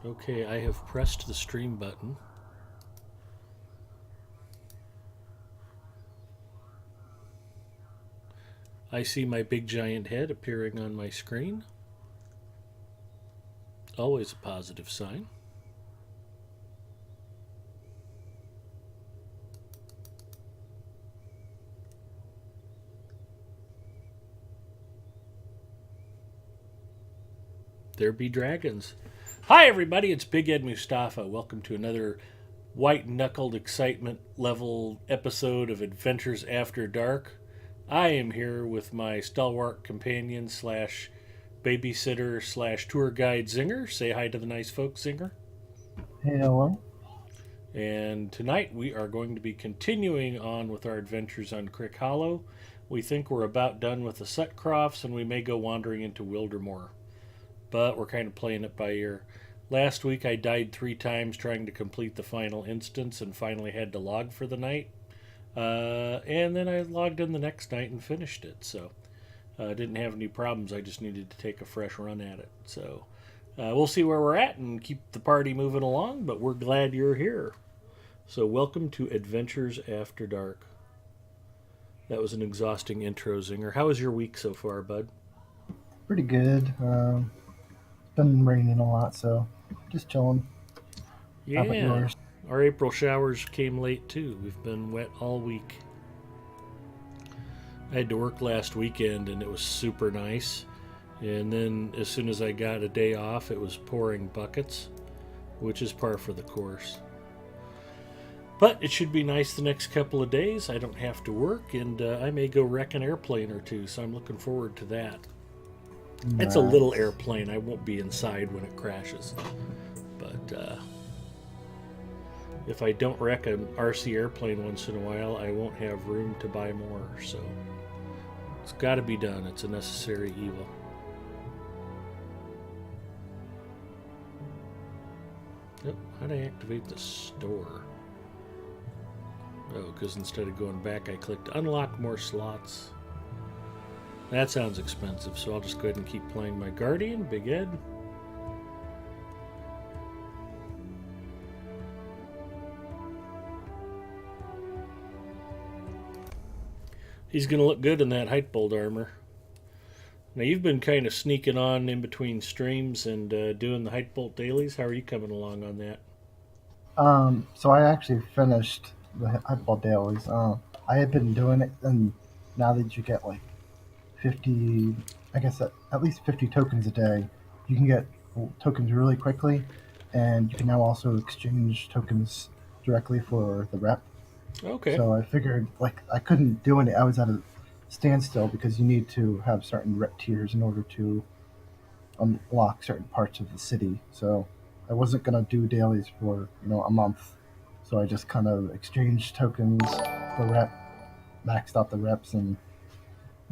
Okay, I have pressed the stream button. I see my big giant head appearing on my screen. Always a positive sign. There be dragons. Hi, everybody. It's Big Ed Mustafa. Welcome to another white knuckled excitement level episode of Adventures After Dark. I am here with my stalwart companion slash babysitter slash tour guide Zinger. Say hi to the nice folks, Zinger. Hello. And tonight we are going to be continuing on with our adventures on Crick Hollow. We think we're about done with the Sutcrofts and we may go wandering into Wildermore. But we're kind of playing it by ear. Last week I died 3 times trying to complete the final instance and finally had to log for the night. And then I logged in the next night and finished it. So I didn't have any problems. I just needed to take a fresh run at it. So we'll see where we're at and keep the party moving along. But we're glad you're here. So welcome to Adventures After Dark. That was an exhausting intro, Zinger. How was your week so far, bud? Pretty good. It's been raining a lot, so just chilling. How about Yeah, yours? our April showers came late too. We've been wet all week. I had to work last weekend and it was super nice. And then as soon as I got a day off, it was pouring buckets, which is par for the course. But it should be nice the next couple of days. I don't have to work, and I may go wreck an airplane or two, so I'm looking forward to that. It's a little Nice. airplane. I won't be inside when it crashes. But if I don't wreck an RC airplane once in a while, I won't have room to buy more. So it's got to be done. It's a necessary evil. Yep. How do I activate the store? Oh, because instead of going back, I clicked unlock more slots. That sounds expensive, so I'll just go ahead and keep playing my Guardian, Big Ed. He's going to look good in that height bolt armor. Now, you've been kind of sneaking on in between streams and doing the height bolt dailies. How are you coming along on that? So I actually finished the Hypeball dailies. I had been doing it, and now that you get like 50, I guess at least 50 tokens a day, you can get tokens really quickly, and you can now also exchange tokens directly for the rep. Okay. So I figured like I couldn't do any. I was at a standstill because you need to have certain rep tiers in order to unlock certain parts of the city. So I wasn't gonna do dailies for a month. So I just kind of exchanged tokens for rep, maxed out the reps, and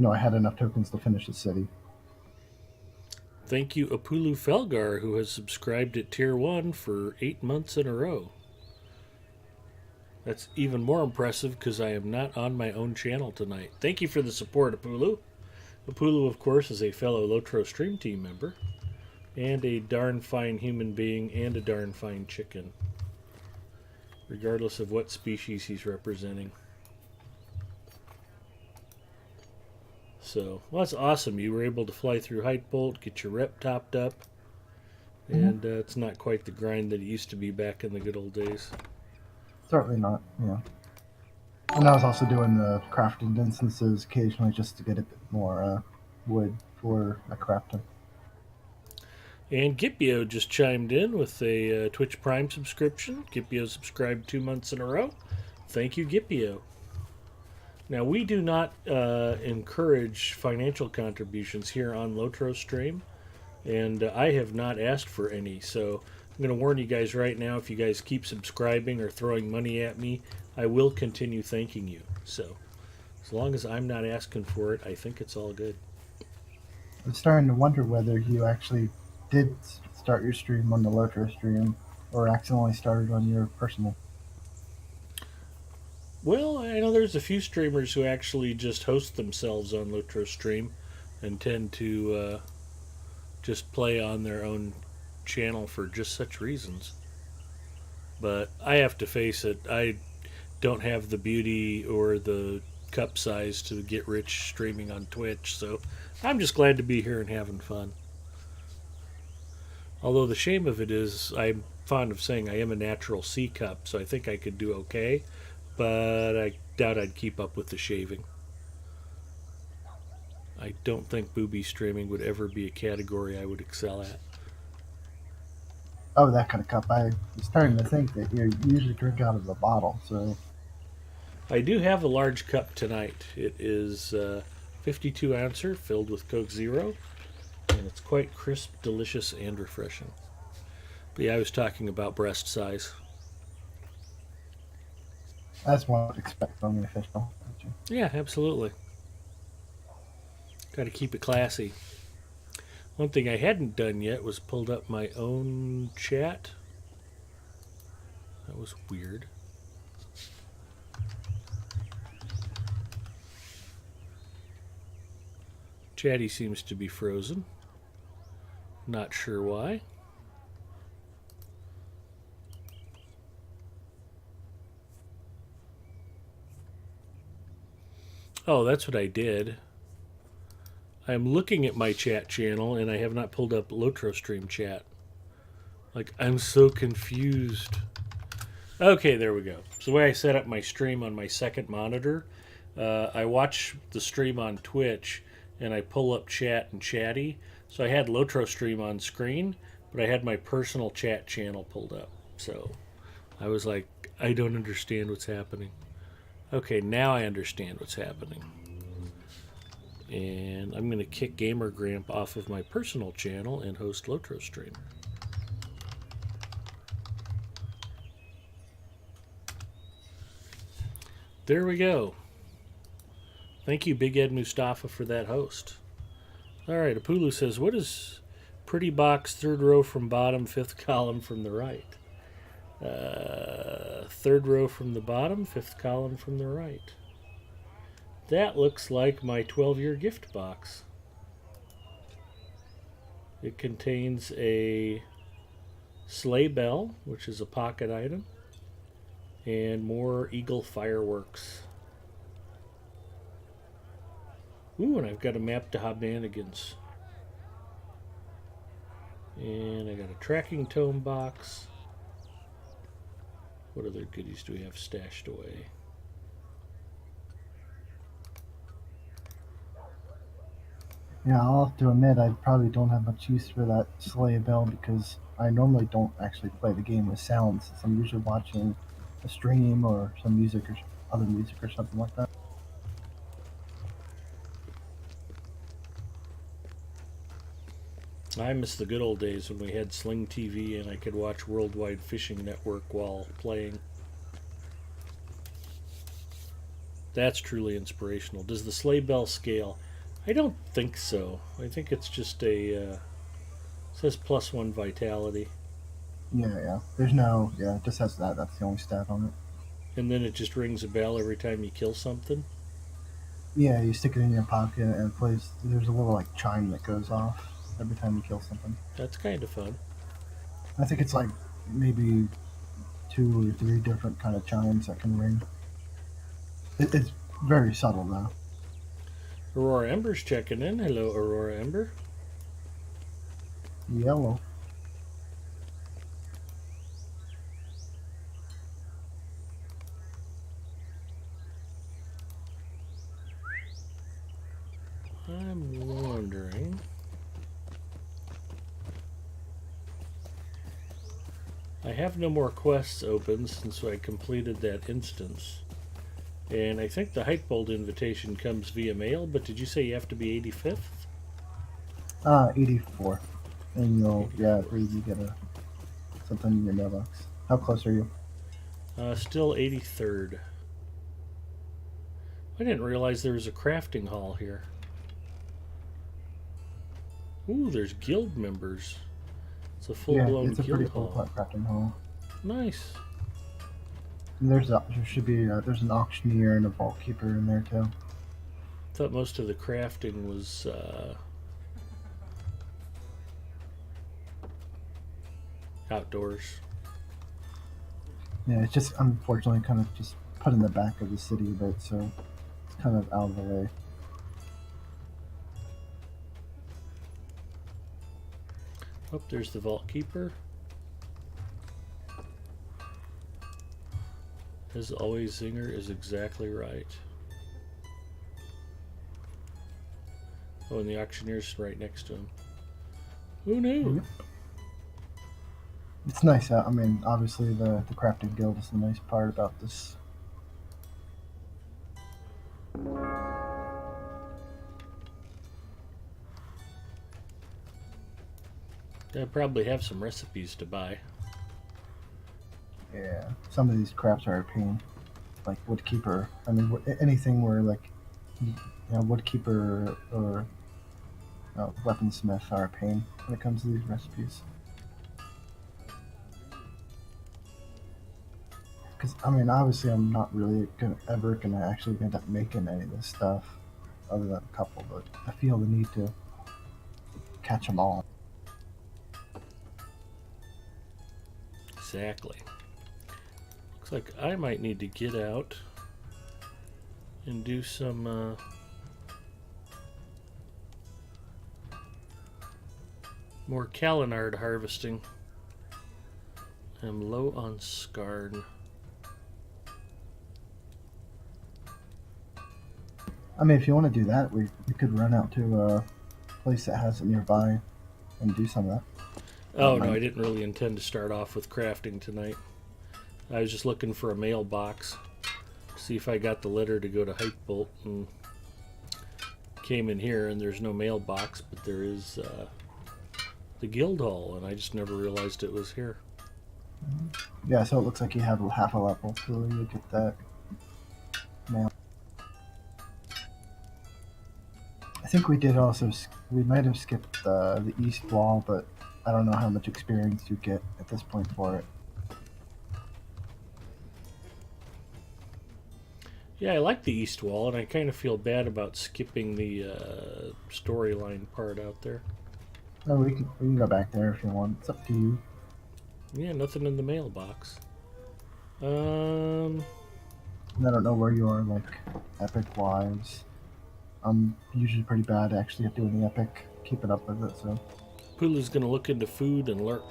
I had enough tokens to finish the city. Thank you, Apulu Felgar, who has subscribed at Tier 1 for 8 months in a row. That's even more impressive because I am not on my own channel tonight. Thank you for the support, Apulu. Apulu, of course, is a fellow Lotro Stream Team member and a darn fine human being and a darn fine chicken, regardless of what species he's representing. So, well, that's awesome. You were able to fly through Height Bolt, get your rep topped up, Hmm. and it's not quite the grind that it used to be back in the good old days. Certainly not. Yeah. And I was also doing the crafting instances occasionally just to get a bit more wood for my crafting. And Gipio just chimed in with a Twitch Prime subscription. Gipio subscribed 2 months in a row. Thank you, Gipio. Now, we do not encourage financial contributions here on Lotro Stream, and I have not asked for any. So I'm going to warn you guys right now, if you guys keep subscribing or throwing money at me, I will continue thanking you. So as long as I'm not asking for it, I think it's all good. I'm starting to wonder whether you actually did start your stream on the Lotro stream or accidentally started on your personal. Well, I know there's a few streamers who actually just host themselves on Lotro Stream and tend to just play on their own channel for just such reasons. But I have to face it, I don't have the beauty or the cup size to get rich streaming on Twitch, so I'm just glad to be here and having fun. Although the shame of it is, I'm fond of saying I am a natural C cup, so I think I could do okay, but I doubt I'd keep up with the shaving. I don't think booby streaming would ever be a category I would excel at. Oh, that kind of cup. I was starting to think that you usually drink out of the bottle. So, I do have a large cup tonight. It is 52 ouncer, filled with Coke Zero, and it's quite crisp, delicious, and refreshing. But yeah, I was talking about breast size. that's what I would expect from the official. Yeah, absolutely. Got to keep it classy. One thing I hadn't done yet was pulled up my own chat. That was weird. Chatty seems to be frozen. Not sure why. Oh, that's what I did. I'm looking at my chat channel and I have not pulled up LotroStream chat. Like, I'm so confused. Okay, there we go. So the way I set up my stream on my second monitor, I watch the stream on Twitch and I pull up chat and chatty. So I had LotroStream on screen, but I had my personal chat channel pulled up. So I was like, I don't understand what's happening. Okay, now I understand what's happening. And I'm going to kick Gamer Gramp off of my personal channel and host LotroStream. There we go. Thank you, Big Ed Mustafa, for that host. All right, Apulu says, what is pretty box, third row from bottom, fifth column from the right? Third row from the bottom, fifth column from the right. That looks like my 12-year gift box. It contains a sleigh bell, which is a pocket item, and more Eagle fireworks. Ooh, and I've got a map to Hobbanigans. And I got a tracking tome box. What other goodies do we have stashed away? Yeah, I'll have to admit I probably don't have much use for that sleigh bell because I normally don't actually play the game with sounds. Since I'm usually watching a stream or some music or other music or something like that. I miss the good old days when we had Sling TV and I could watch Worldwide Fishing Network while playing. That's truly inspirational. Does the sleigh bell scale? I don't think so. I think it's just a it says +1 vitality, Yeah. There's no. Yeah, it just has that. That's the only stat on it. and then it just rings a bell every time you kill something. Yeah, you stick it in your pocket and it plays. There's a little like chime that goes off every time you kill something. That's kind of fun. I think it's like maybe 2 or 3 different kind of chimes that can ring. It's very subtle though. Aurora Ember's checking in. Hello, Aurora Ember. Yellow. I'm wondering. I have no more quests open since I completed that instance. And I think the Heightbolt invitation comes via mail, but did you say you have to be 85th? 84. And you'll, yeah, you get something in your mailbox. How close are you? Still 83rd. I didn't realize there was a crafting hall here. Ooh, there's guild members. It's a full-blown it's a guild pretty full hall. crafting hall. Nice. And there should be there's an auctioneer and a vault keeper in there too. Thought most of the crafting was outdoors. Yeah, it's just unfortunately kind of just put in the back of the city a bit, so it's kind of out of the way. Oh, there's the Vault Keeper. As always, Zinger is exactly right. Oh, and the auctioneer's right next to him. Who knew? Yep. It's nice. I mean, obviously the crafting guild is the nice part about this. They probably have some recipes to buy. Yeah, some of these crafts are a pain. Like woodkeeper. I mean, anything where like woodkeeper or weaponsmith are a pain when it comes to these recipes. Because I mean, obviously, I'm not really ever gonna actually end up making any of this stuff, other than a couple. But I feel the need to catch them all. Exactly. Looks like I might need to get out and do some more Kalinard harvesting. I'm low on Scarn. I mean, if you want to do that, we could run out to a place that has it nearby and do some of that. Oh no, I didn't really intend to start off with crafting tonight. I was just looking for a mailbox, see if I got the letter to go to Hypebolt, and came in here and there's no mailbox, but there is the guild hall, and I just never realized it was here. Yeah, so it looks like you have half a level till you get that mail. I think we did also. We might have skipped the east wall, but I don't know how much experience you get at this point for it. Yeah, I like the east wall, and I kind of feel bad about skipping the storyline part out there. Oh, we can go back there if you want. It's up to you. Yeah, nothing in the mailbox. I don't know where you are, like epic wise. I'm usually pretty bad actually at doing the epic, keeping up with it. So Pulu's gonna look into food and lurk.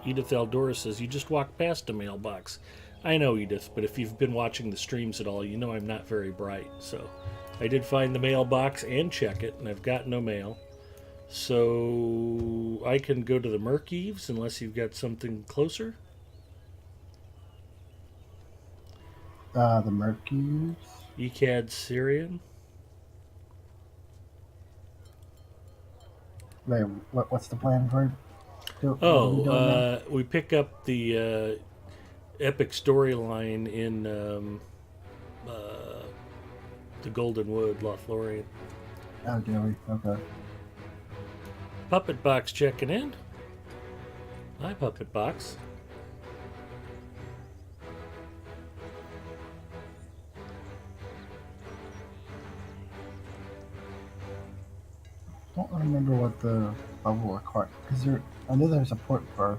Edith Eldora says, "You just walked past a mailbox." I know, Edith, but if you've been watching the streams at all, you know I'm not very bright. So I did find the mailbox and check it, and I've got no mail. So I can go to the Murkeeves unless you've got something closer. the Mercuries. ECAD Syrian. Wait, what's the plan for it? What are we Oh, doing now? we pick up the epic storyline in the Golden Wood, Lothlorien. Oh, do we? Okay. Puppet Box checking in. Hi, Puppet Box. Don't remember what the level required because there. I knew there was a port for.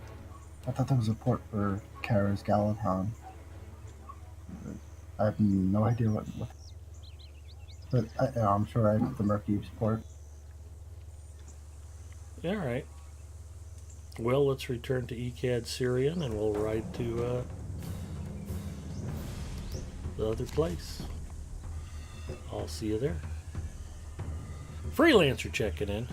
I thought there was a port for Kara's Galaton. I have no idea what but I'm sure I have the Murky port. All right. Well, let's return to ECAD Syrian and we'll ride to the other place. I'll see you there. Freelancer checking in.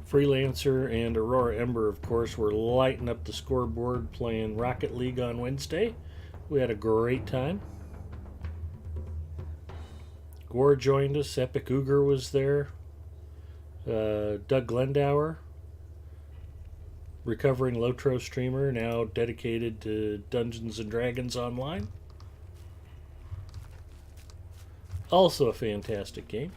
Freelancer and Aurora Ember, of course, were lighting up the scoreboard playing Rocket League on Wednesday. We had a great time. Gore joined us. Epic Uger was there. Doug Glendower, recovering Lotro streamer, now dedicated to Dungeons and Dragons Online. Also a fantastic game.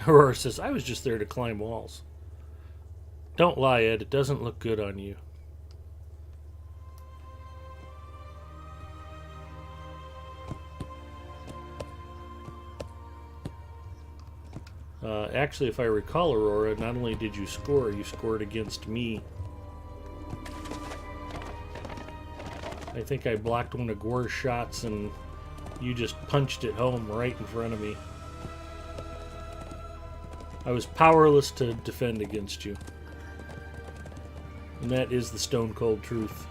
Aurora says, I was just there to climb walls. Don't lie, Ed. It doesn't look good on you. Actually, if I recall, Aurora, not only did you score, you scored against me. I think I blocked one of Gore's shots and you just punched it home right in front of me. I was powerless to defend against you. And that is the stone cold truth.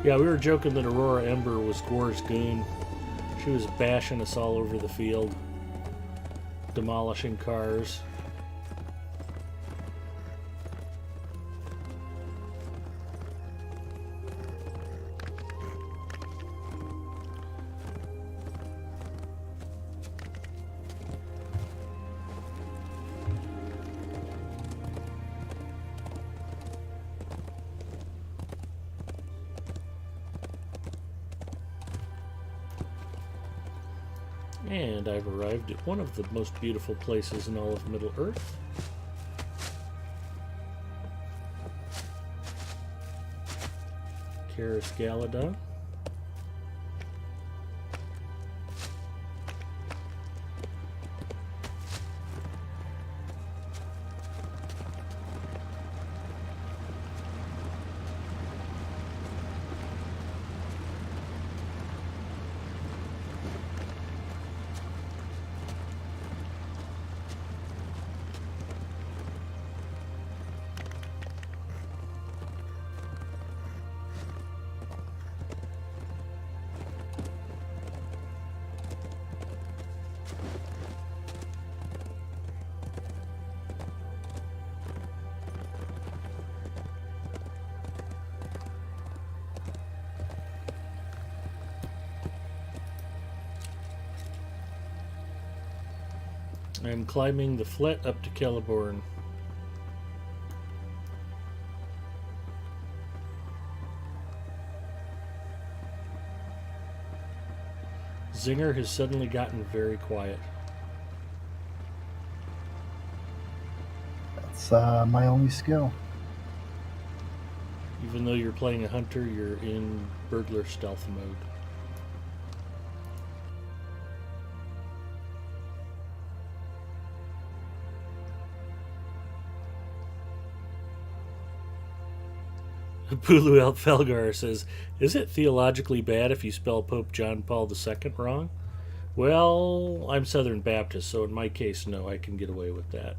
Yeah, we were joking that Aurora Ember was Gore's goon. She was bashing us all over the field, demolishing cars. And I've arrived at one of the most beautiful places in all of Middle Earth. Karis Galadon. I'm climbing the flat up to Celeborn. Zinger has suddenly gotten very quiet. That's my only skill. Even though you're playing a hunter, you're in burglar stealth mode. Pulu Felgar says, is it theologically bad if you spell Pope John Paul II wrong? Well, I'm Southern Baptist, so in my case, no, I can get away with that.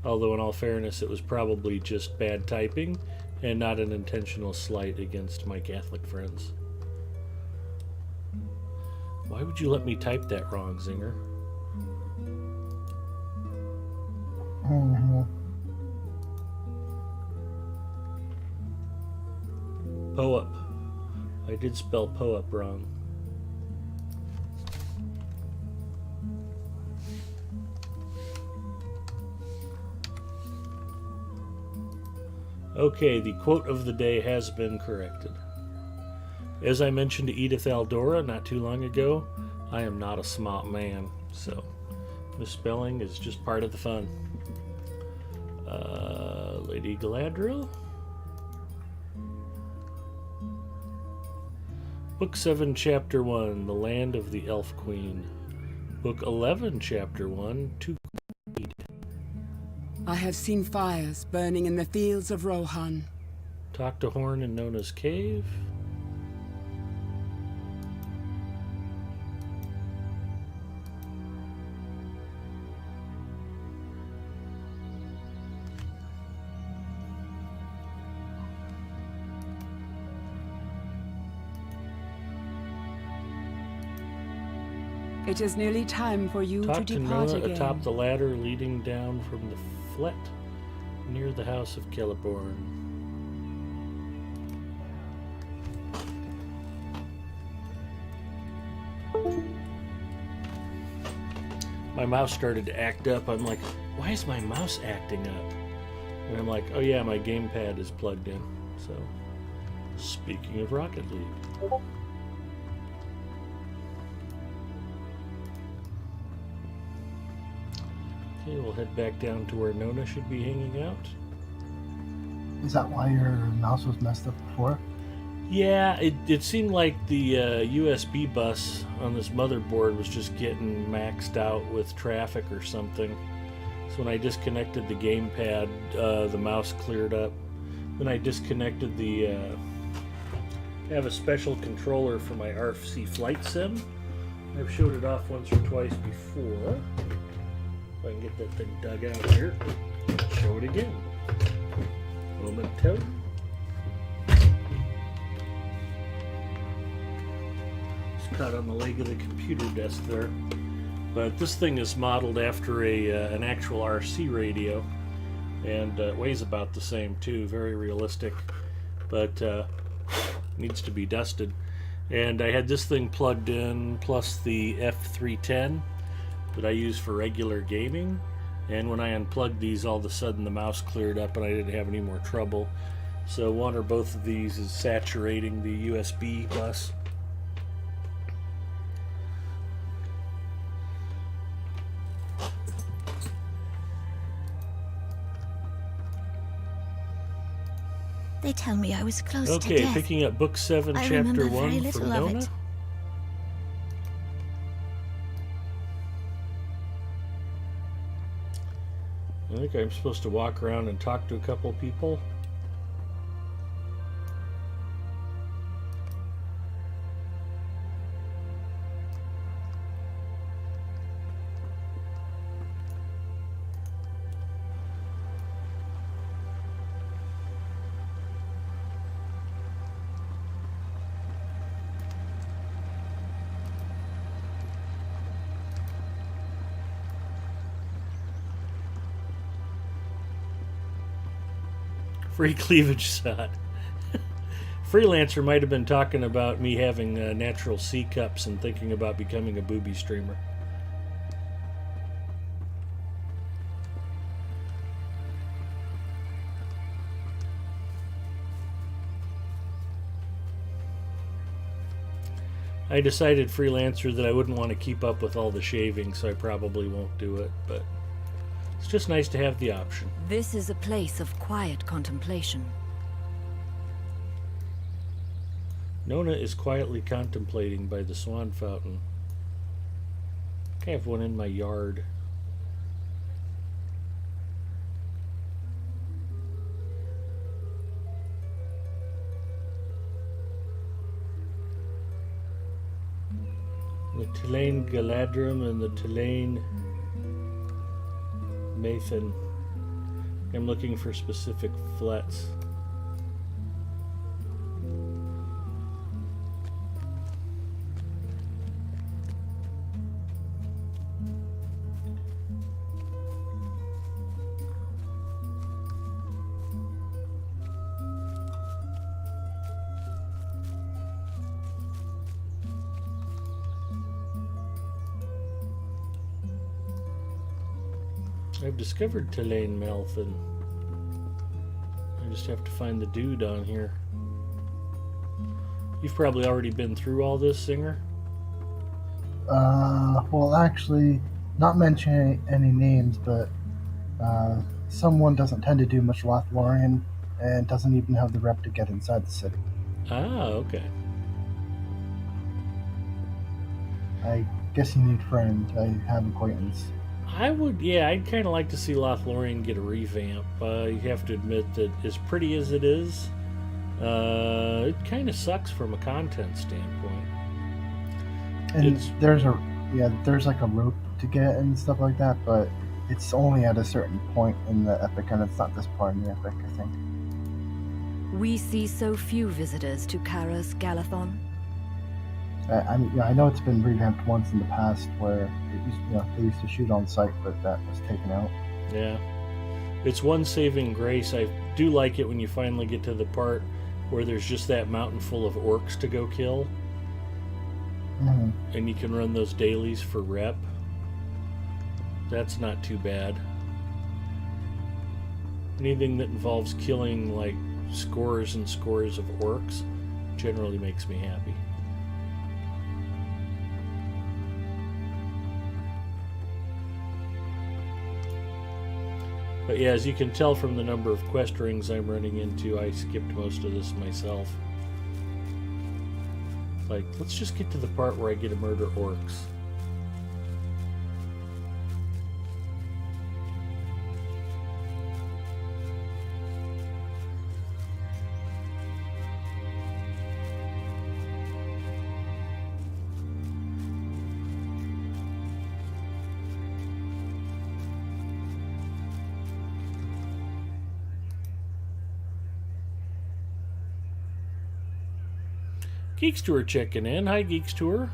Although, in all fairness, it was probably just bad typing and not an intentional slight against my Catholic friends. Why would you let me type that wrong, Zinger? Mm-hmm. Poep. I did spell Poep wrong. Okay, the quote of the day has been corrected. As I mentioned to Edith Aldora not too long ago, I am not a smart man, so misspelling is just part of the fun. Lady Galadriel? Book 7, Chapter 1, The Land of the Elf Queen. Book 11, Chapter 1, To Greed. I have seen fires burning in the fields of Rohan. Talk to Horn in Nona's Cave. It is nearly time for you Talk to to depart Nona again. atop the ladder leading down from the flet near the house of Celeborn. My mouse started to act up. I'm like, why is my mouse acting up? And I'm like, oh yeah, my gamepad is plugged in. So, speaking of Rocket League. Okay, we'll head back down to where Nona should be hanging out. Is that why your mouse was messed up before? Yeah, it seemed like the USB bus on this motherboard was just getting maxed out with traffic or something. So when I disconnected the gamepad, the mouse cleared up. Then I disconnected the... I have a special controller for my RC flight sim. I've showed it off once or twice before. If I can get that thing dug out here, show it again. Momento. Caught on the leg of the computer desk there, but this thing is modeled after an actual RC radio, and weighs about the same too. Very realistic, but needs to be dusted. And I had this thing plugged in, plus the F310 that I use for regular gaming. And when I unplugged these, all of a sudden the mouse cleared up, and I didn't have any more trouble. So one or both of these is saturating the USB bus. They tell me I was close to Okay, death. picking up book 7, I chapter remember 1 very from little of Nona. it. I think I'm supposed to walk around and talk to a couple people. Free cleavage shot. Freelancer might have been talking about me having natural C cups and thinking about becoming a booby streamer. I decided, Freelancer, that I wouldn't want to keep up with all the shaving, so I probably won't do it, but it's just nice to have the option. This is a place of quiet contemplation. Nona is quietly contemplating by the swan fountain. I have one in my yard. The Tulane Galadrim and the Tulane Mathan. I'm looking for specific flats. I've discovered Tulane Malthan. I just have to find the dude on here. You've probably already been through all this, Singer? Well, actually, not mentioning any names, but someone doesn't tend to do much Lothlorien and doesn't even have the rep to get inside the city. Ah, okay. I guess you need friends. I have acquaintance. I'd kind of like to see Lothlorien get a revamp. You have to admit that as pretty as it is, it kind of sucks from a content standpoint. And there's like a rope to get and stuff like that, but it's only at a certain point in the epic, and it's not this part in the epic, I think. We see so few visitors to Karas Galathon. I mean, I know it's been revamped once in the past where they used to shoot on sight, but that was taken out. Yeah. It's one saving grace. I do like it when you finally get to the part where there's just that mountain full of orcs to go kill, Mm-hmm. and you can run those dailies for rep. That's not too bad. Anything that involves killing like scores and scores of orcs generally makes me happy. But yeah, as you can tell from the number of quest rings I'm running into, I skipped most of this myself. Like, let's just get to the part where I get to murder orcs. Geeks Tour checking in. Hi, Geeks Tour.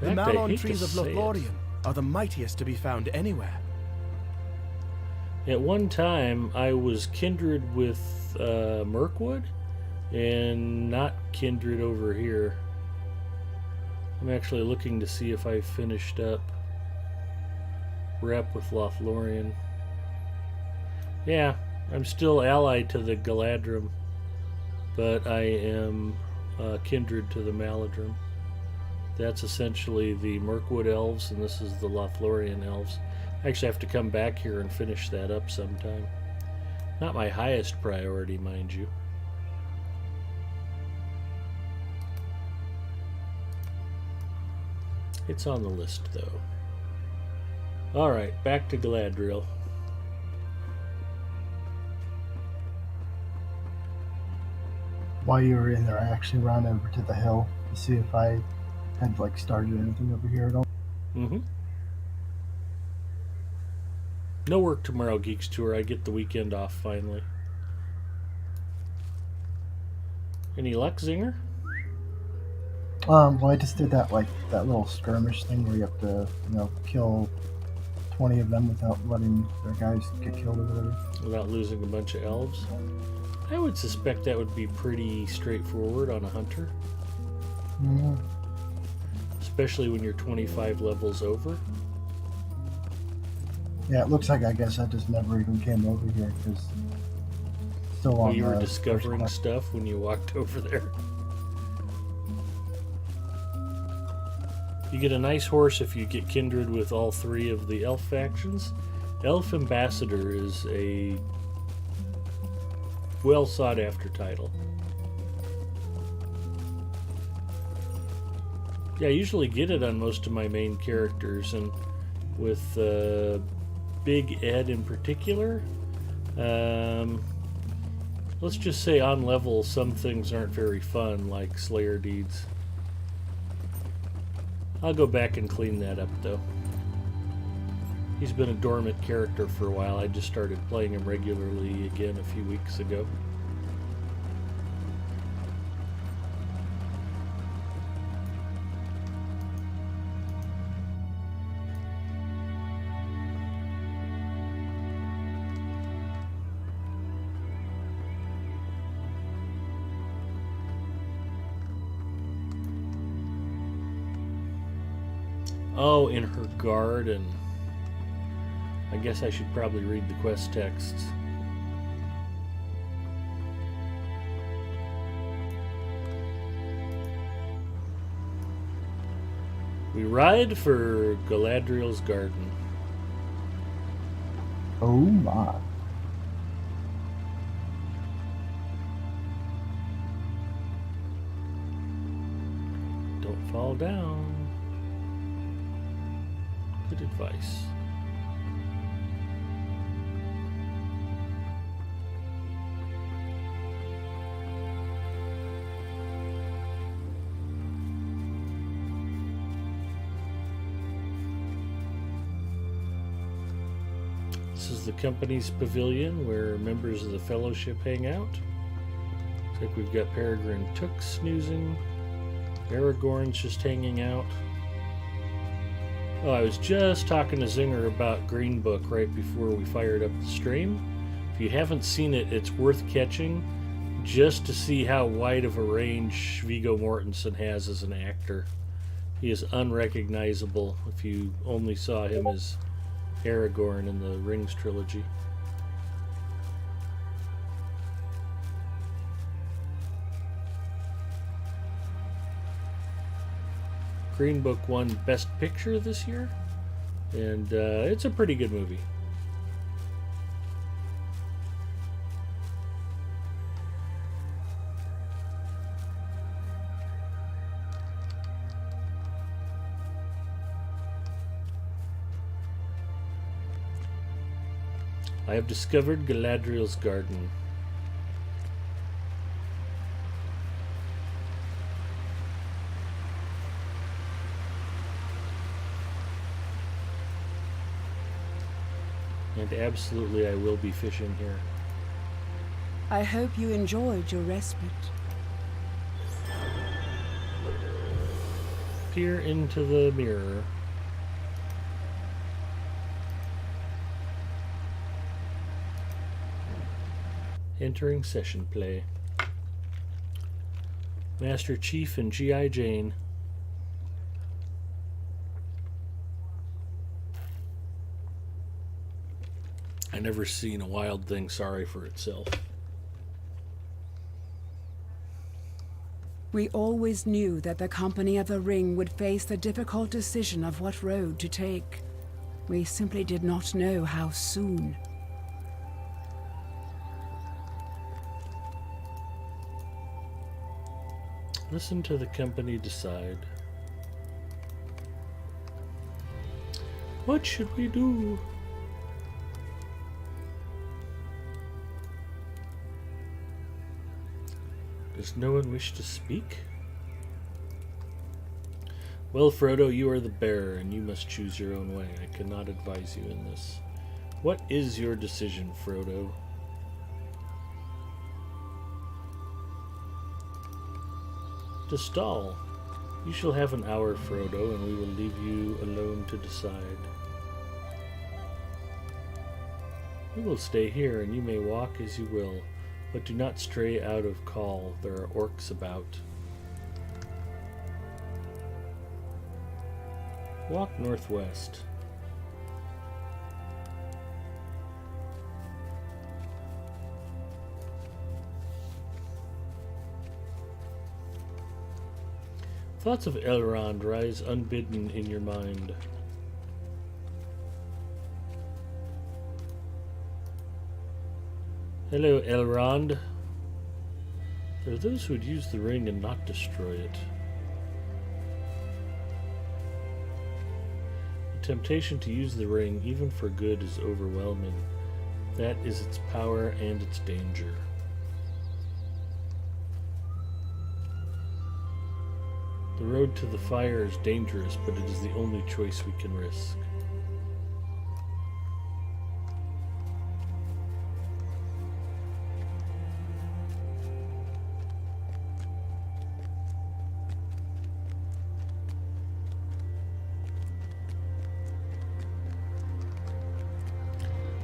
The In fact, I Malon hate trees to of say it. Lothlorien are the mightiest to be found anywhere. At one time, I was kindred with Mirkwood, and not kindred over here. I'm actually looking to see if I finished up rep with Lothlorien. Yeah, I'm still allied to the Galadrim, but I am kindred to the Maladrim. That's essentially the Mirkwood elves, and this is the Lothlorien elves. I actually have to come back here and finish that up sometime. Not my highest priority, mind you. It's on the list, though. Alright, back to Galadriel. While you were in there, I actually ran over to the hill to see if I had like started anything over here at all. Mm-hmm. No work tomorrow, Geeks Tour. I get the weekend off finally. Any luck, Zinger? Well, I just did that little skirmish thing where you have to kill 20 of them without letting their guys get killed or whatever. Without losing a bunch of elves? I would suspect that would be pretty straightforward on a hunter. Mm-hmm. Especially when you're 25 levels over. Yeah, it looks like I guess I just never even came over here because still on. Well, you were the discovering first stuff when you walked over there. You get a nice horse if you get kindred with all three of the elf factions. Elf Ambassador is a well sought after title. Yeah, I usually get it on most of my main characters, and with Big Ed in particular, let's just say on level some things aren't very fun, like Slayer Deeds. I'll go back and clean that up, though. He's been a dormant character for a while. I just started playing him regularly again a few weeks ago. Oh, in her garden. I guess I should probably read the quest texts. We ride for Galadriel's garden. Oh my. Don't fall down. Good advice. This is the company's pavilion where members of the Fellowship hang out. Looks like we've got Peregrine Took snoozing. Aragorn's just hanging out. Oh, I was just talking to Zinger about Green Book right before we fired up the stream. If you haven't seen it, it's worth catching just to see how wide of a range Viggo Mortensen has as an actor. He is unrecognizable if you only saw him as Aragorn in the Rings trilogy. Green Book won Best Picture this year, and it's a pretty good movie. I have discovered Galadriel's garden. And absolutely I will be fishing here. I hope you enjoyed your respite. Peer into the mirror. Entering session play. Master Chief and G.I. Jane. I never seen a wild thing sorry for itself. We always knew that the Company of the Ring would face the difficult decision of what road to take. We simply did not know how soon. Listen to the company decide. What should we do? Does no one wish to speak? Well, Frodo, you are the bearer, and you must choose your own way. I cannot advise you in this. What is your decision, Frodo? To stall. You shall have an hour, Frodo, and we will leave you alone to decide. We will stay here, and you may walk as you will, but do not stray out of call. There are orcs about. Walk northwest. Thoughts of Elrond rise unbidden in your mind. Hello, Elrond. There are those who would use the ring and not destroy it. The temptation to use the ring, even for good, is overwhelming. That is its power and its danger. The road to the fire is dangerous, but it is the only choice we can risk.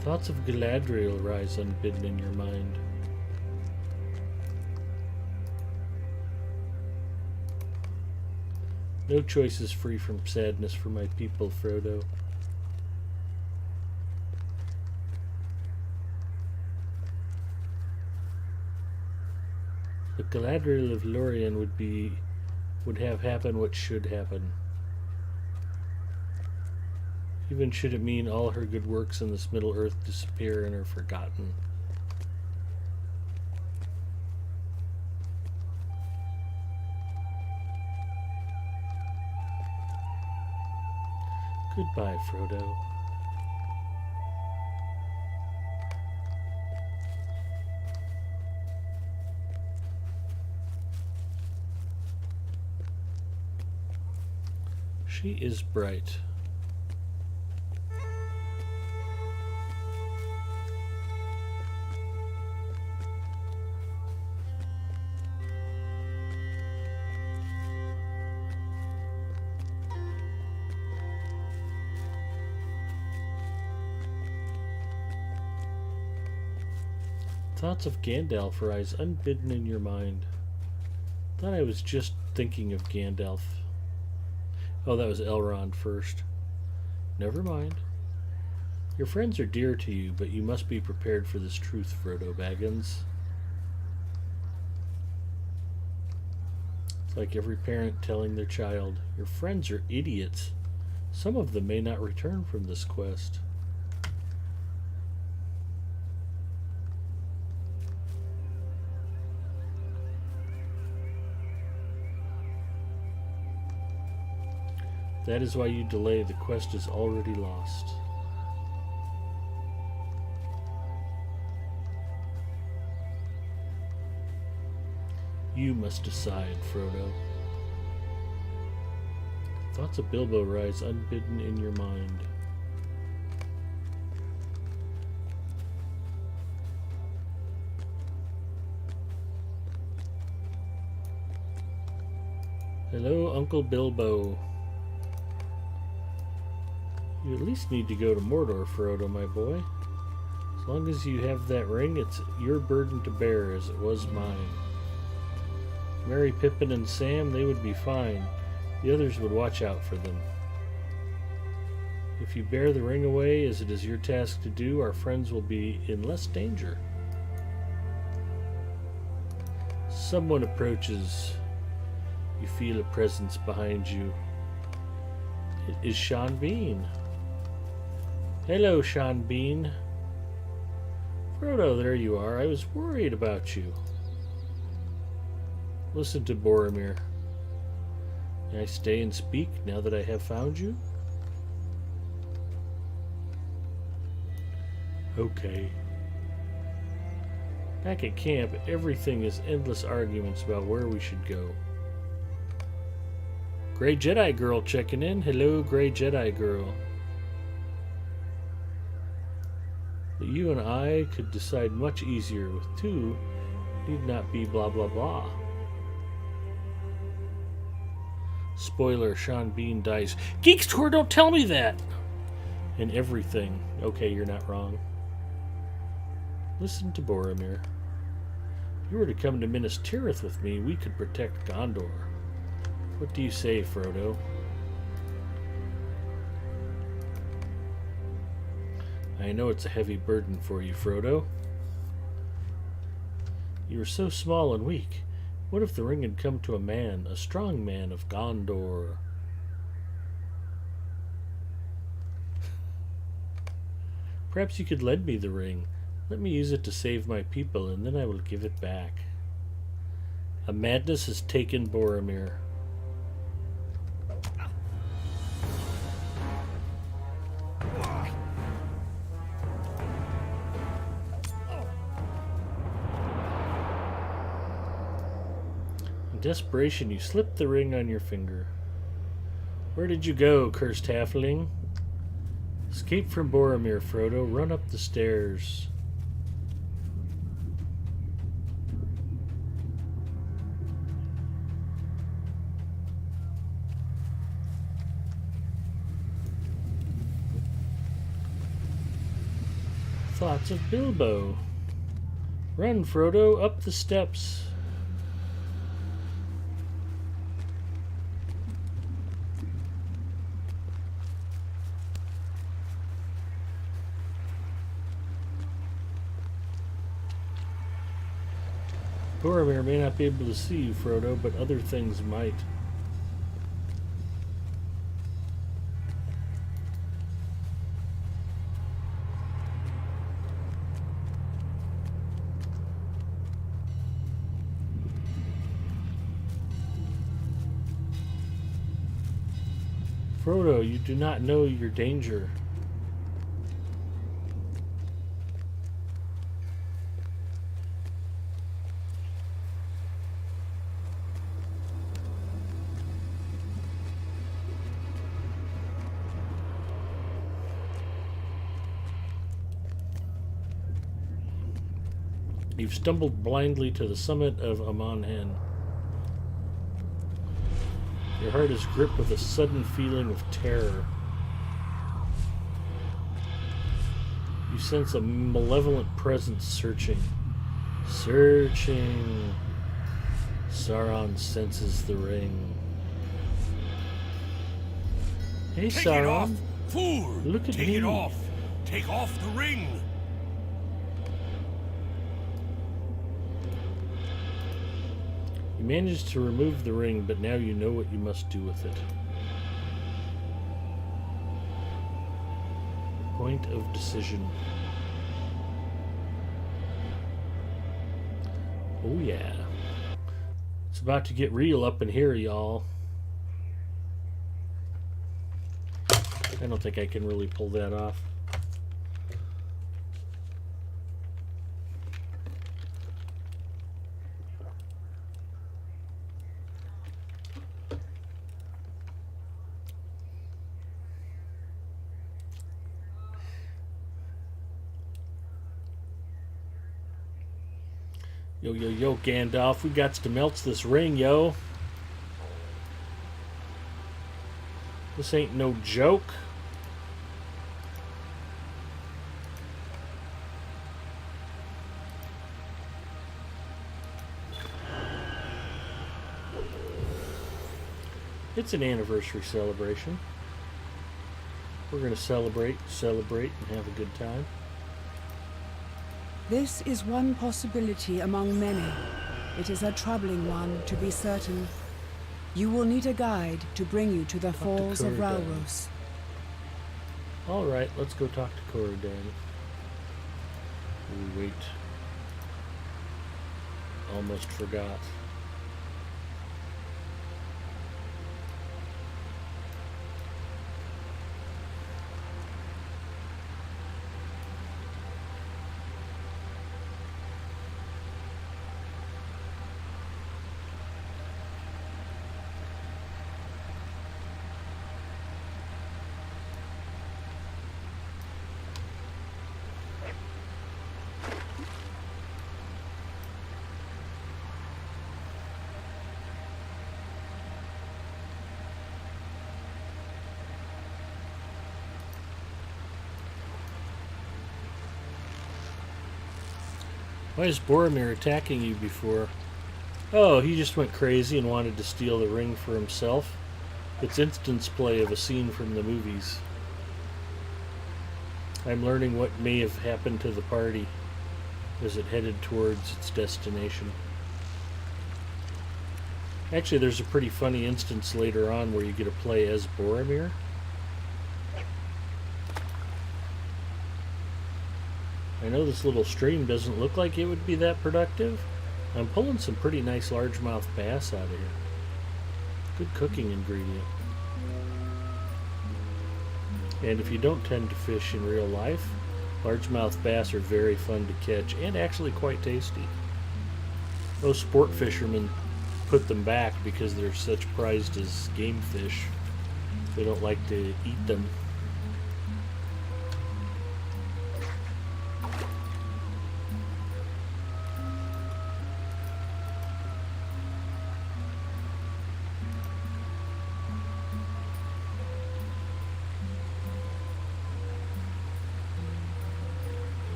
Thoughts of Galadriel rise unbidden in your mind. No choice is free from sadness for my people, Frodo. But Galadriel of Lorien would have happen what should happen. Even should it mean all her good works in this Middle Earth disappear and are forgotten. Goodbye, Frodo. She is bright. Thoughts of Gandalf rise unbidden in your mind. Thought I was just thinking of Gandalf. Oh, that was Elrond first. Never mind. Your friends are dear to you, but you must be prepared for this truth, Frodo Baggins. It's like every parent telling their child, your friends are idiots. Some of them may not return from this quest. That is why you delay. The quest is already lost. You must decide, Frodo. Thoughts of Bilbo rise unbidden in your mind. Hello, Uncle Bilbo. You at least need to go to Mordor, Frodo, my boy. As long as you have that ring, it's your burden to bear, as it was mine. Merry, Pippin, and Sam, they would be fine. The others would watch out for them. If you bear the ring away, as it is your task to do, our friends will be in less danger. Someone approaches. You feel a presence behind you. It is Sean Bean. Hello, Sean Bean. Frodo, there you are. I was worried about you. Listen to Boromir. Can I stay and speak now that I have found you? Okay. Back at camp, everything is endless arguments about where we should go. Grey Jedi Girl checking in. Hello, Grey Jedi Girl. But you and I could decide much easier. With two, need not be blah blah blah. Spoiler, Sean Bean dies. Geeks Tour, don't tell me that! And everything. Okay, you're not wrong. Listen to Boromir. If you were to come to Minas Tirith with me, we could protect Gondor. What do you say, Frodo? I know it's a heavy burden for you, Frodo. You are so small and weak. What if the ring had come to a man, a strong man of Gondor? Perhaps you could lend me the ring. Let me use it to save my people, and then I will give it back. A madness has taken Boromir. In desperation, you slipped the ring on your finger. Where did you go, cursed halfling? Escape from Boromir, Frodo. Run up the stairs. Thoughts of Bilbo. Run, Frodo, up the steps. Boromir may not be able to see you, Frodo, but other things might. Frodo, you do not know your danger. You've stumbled blindly to the summit of Amonhen. Your heart is gripped with a sudden feeling of terror. You sense a malevolent presence searching. Searching. Sauron senses the ring. Hey, Take Sauron. it off, fool! Look at Take me. it off. Take off the ring. You managed to remove the ring, but now you know what you must do with it. Point of decision. Oh yeah. It's about to get real up in here, y'all. I don't think I can really pull that off. Yo, yo, yo, Gandalf, we got to melt this ring, yo. This ain't no joke. It's an anniversary celebration. We're going to celebrate, and have a good time. This is one possibility among many. It is a troubling one, to be certain. You will need a guide to bring you to the Falls of Corodan. Rauros. Alright, let's go talk to Corodan. Ooh, wait. Almost forgot. Why is Boromir attacking you before? Oh, he just went crazy and wanted to steal the ring for himself. It's instance play of a scene from the movies. I'm learning what may have happened to the party as it headed towards its destination. Actually, there's a pretty funny instance later on where you get to play as Boromir. I know this little stream doesn't look like it would be that productive. I'm pulling some pretty nice largemouth bass out of here. Good cooking ingredient. And if you don't tend to fish in real life, largemouth bass are very fun to catch and actually quite tasty. Most sport fishermen put them back because they're such prized as game fish. They don't like to eat them.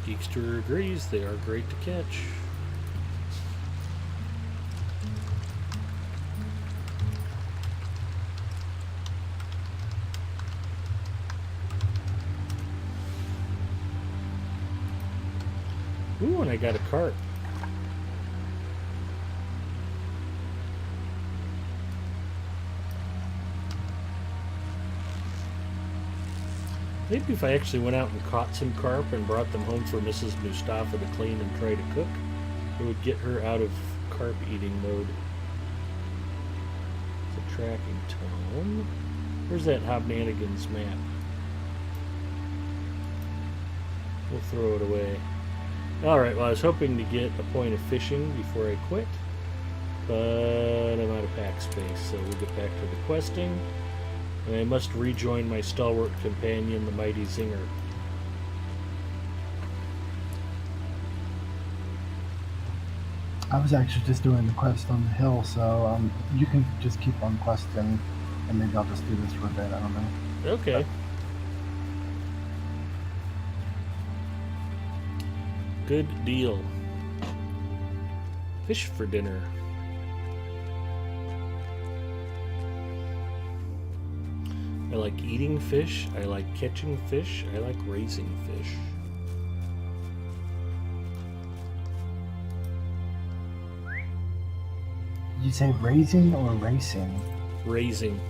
Geekster agrees they are great to catch. Ooh, and I got a cart. Maybe if I actually went out and caught some carp and brought them home for Mrs. Mustafa to clean and try to cook, It would get her out of carp eating mode. It's a tracking tone. Where's that Hobnanigans map? We'll throw it away. Alright, well I was hoping to get a point of fishing before I quit, but I'm out of pack space, so we'll get back to the questing. And I must rejoin my stalwart companion, the mighty Zinger. I was actually just doing the quest on the hill, so you can just keep on questing, and maybe I'll just do this for a bit. I don't know. Okay. Good deal. Fish for dinner. I like eating fish. I like catching fish. I like raising fish. Did you say raising or racing? Raising.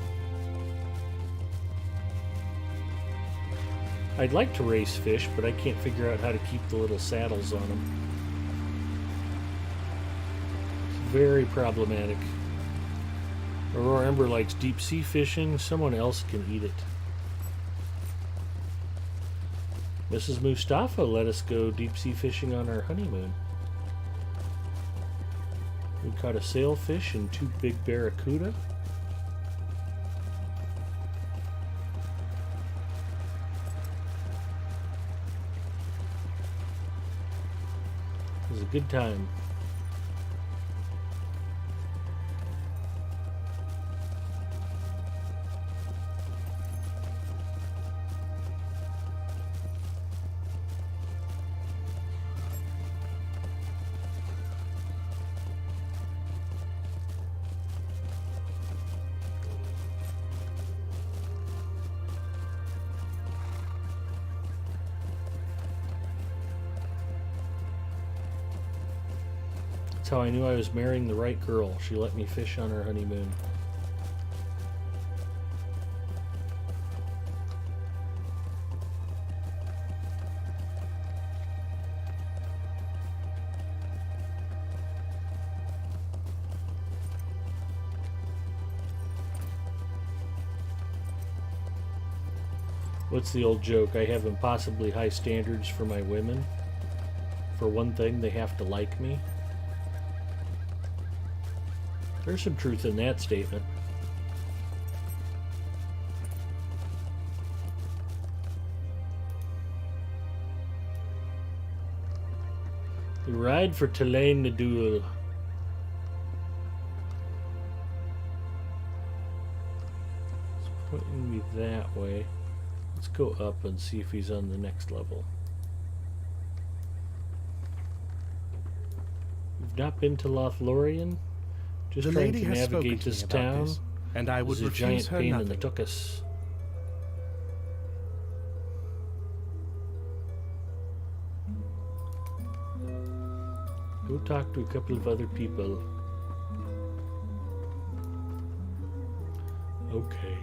I'd like to raise fish, but I can't figure out how to keep the little saddles on them. It's very problematic. Aurora Ember likes deep sea fishing. Someone else can eat it. Mrs. Mustafa let us go deep sea fishing on our honeymoon. We caught a sailfish and 2 big barracuda. It was a good time. That's how I knew I was marrying the right girl. She let me fish on our honeymoon. What's the old joke? I have impossibly high standards for my women. For one thing, they have to like me. There's some truth in that statement. We ride for Talain Nadul. It's pointing me that way. Let's go up and see if he's on the next level. You've not been to Lothlorien? Just The trying lady to has spoken navigate to me this about town. this, and I would This is a refuse giant her pain in the nothing. tuchus. Go talk to a couple of other people. Okay.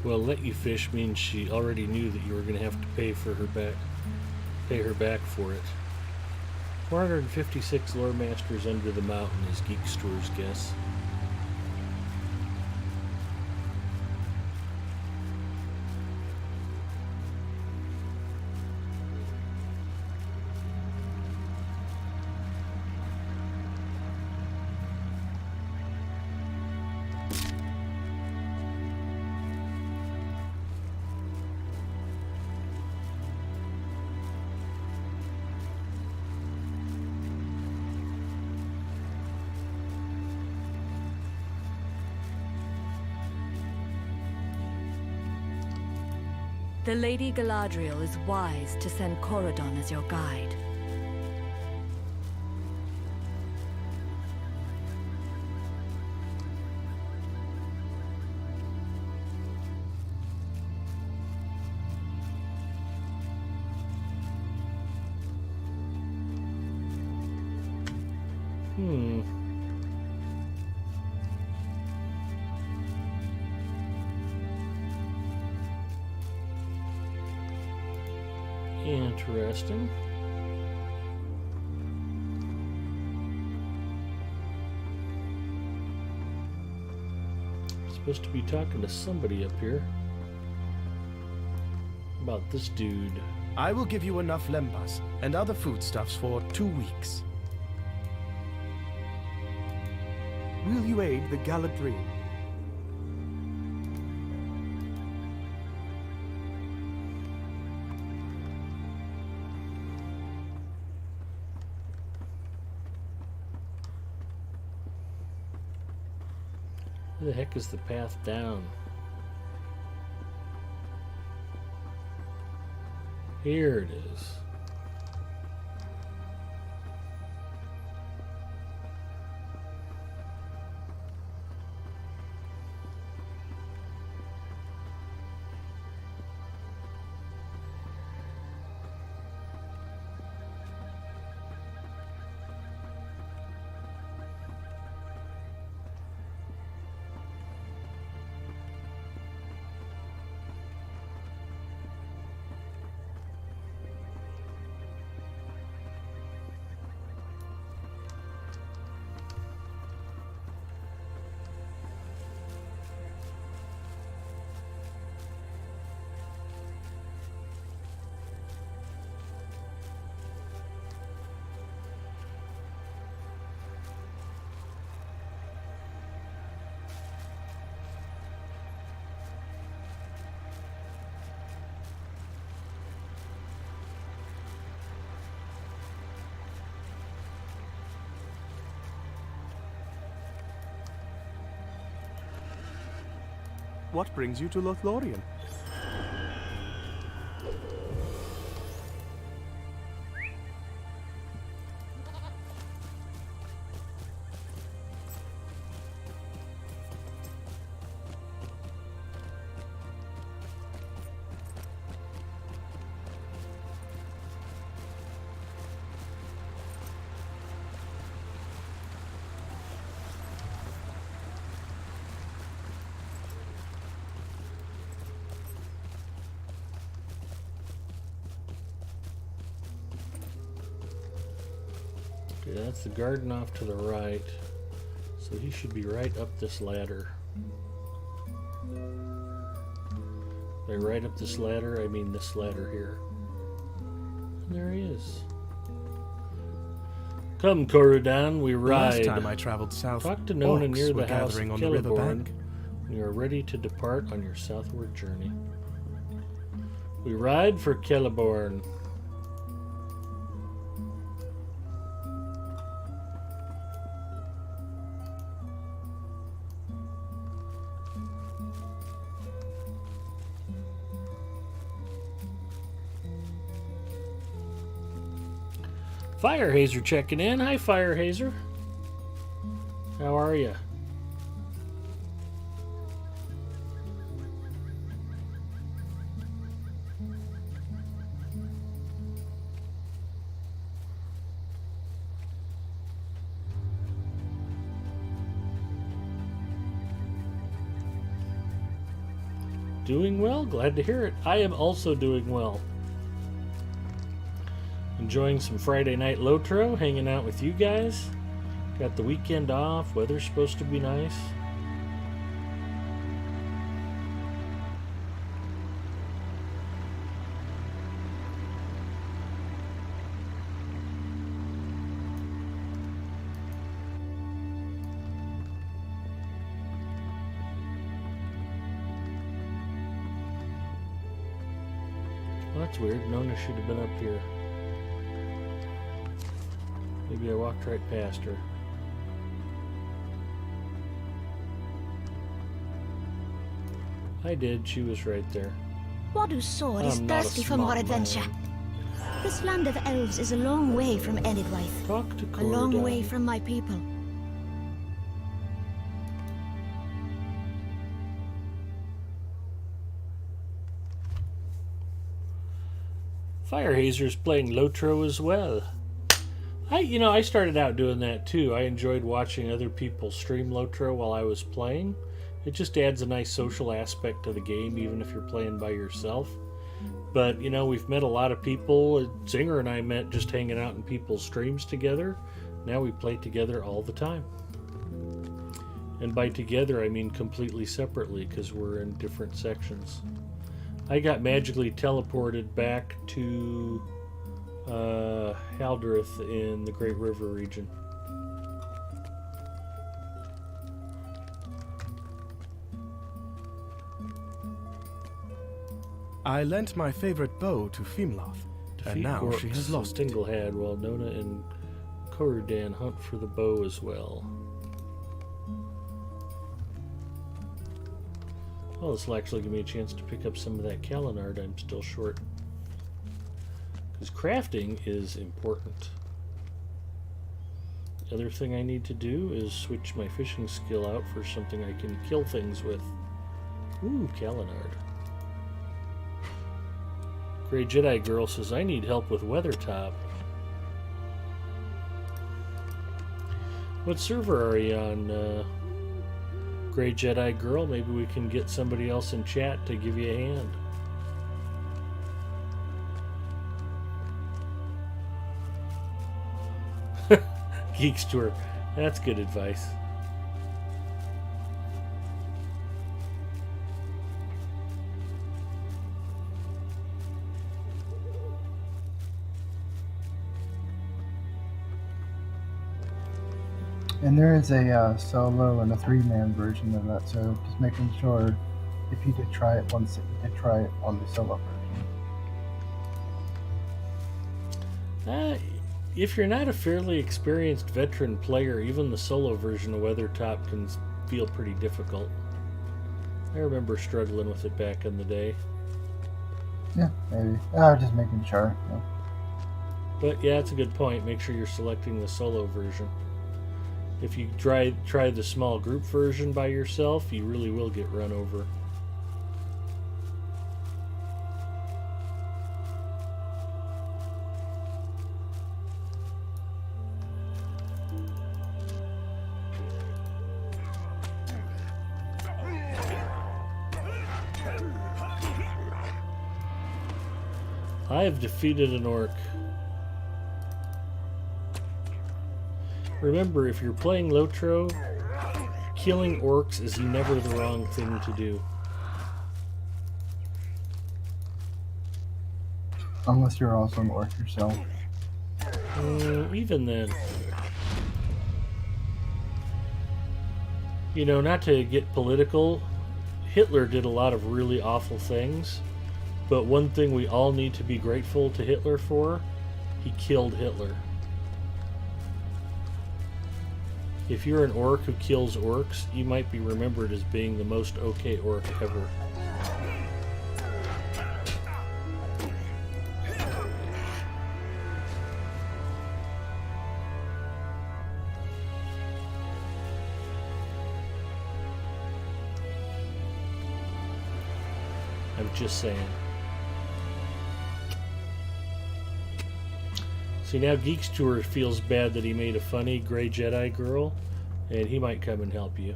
Well, let you fish means she already knew that you were going to have to pay her back for it. 456 lore masters under the mountain is Geekstore's guess. The Lady Galadriel is wise to send Corridon as your guide. Interesting. Supposed to be talking to somebody up here about this dude. I will give you enough lembas and other foodstuffs for 2 weeks. Will you aid the Galadriel? Where the heck is the path down? Here it is. What brings you to Lothlorien? Okay, that's the garden off to the right. So he should be right up this ladder. By right up this ladder, I mean this ladder here. And there he is. Come, Corridon, we ride. Last time I traveled south, Talk to Nona orcs near were the house of gathering on the Celeborn riverbank. when you are ready to depart on your southward journey. We ride for Celeborn. Firehazer checking in. Hi, Firehazer. How are you? Doing well? Glad to hear it. I am also doing well. Enjoying some Friday night Lotro, hanging out with you guys. Got the weekend off. Weather's supposed to be nice. Well, that's weird. Nona should have been up here. Maybe I walked right past her. I did. She was right there. Wadu's sword is I'm not a thirsty for more smart adventure. man. This land of elves is a long way from Enidwaith. Talk to A long way Corridon. from my people. Firehazer's playing Lotro as well. I started out doing that too. I enjoyed watching other people stream Lotro while I was playing. It just adds a nice social aspect to the game, even if you're playing by yourself. But, we've met a lot of people. Zinger and I met just hanging out in people's streams together. Now we play together all the time. And by together, I mean completely separately, because we're in different sections. I got magically teleported back to Haldrith in the Great River region. I lent my favorite bow to Fimloth, and now she has lost it. Stinglehad, while Nona and Corridon hunt for the bow as well. Well, this will actually give me a chance to pick up some of that Kalinard I'm still short. Because crafting is important. The other thing I need to do is switch my fishing skill out for something I can kill things with. Ooh, Kalinard. Grey Jedi Girl says, I need help with Weathertop. What server are you on, Grey Jedi Girl? Maybe we can get somebody else in chat to give you a hand. Geeks Tour. That's good advice. And there is a solo and a 3-man version of that, so just making sure if you did try it once, that you did try it on the solo version. If you're not a fairly experienced veteran player, even the solo version of Weathertop can feel pretty difficult. I remember struggling with it back in the day. Yeah, maybe. Just making sure. Yeah. But yeah, it's a good point. Make sure you're selecting the solo version. If you try the small group version by yourself, you really will get run over. I have defeated an orc. Remember, if you're playing Lotro, killing orcs is never the wrong thing to do. Unless you're also an orc yourself. Even then. Not to get political, Hitler did a lot of really awful things, but one thing we all need to be grateful to Hitler for, he killed Hitler. If you're an orc who kills orcs, you might be remembered as being the most okay orc ever. I'm just saying. See, now Geeks Tour feels bad that he made a funny Grey Jedi Girl, and he might come and help you.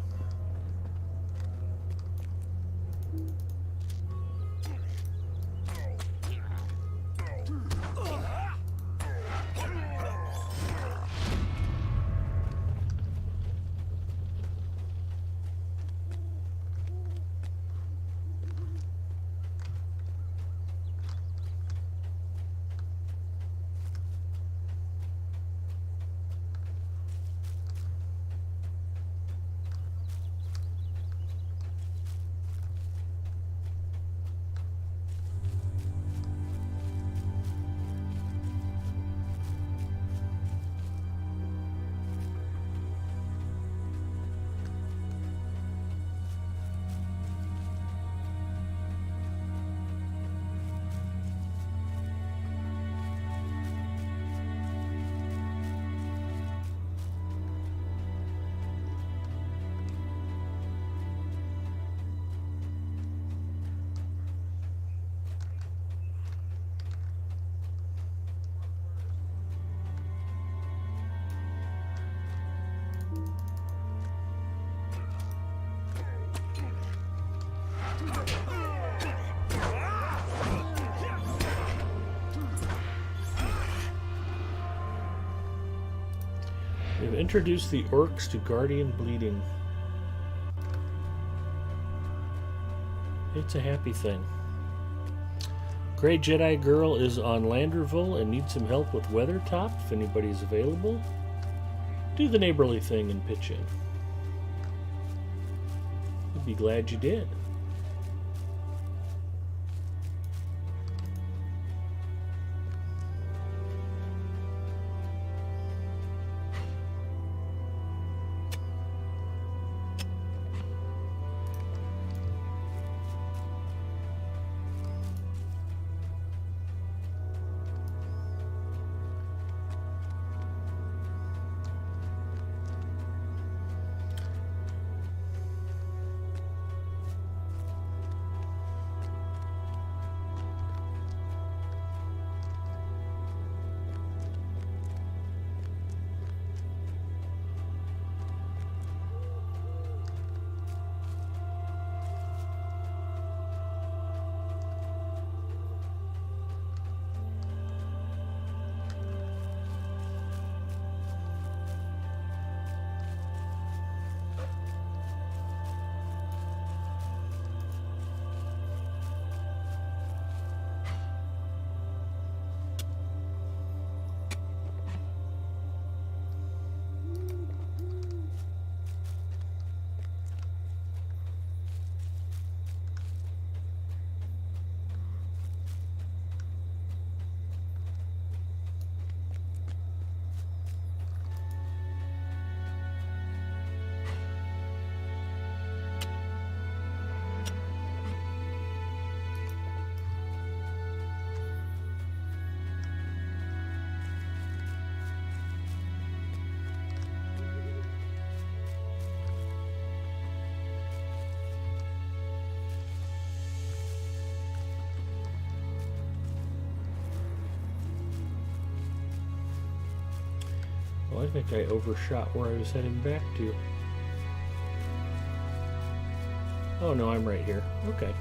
We've introduced the orcs to Guardian Bleeding. It's a happy thing. Grey Jedi Girl is on Landerville and needs some help with Weathertop if anybody's available. Do the neighborly thing and pitch in. You'd be glad you did. Well, I think I overshot where I was heading back to. Oh no, I'm right here. Okay.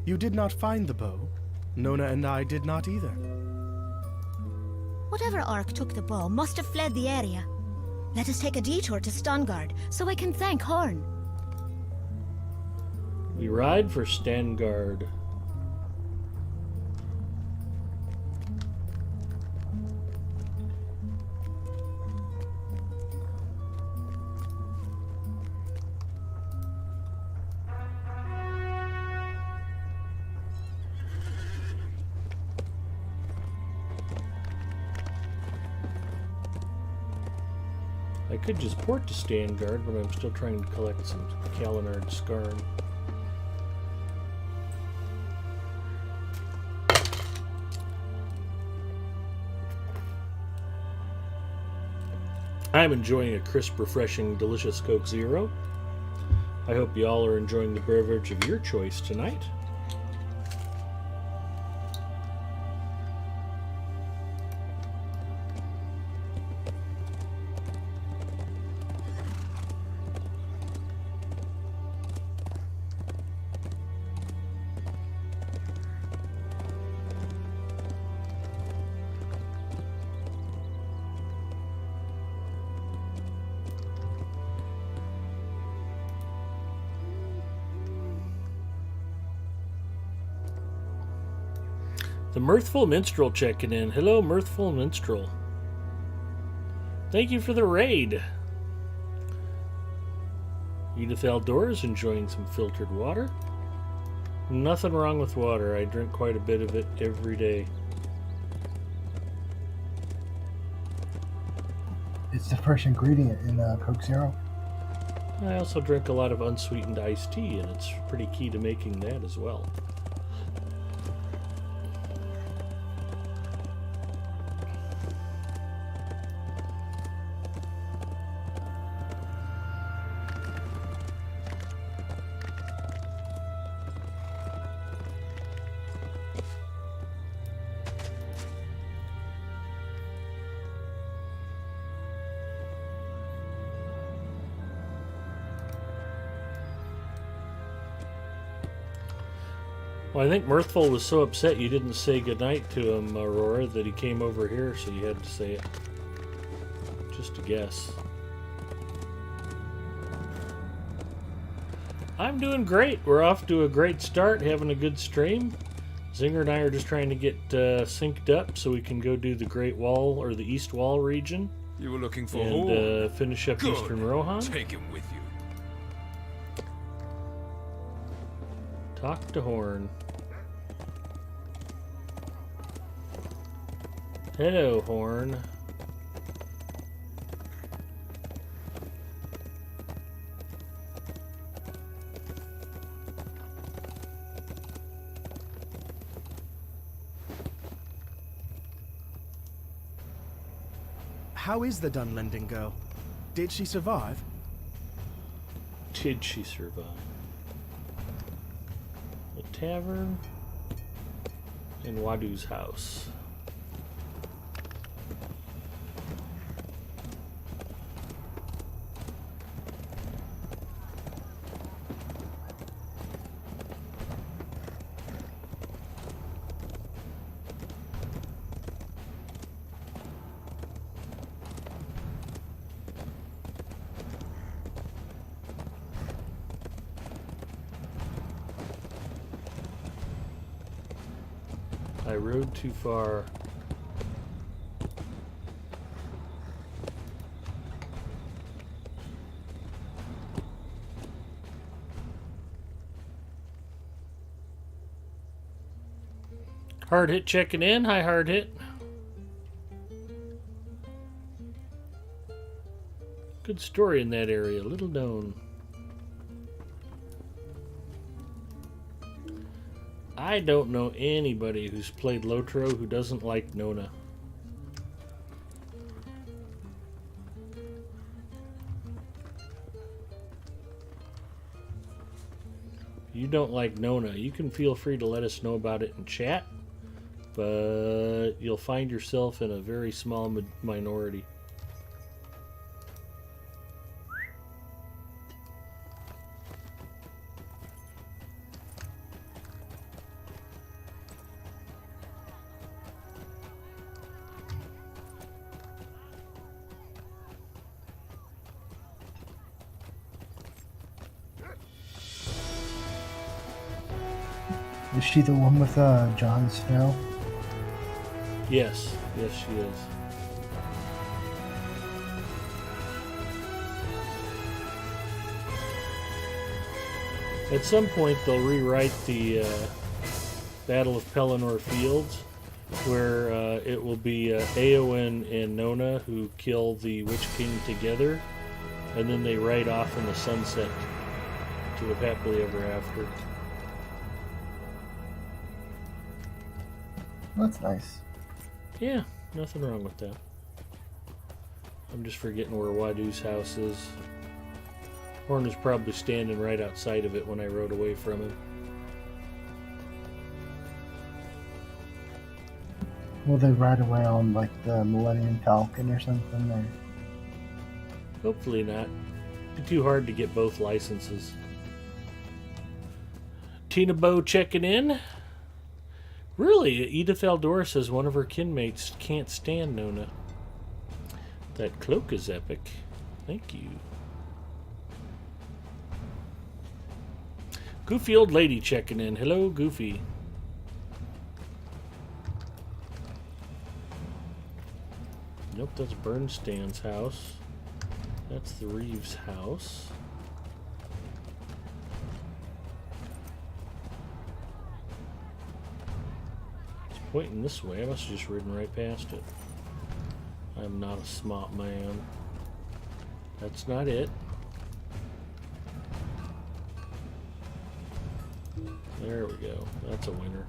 You did not find the bow. Nona and I did not either. Whatever Ark took the bow must have fled the area. Let us take a detour to Stungard so I can thank Horn. We ride for Stangard. I could just port to Stangard, but I'm still trying to collect some Kalinard Skarn. I'm enjoying a crisp, refreshing, delicious Coke Zero. I hope you all are enjoying the beverage of your choice tonight. The Mirthful Minstrel checking in. Hello, Mirthful Minstrel. Thank you for the raid. Edith Aldor is enjoying some filtered water. Nothing wrong with water. I drink quite a bit of it every day. It's the first ingredient in Coke Zero. I also drink a lot of unsweetened iced tea, and it's pretty key to making that as well. Well, I think Mirthful was so upset you didn't say goodnight to him, Aurora, that he came over here, so you had to say it. Just a guess. I'm doing great. We're off to a great start, having a good stream. Zinger and I are just trying to get synced up so we can go do the Great Wall, or the East Wall region. You were looking for And Horn. finish up Good. Eastern Rohan. Take him with you. Talk to Horn. Hello, Horn. How is the Dunlending girl? Did she survive? Did she survive? The tavern and Wadu's house. I rode too far. Hard Hit checking in. Hi, Hard Hit. Good story in that area. Little known. I don't know anybody who's played Lotro who doesn't like Nona. If you don't like Nona, you can feel free to let us know about it in chat, but you'll find yourself in a very small minority. Is she the one with Jon Snow? Yes, yes she is. At some point they'll rewrite the Battle of Pelennor Fields, where it will be Eowyn and Nona who kill the Witch King together, and then they ride off in the sunset to live happily ever after. That's nice. Yeah, nothing wrong with that. I'm just forgetting where Wadu's house is. Horn was probably standing right outside of it when I rode away from him. Will they ride away on like the Millennium Falcon or something? Or... Hopefully not. It'd be too hard to get both licenses. Tina Bow checking in. Really, Edith Eldora says one of her kinmates can't stand Nona. That cloak is epic. Thank you. Goofy old lady checking in. Hello, Goofy. Nope, that's Bernstein's house. That's the Reeves house. It's pointing this way. I must have just ridden right past it. I'm not a smart man. That's not it. There we go. That's a winner.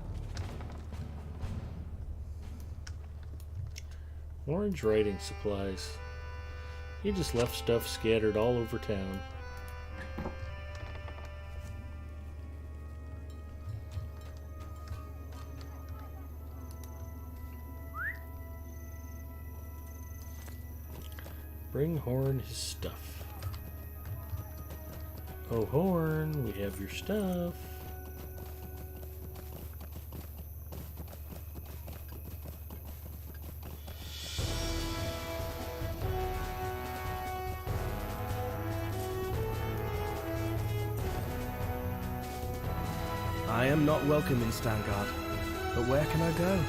Orange writing supplies. He just left stuff scattered all over town. Bring Horn his stuff. Oh, Horn, we have your stuff. I am not welcome in Stangard, but where can I go?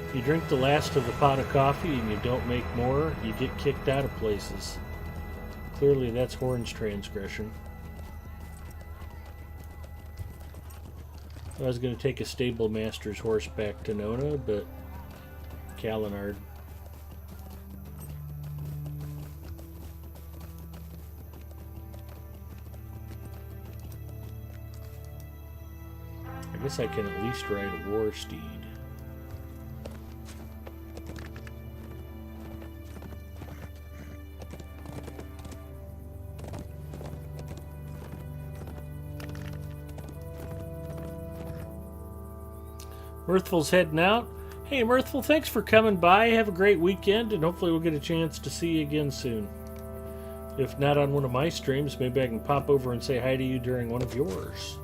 If you drink the last of the pot of coffee and you don't make more, you get kicked out of places. Clearly that's Horn's transgression. I was going to take a stable master's horse back to Nona, but Kalinard. I guess I can at least ride a war steed. Mirthful's heading out. Hey, Mirthful, thanks for coming by. Have a great weekend, and hopefully we'll get a chance to see you again soon. If not on one of my streams, maybe I can pop over and say hi to you during one of yours.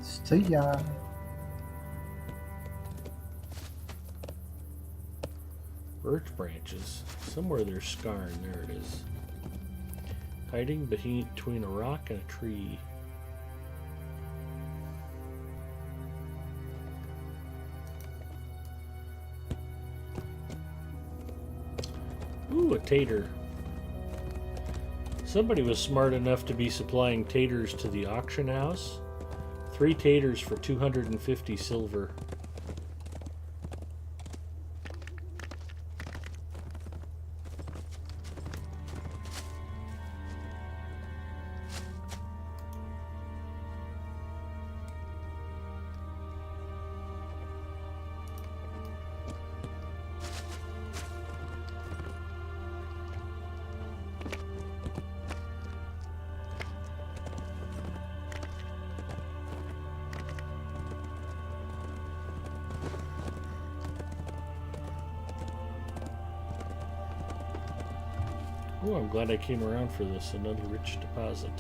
See ya. Birch branches. Somewhere there's scarn. There it is. Hiding between a rock and a tree. Ooh, a tater. Somebody was smart enough to be supplying taters to the auction house. 3 taters for 250 silver. Oh, I'm glad I came around for this. Another rich deposit.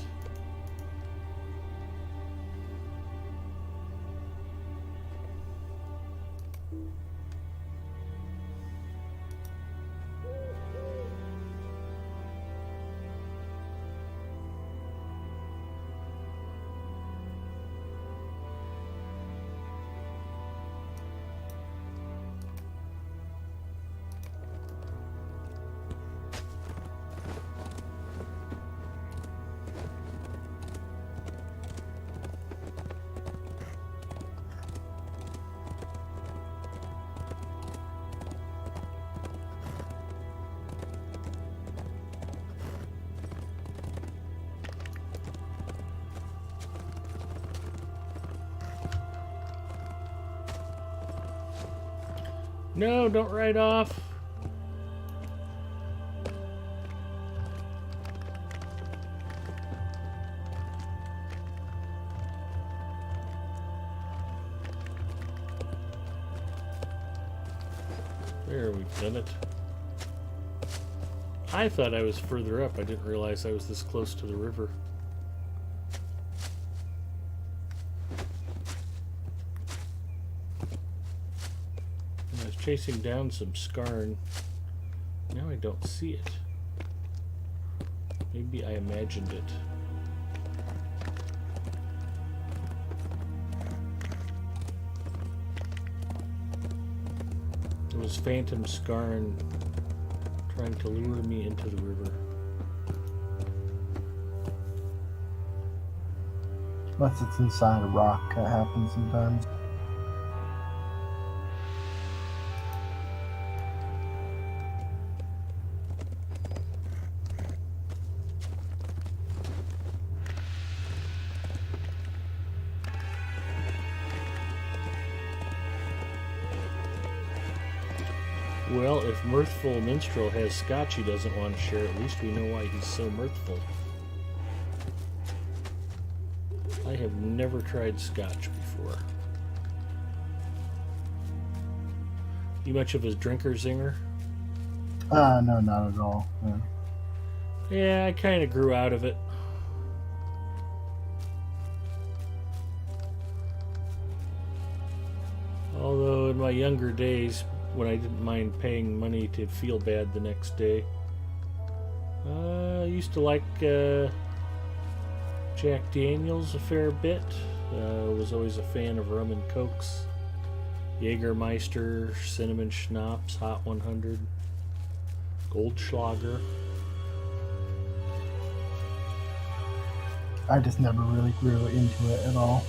No, don't ride off. There, we've done it. I thought I was further up. I didn't realize I was this close to the river. I was chasing down some scarn. Now I don't see it. Maybe I imagined it. It was Phantom Scarn trying to lure me into the river. Unless it's inside a rock, that happens sometimes. Well, if Mirthful Minstrel has scotch he doesn't want to share, at least we know why he's so mirthful. I have never tried scotch before. You much of a drinker zinger? No, not at all. Yeah, I kind of grew out of it. younger days when I didn't mind paying money to feel bad the next day. I used to like Jack Daniels a fair bit. Was always a fan of rum and cokes. Jägermeister, cinnamon schnapps, Hot 100, Goldschlager. I just never really grew into it at all.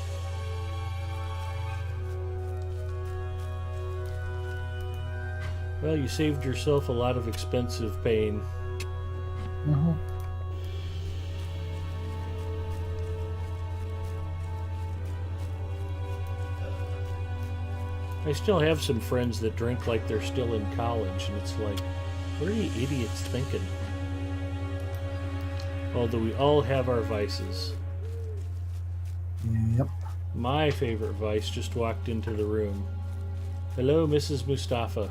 Well, you saved yourself a lot of expensive pain. Mm-hmm. I still have some friends that drink like they're still in college, and it's like, what are you idiots thinking? Although we all have our vices. Yep. My favorite vice just walked into the room. Hello, Mrs. Mustafa.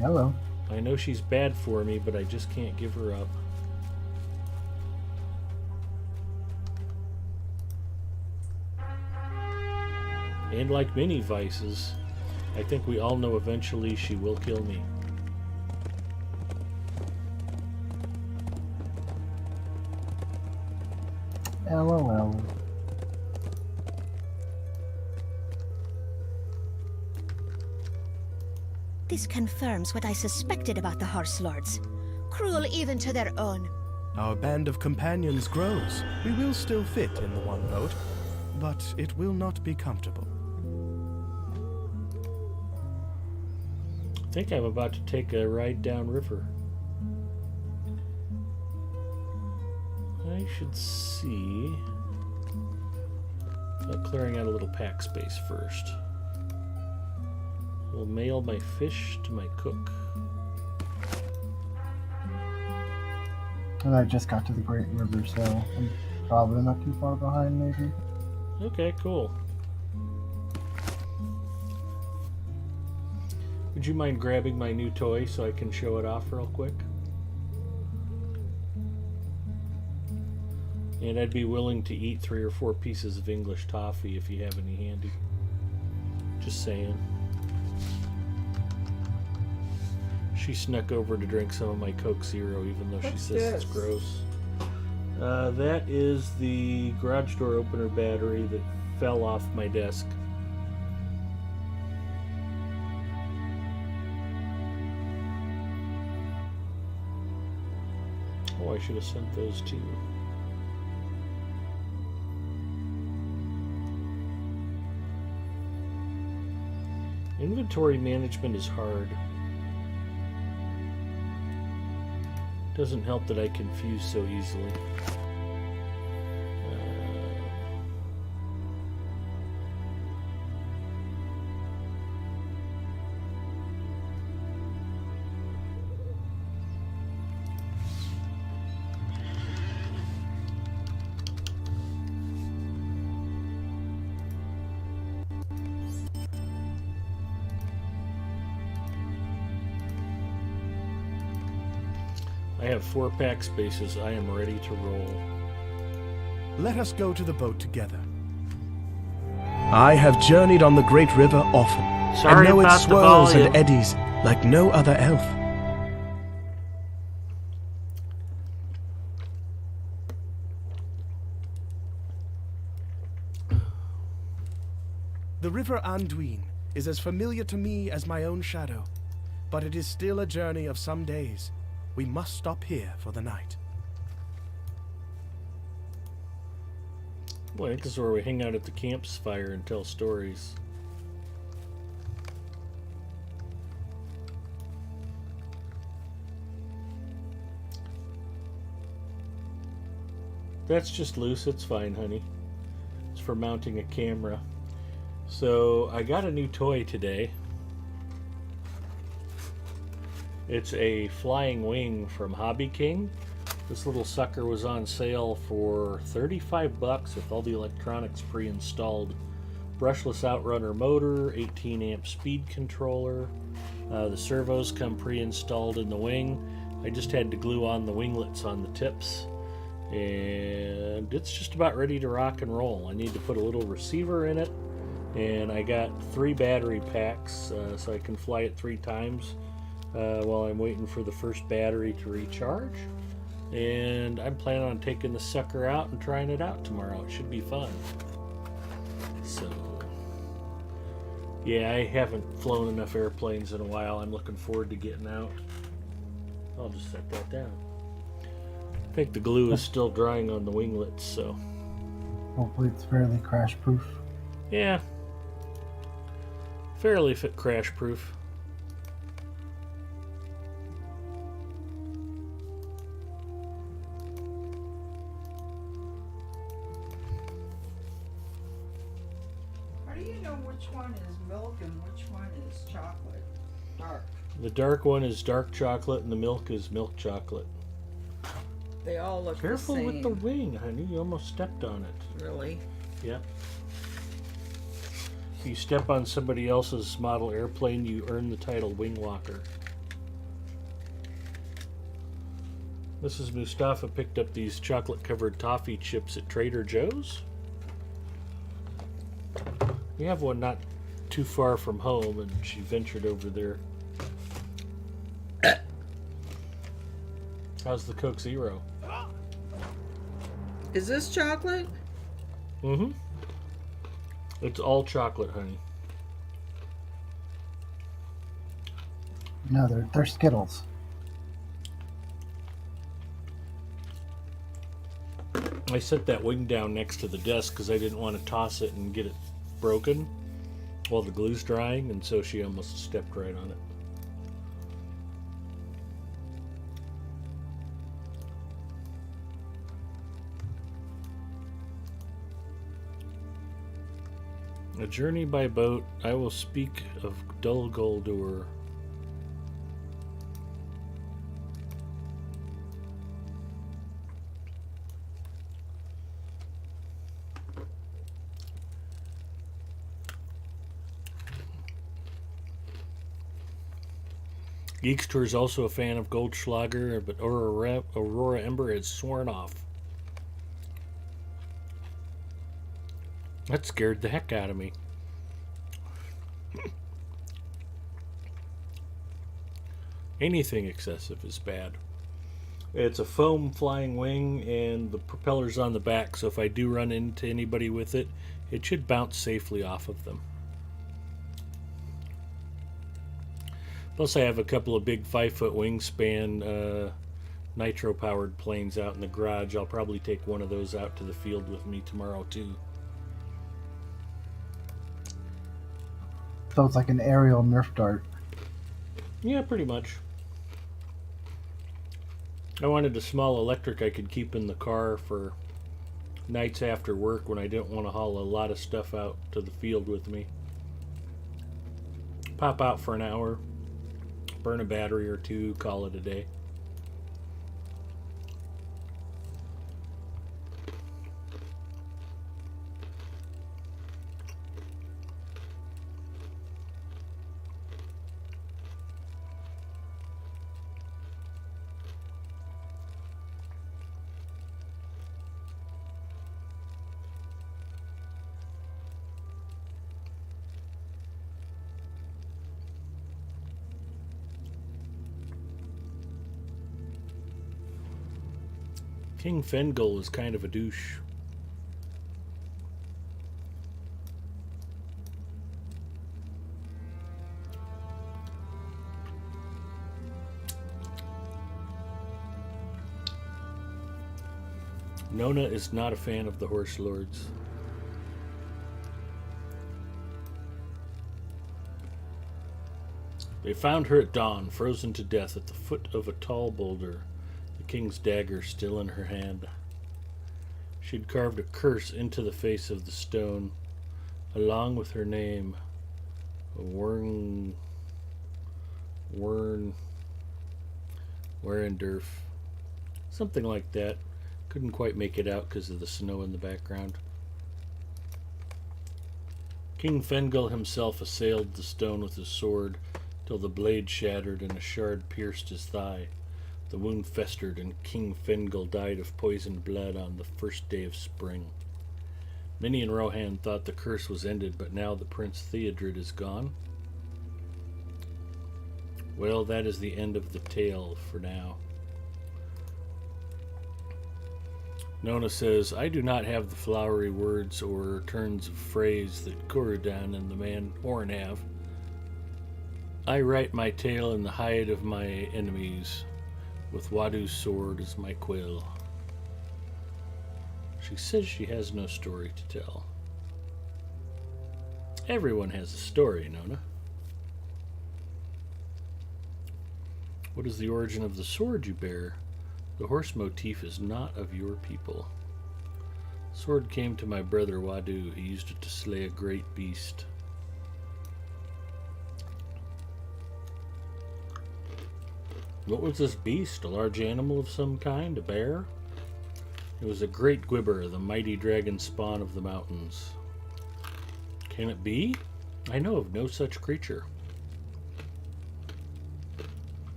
Hello. I know she's bad for me, but I just can't give her up. And like many vices, I think we all know eventually she will kill me. LOL. This confirms what I suspected about the Horse Lords. Cruel even to their own. Our band of companions grows. We will still fit in the one boat, but it will not be comfortable. I think I'm about to take a ride downriver. I should see about clearing out a little pack space first. We'll mail my fish to my cook. And I just got to the Great River, so I'm probably not too far behind, maybe. Okay, cool. Would you mind grabbing my new toy so I can show it off real quick? And I'd be willing to eat 3 or 4 pieces of English toffee if you have any handy. Just saying. She snuck over to drink some of my Coke Zero, even though she says it's gross. That is the garage door opener battery that fell off my desk. Oh, I should have sent those to you. Inventory management is hard. Doesn't help that I confuse so easily. I have 4 pack spaces. I am ready to roll. Let us go to the boat together. I have journeyed on the Great River often, Sorry and know about its the swirls volume. and eddies like no other elf. The River Anduin is as familiar to me as my own shadow, but it is still a journey of some days. We must stop here for the night. Well, I think this is where we hang out at the campfire and tell stories. That's just loose. It's fine, honey. It's for mounting a camera. So, I got a new toy today. It's a flying wing from Hobby King. This little sucker was on sale for $35 with all the electronics pre-installed. Brushless outrunner motor, 18 amp speed controller. The servos come pre-installed in the wing. I just had to glue on the winglets on the tips. And it's just about ready to rock and roll. I need to put a little receiver in it. And I got 3 battery packs, so I can fly it 3 times while I'm waiting for the first battery to recharge. And I'm planning on taking the sucker out and trying it out tomorrow. It should be fun. So, yeah, I haven't flown enough airplanes in a while. I'm looking forward to getting out. I'll just set that down. I think the glue is still drying on the winglets, so. Hopefully it's fairly crash proof. Yeah. Fairly crash proof. How do you know which one is milk and which one is chocolate? Dark. The dark one is dark chocolate and the milk is milk chocolate. They all look Careful the same. with the wing, honey. You almost stepped on it. Really? Yep. If you step on somebody else's model airplane, you earn the title wing walker. Mrs. Mustafa picked up these chocolate-covered toffee chips at Trader Joe's. We have one not too far from home, and she ventured over there. How's the Coke Zero? Is this chocolate? Mm-hmm. It's all chocolate, honey. No, they're Skittles. I set that wing down next to the desk because I didn't want to toss it and get it broken while the glue's drying, and so she almost stepped right on it. A journey by boat, I will speak of Dol Guldur. Geekster is also a fan of Goldschlager, but Aurora Ember has sworn off. That scared the heck out of me. Anything excessive is bad. It's a foam flying wing and the propeller's on the back, so if I do run into anybody with it, it should bounce safely off of them. Plus I have a couple of big 5-foot wingspan nitro-powered planes out in the garage. I'll probably take one of those out to the field with me tomorrow too. So it's like an aerial Nerf dart. Yeah, pretty much. I wanted a small electric I could keep in the car for nights after work when I didn't want to haul a lot of stuff out to the field with me. Pop out for an hour, burn a battery or two, call it a day. King Fengel is kind of a douche. Nona is not a fan of the Horse Lords. They found her at dawn, frozen to death at the foot of a tall boulder, the king's dagger still in her hand. She'd carved a curse into the face of the stone, along with her name, Werendorf. Something like that. Couldn't quite make it out because of the snow in the background. King Fengel himself assailed the stone with his sword till the blade shattered and a shard pierced his thigh. The wound festered and King Fengel died of poisoned blood on the first day of spring. Minnie and Rohan thought the curse was ended, but now the Prince Theodred is gone. Well, that is the end of the tale for now. Nona says, I do not have the flowery words or turns of phrase that Corydon and the man Horn have. I write my tale in the hide of my enemies, with Wadu's sword as my quill. She says she has no story to tell. Everyone has a story, Nona. What is the origin of the sword you bear? The horse motif is not of your people. The sword came to my brother Wadu. He used it to slay a great beast. What was this beast? A large animal of some kind? A bear? It was a great Gwibber, the mighty dragon spawn of the mountains. Can it be? I know of no such creature.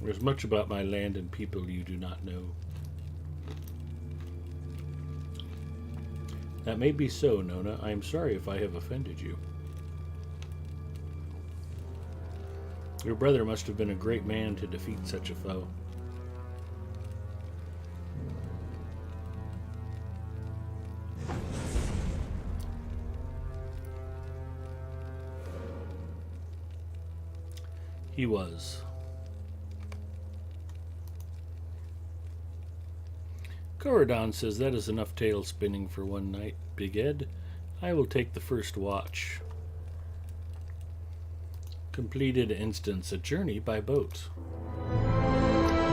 There's much about my land and people you do not know. That may be so, Nona. I am sorry if I have offended you. Your brother must have been a great man to defeat such a foe. He was. Corydon says that is enough tale spinning for one night, Big Ed. I will take the first watch. Completed instance, a journey by boat.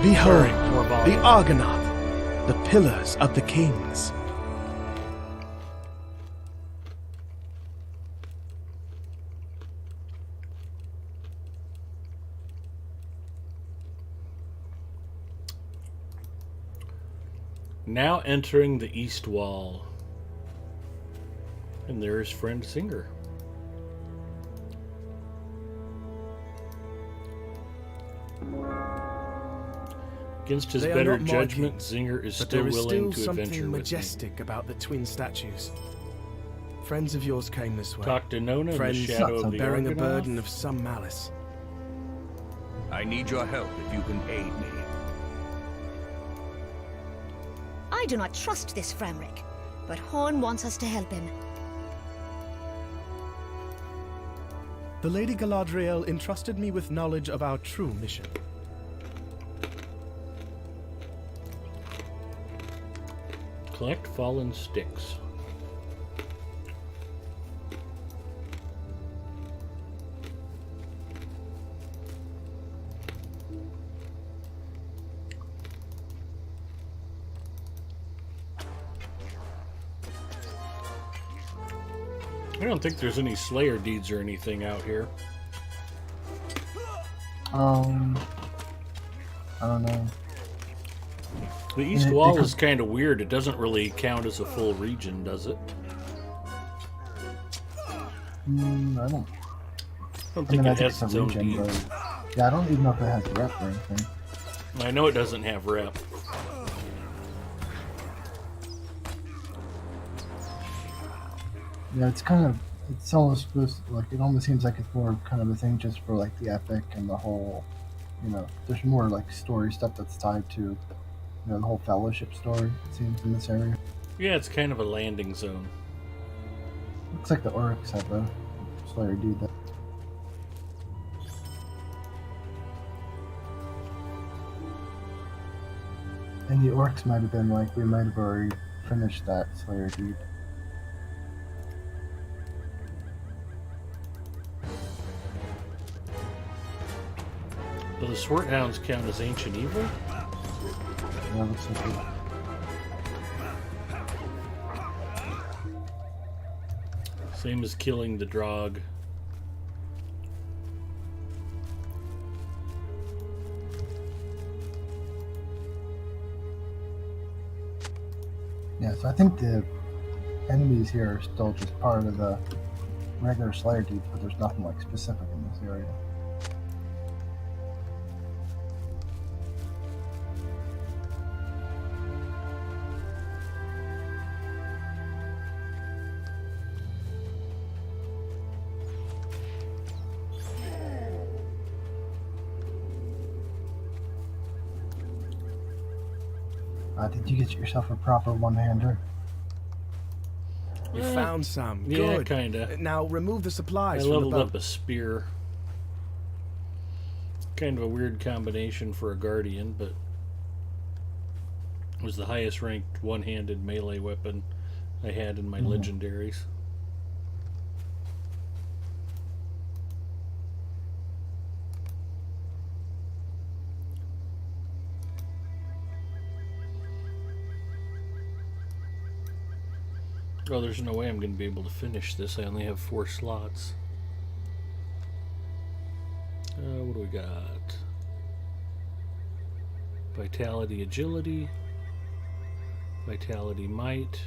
Behold, More volume. the Argonath, the pillars of the kings. Now entering the east wall. And there is friend Singer. Against his They are better not judgment, markings, Zinger is But still there is willing still to adventure something with me. majestic about the twin statues. Friends of yours came this way. Talk to Nona in the Friends shadow of the bearing a Argonath. burden of some malice. I need your help if you can aid me. I do not trust this Framric, but Horn wants us to help him. The Lady Galadriel entrusted me with knowledge of our true mission. Collect fallen sticks. I don't think there's any Slayer deeds or anything out here. I don't know. The east They wall could- is kind of weird. It doesn't really count as a full region, does it? I don't. I don't I think mean, I it think has it's a its own region, deeds. but yeah, I don't even know if it has rep or anything. I know it doesn't have rep. Yeah, it's kind of. It's almost supposed to, like, it almost seems like it's more kind of a thing just for like the epic and the whole. There's more like story stuff that's tied to, the whole fellowship story. It seems in this area. Yeah, it's kind of a landing zone. Looks like the Oryx have a Slayer dude that. And the Orcs might have been like, we might have already finished that Slayer dude. Do the Swarthounds count as ancient evil? Yeah, looks like it. Same as killing the Drog. Yeah, so I think the enemies here are still just part of the regular Slayer dudes, but there's nothing like specific in this area. Did you get yourself a proper one-hander? You Eh, found some. yeah, Good. kinda. Now remove the I supplies from the leveled boat. up a spear. Kind of a weird combination for a guardian, but it was the highest ranked one-handed melee weapon I had in my legendaries. Oh, there's no way I'm going to be able to finish this. I only have 4 slots. What do we got? Vitality, agility. Vitality, might.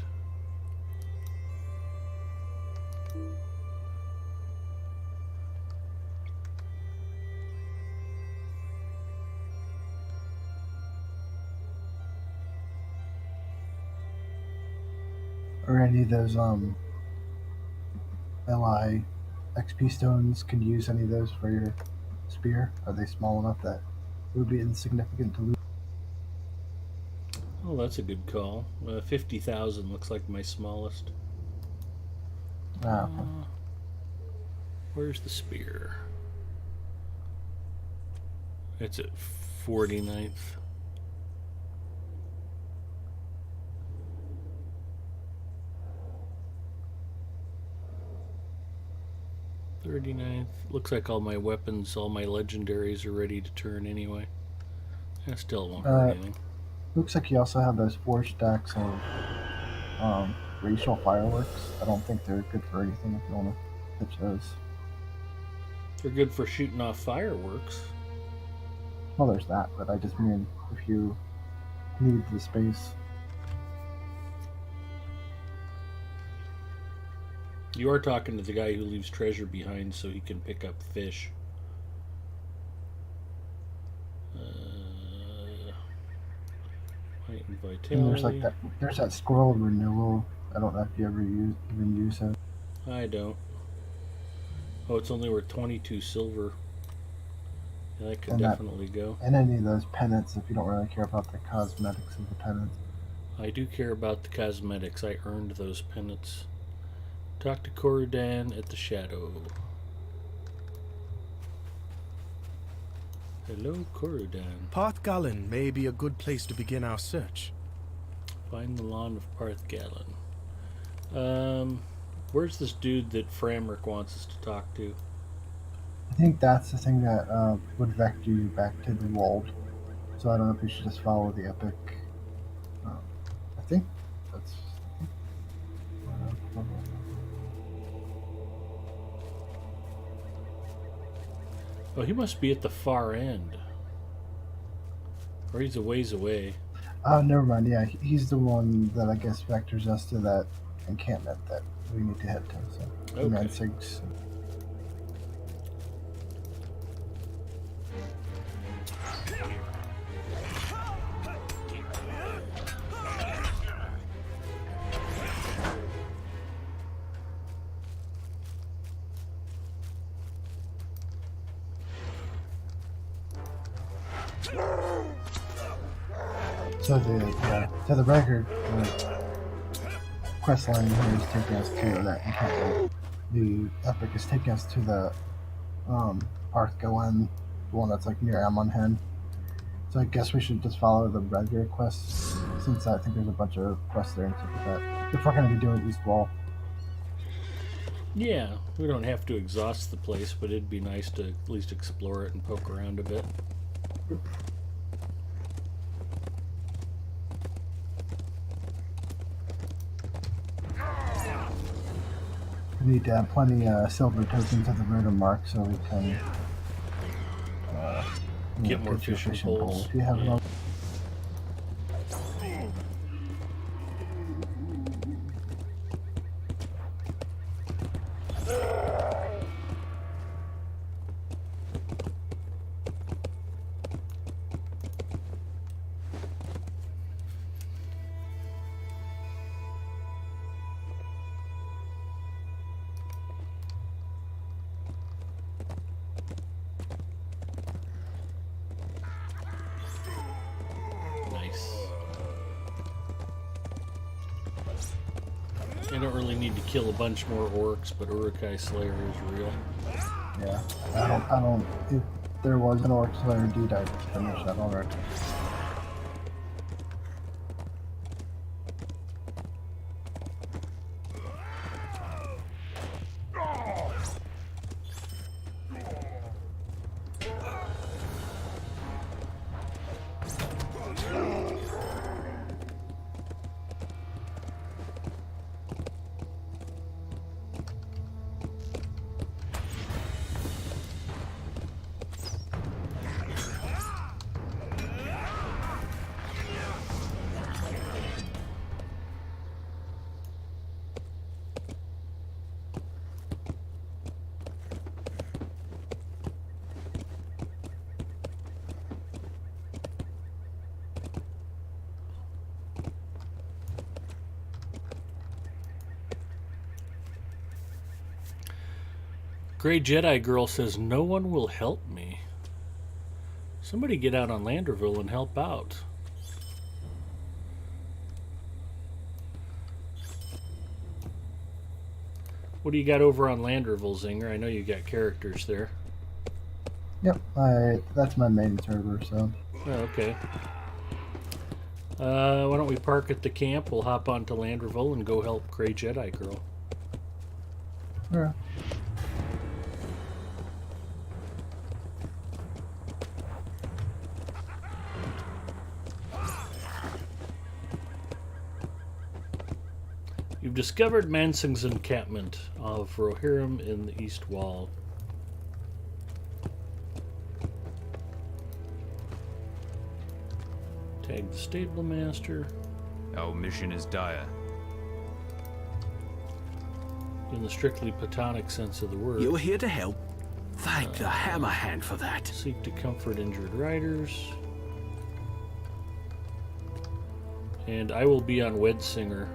Or any of those LI XP stones? Can you use any of those for your spear? Are they small enough that it would be insignificant to lose? Oh, that's a good call. 50,000 looks like my smallest. Ah, Where's the spear? It's at 49th. Looks like all my weapons, all my legendaries are ready to turn anyway. I still won't hurt anything. looks like you also have those 4 stacks of racial fireworks. I don't think they're good for anything if you want to pitch those. They're good for shooting off fireworks. Well, there's that, but I just mean if you need the space. You are talking to the guy who leaves treasure behind so he can pick up fish. Height and vitality. And there's like that. There's that scroll renewal. I don't know if you ever even use it. I don't. Oh, it's only worth 22 silver. Yeah, that could And definitely go. And any of those pennants, if you don't really care about the cosmetics of the pennants. I do care about the cosmetics. I earned those pennants. Talk to Corridan at the Shadow. Hello, Corridan. Parth Galen may be a good place to begin our search. Find the lawn of Parthgalen. Where's this dude that Framric wants us to talk to? I think that's the thing that would vector you back to the world. So I don't know if you should just follow the epic. I think that's. Oh, he must be at the far end. Or he's a ways away. Oh, never mind. Yeah, he's the one that I guess vectors us to that encampment that we need to head to. So, Okay. Mansigs. So the record quest line here is taking us to that encampment. The epic is taking us to the Parthgalen, the one that's like near Amonhen. So I guess we should just follow the regular quests, since I think there's a bunch of quests there and stuff like that. If we're going to be doing East Wall. Yeah, we don't have to exhaust the place, but it'd be nice to at least explore it and poke around a bit. We need to have plenty silver tokens at the Rotor Mark so we can Get more fishing poles. If you have Yeah. don't really need to kill a bunch more orcs, but Urukai Slayer is real. Yeah, I don't. If there was an orc slayer dude, I'd finish that already. Grey Jedi Girl says, no one will help me. Somebody get out on Landerville and help out. What do you got over on Landerville, Zinger? I know you got characters there. Yep, that's my main server, so. Oh, okay. Why don't we park at the camp? We'll hop onto Landerville and go help Grey Jedi Girl. Yeah. You've discovered Mansing's encampment of Rohirrim in the East Wall. Tag the stable master. Our mission is dire. In the strictly platonic sense of the word. You're here to help. Thank the Hammerhand for that. Seek to comfort injured riders. And I will be on Wedsinger.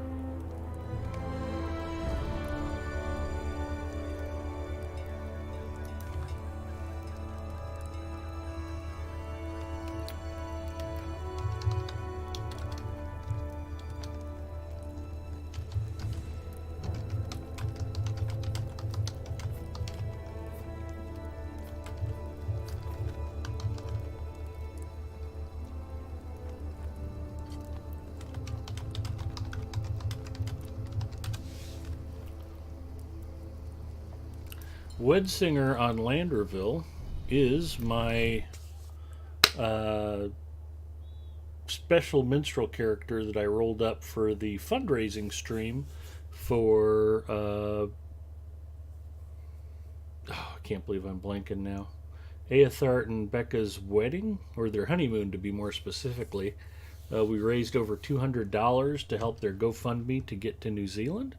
Wedsinger on Landerville is my special minstrel character that I rolled up for the fundraising stream for I can't believe I'm blanking now. Aethart and Becca's wedding, or their honeymoon to be more specifically. We raised over $200 to help their GoFundMe to get to New Zealand.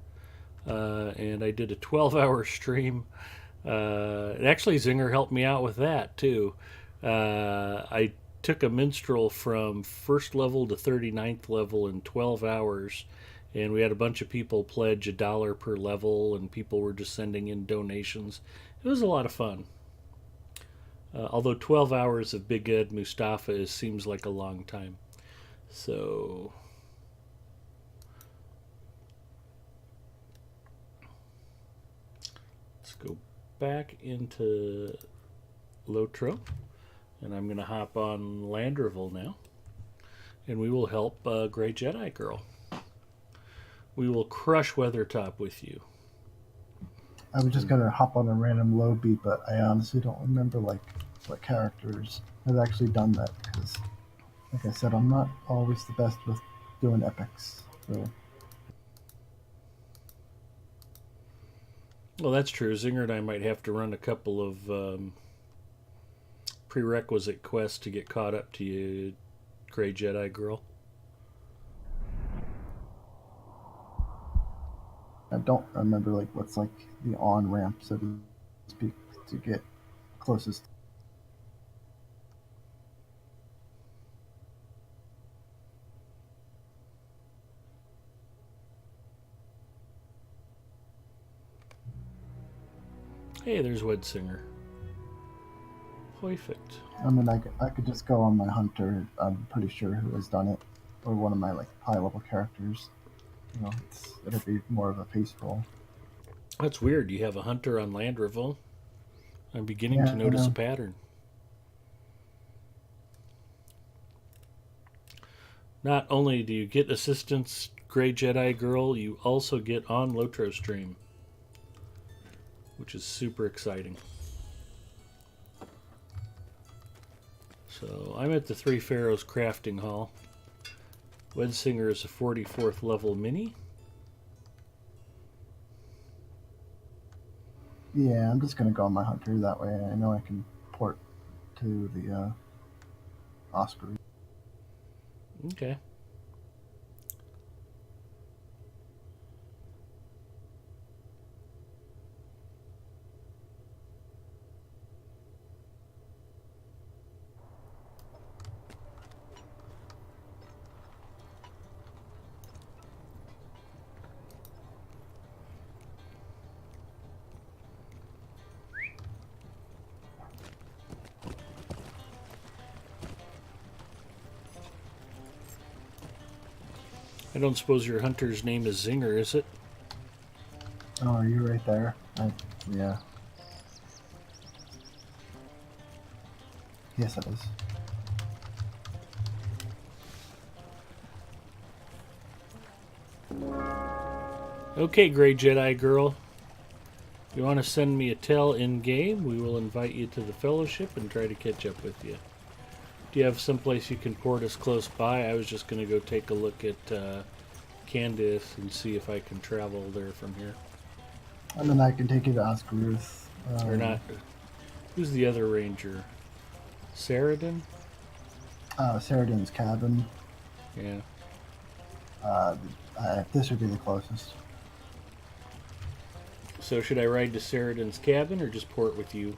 And I did a 12-hour stream. Actually, Zinger helped me out with that, too. I took a minstrel from 1st level to 39th level in 12 hours, and we had a bunch of people pledge $1 per level, and people were just sending in donations. It was a lot of fun. Although 12 hours of Big Ed Mustafa seems like a long time. So let's go back into Lotro, and I'm going to hop on Landerville now, and we will help Grey Jedi Girl. We will crush Weathertop with you. I was just gonna hop on a random low beat, but I honestly don't remember like what characters have actually done that because, like I said, I'm not always the best with doing epics. So. Well, that's true. Zinger and I might have to run a couple of prerequisite quests to get caught up to you, Grey Jedi Girl. I don't remember like what's like the on ramp, so to speak, to get closest. Hey, there's Wedsinger. Perfect. I mean, I could just go on my hunter. I'm pretty sure who has done it, or one of my like high level characters. It'll be more of a peaceful. That's weird. You have a hunter on Landrival. I'm beginning Yeah, to I notice a know. pattern. Not only do you get assistance, Grey Jedi Girl, you also get on Lotro stream, which is super exciting. So I'm at the Three Pharaohs crafting hall. Wedsinger is a 44th level mini. Yeah, I'm just gonna go on my hunter that way. I know I can port to the Oscar. Okay. I don't suppose your hunter's name is Zinger, is it? Oh, are you right there? Yeah. Yes, it is. Okay, Grey Jedi Girl. If you want to send me a tell in game, we will invite you to the Fellowship and try to catch up with you. Do you have someplace you can port us close by? I was just going to go take a look at Candace and see if I can travel there from here. And then I can take you to Oscar Ruth. Or not. Who's the other ranger? Saradin? Saradin's cabin. Yeah. This would be the closest. So should I ride to Saradin's cabin or just port with you?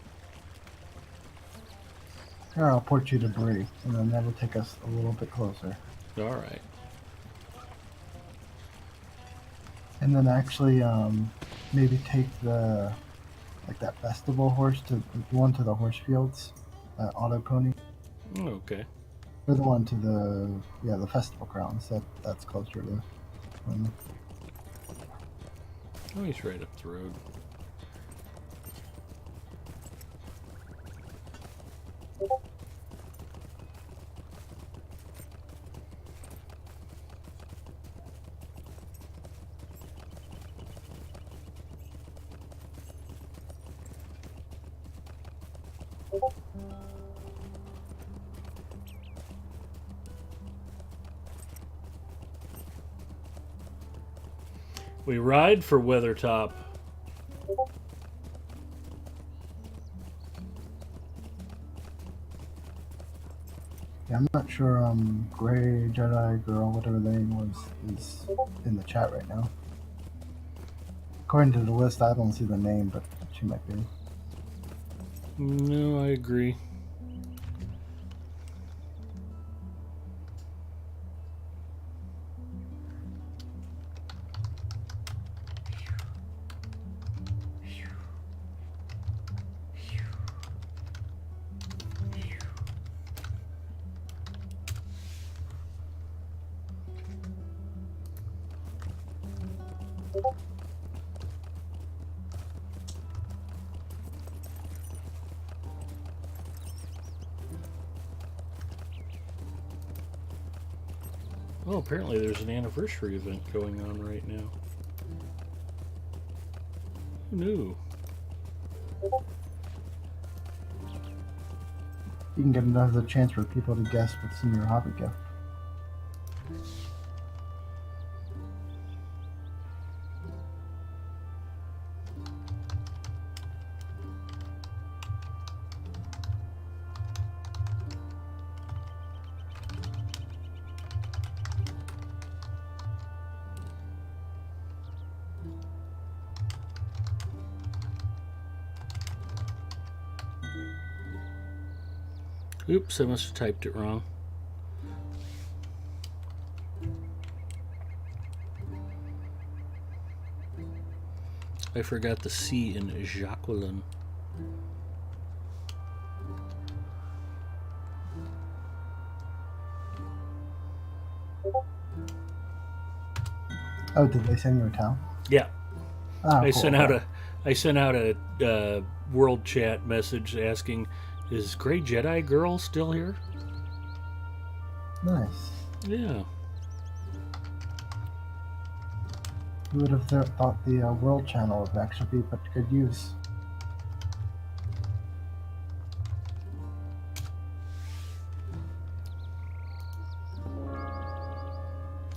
Here, I'll port you to Bree, and then that'll take us a little bit closer. All right. And then actually, maybe take that festival horse to the one to the horse fields, auto pony, Okay. or the one to the festival grounds. That's closer to. Oh, he's right up the road. We ride for Weathertop. Yeah, I'm not sure. Gray Jedi Girl, whatever the name was, is in the chat right now. According to the list, I don't see the name, but she might be. No, I agree. Oh, apparently there's an anniversary event going on right now. Who knew? You can get another chance for people to guess what's in your hobby gift. Oops, I must have typed it wrong. I forgot the C in Jacqueline. Oh, did they send you a towel? Yeah, Oh, I cool. sent out a world chat message asking, "Is Gray Jedi Girl still here?" Nice. Yeah. Who would have thought the World Channel would actually be put to good use?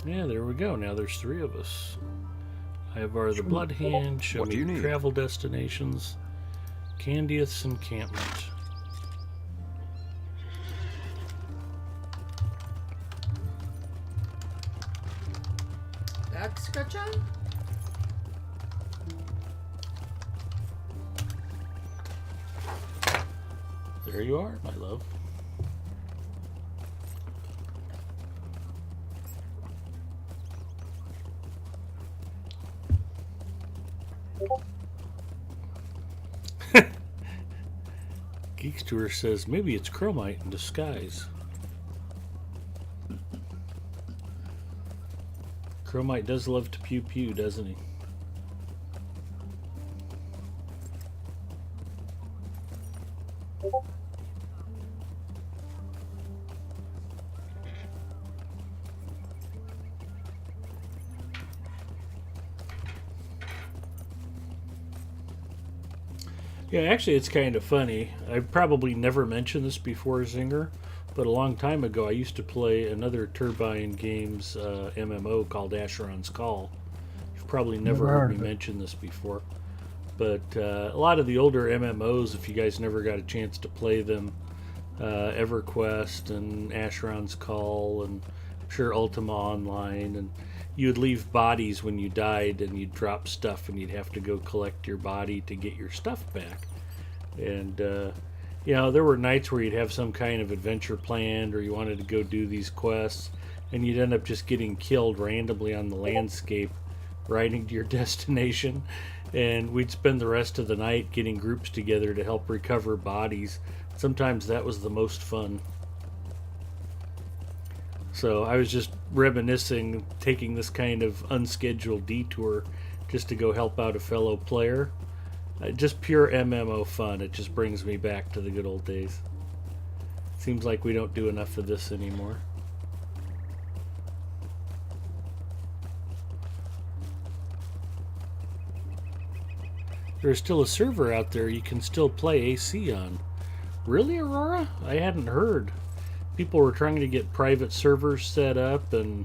Yeah, there we go. Now there's 3 of us. Ivar the Blood Hand, show What do you me need? travel destinations, Candiath's encampment. Excursion? There you are, my love. Geekster says maybe it's Chromite in disguise. Chromite does love to pew pew, doesn't he? Yeah, actually, it's kind of funny. I've probably never mentioned this before, Zinger, but a long time ago I used to play another Turbine Games MMO called Asheron's Call. You've probably never heard me mention this before. But a lot of the older MMOs, if you guys never got a chance to play them, EverQuest and Asheron's Call, and I'm sure Ultima Online, and you would leave bodies when you died, and you'd drop stuff, and you'd have to go collect your body to get your stuff back. And you know, there were nights where you'd have some kind of adventure planned, or you wanted to go do these quests, and you'd end up just getting killed randomly on the landscape, riding to your destination. And we'd spend the rest of the night getting groups together to help recover bodies. Sometimes that was the most fun. So I was just reminiscing, taking this kind of unscheduled detour just to go help out a fellow player. Just pure MMO fun. It just brings me back to the good old days. Seems like we don't do enough of this anymore. There's still a server out there you can still play AC on. Really, Aurora? I hadn't heard. People were trying to get private servers set up, and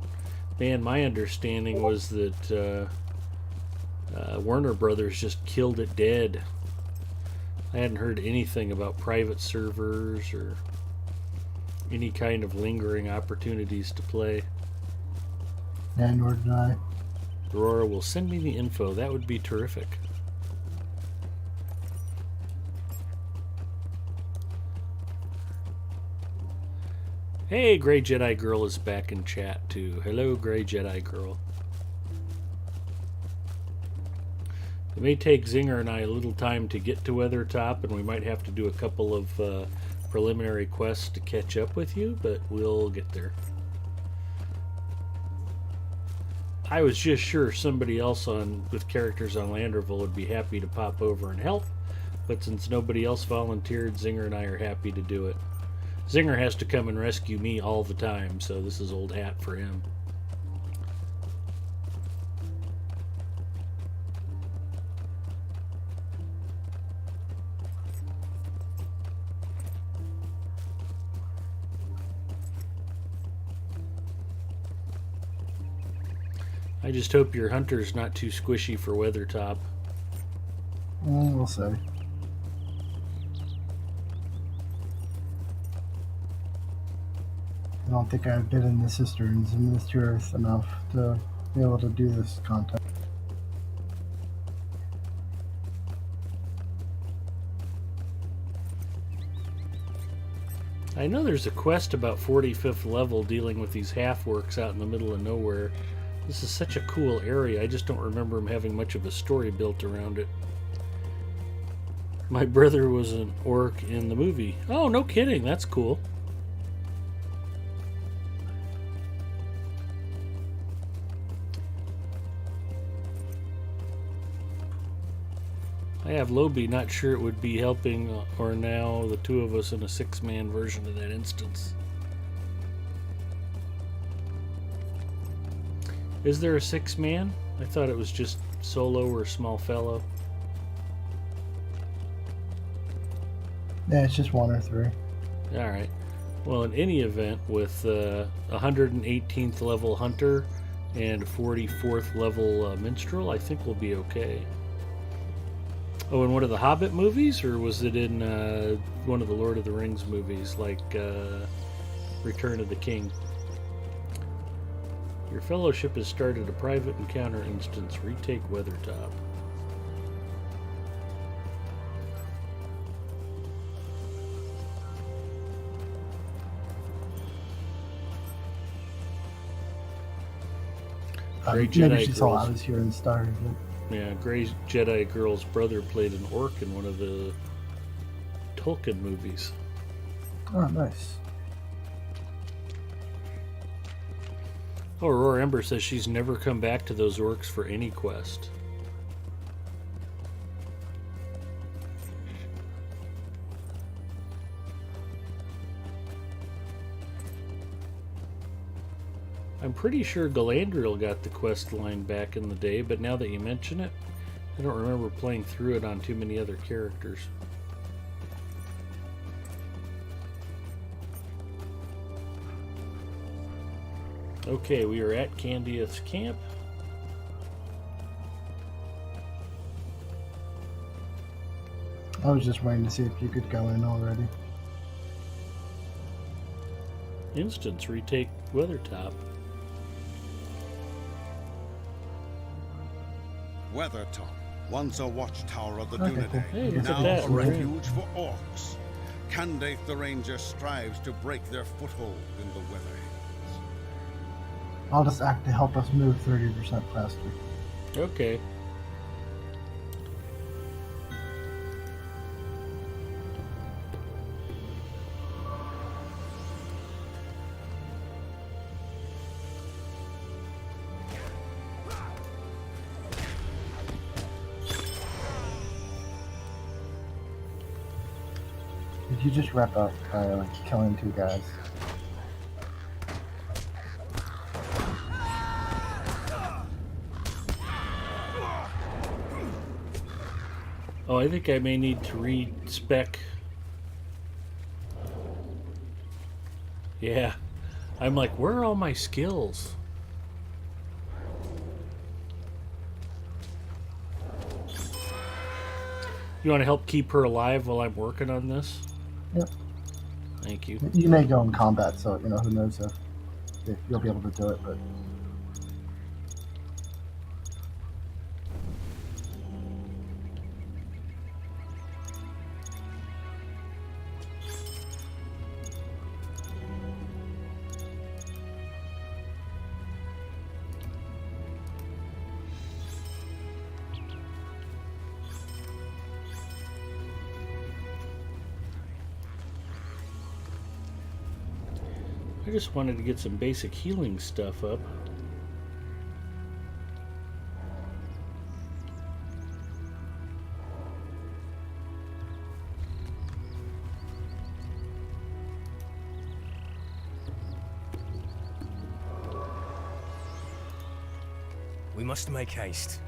man, my understanding was that Warner Brothers just killed it dead. I hadn't heard anything about private servers or any kind of lingering opportunities to play. Yeah, nor did I. Aurora will send me the info. That would be terrific. Hey, Grey Jedi Girl is back in chat too. Hello, Grey Jedi Girl. It may take Zinger and I a little time to get to Weathertop, and we might have to do a couple of preliminary quests to catch up with you, but we'll get there. I was just sure somebody else with characters on Landerville would be happy to pop over and help, but since nobody else volunteered, Zinger and I are happy to do it. Zinger has to come and rescue me all the time, so this is old hat for him. I just hope your hunter's not too squishy for Weathertop. We'll see. I don't think I've been in the cisterns in this earth enough to be able to do this content. I know there's a quest about 45th level dealing with these half-orcs out in the middle of nowhere. This is such a cool area, I just don't remember them having much of a story built around it. My brother was an orc in the movie. Oh, no kidding, that's cool. I have Lobi, not sure it would be helping, or now the two of us in a 6-man version of that instance. Is there a 6-man? I thought it was just solo or small fellow. Yeah, it's just 1 or 3. Alright. Well, in any event, with 118th level Hunter and 44th level Minstrel, I think we'll be okay. Oh, in one of the Hobbit movies? Or was it in one of the Lord of the Rings movies, like Return of the King? Your fellowship has started a private encounter instance. Retake Weathertop. Grey Maybe Jedi she saw I girls. was here and started it. Yeah, Grey Jedi girl's brother played an orc in one of the Tolkien movies. Oh, nice. Oh, Aurora Ember says she's never come back to those orcs for any quest. I'm pretty sure Galadriel got the quest line back in the day, but now that you mention it, I don't remember playing through it on too many other characters. Okay, we are at Candia's camp. I was just waiting to see if you could go in already. Instance, retake Weathertop. Weathertop, once a watchtower of the Okay, Dunedain, cool. Hey, look now at that. a We're in. refuge for orcs. Candate the Ranger strives to break their foothold in the Weatherhills. I'll just act to help us move 30% faster. Okay. Did you just wrap up by killing 2 guys? Oh, I think I may need to respec. Yeah. I'm like, where are all my skills? You want to help keep her alive while I'm working on this? Yep. Thank you. You may go in combat, so who knows if you'll be able to do it, but I just wanted to get some basic healing stuff up. We must make haste.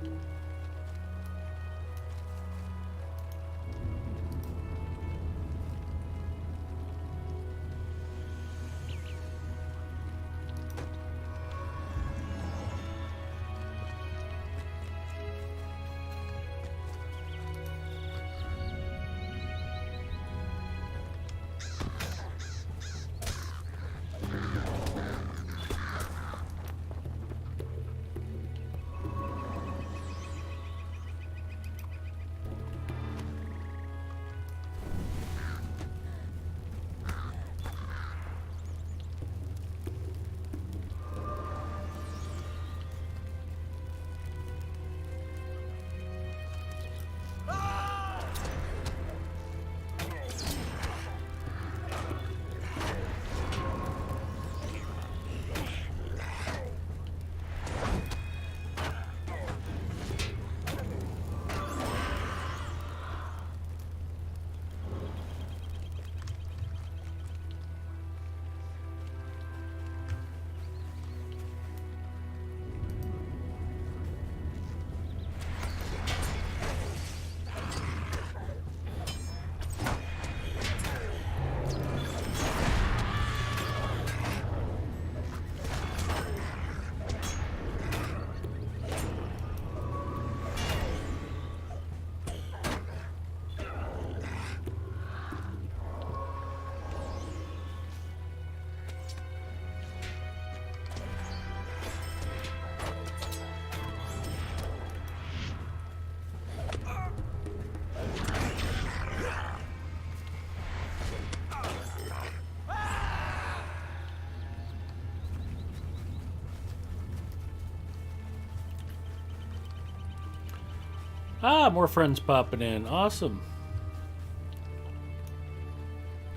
Ah, more friends popping in. Awesome.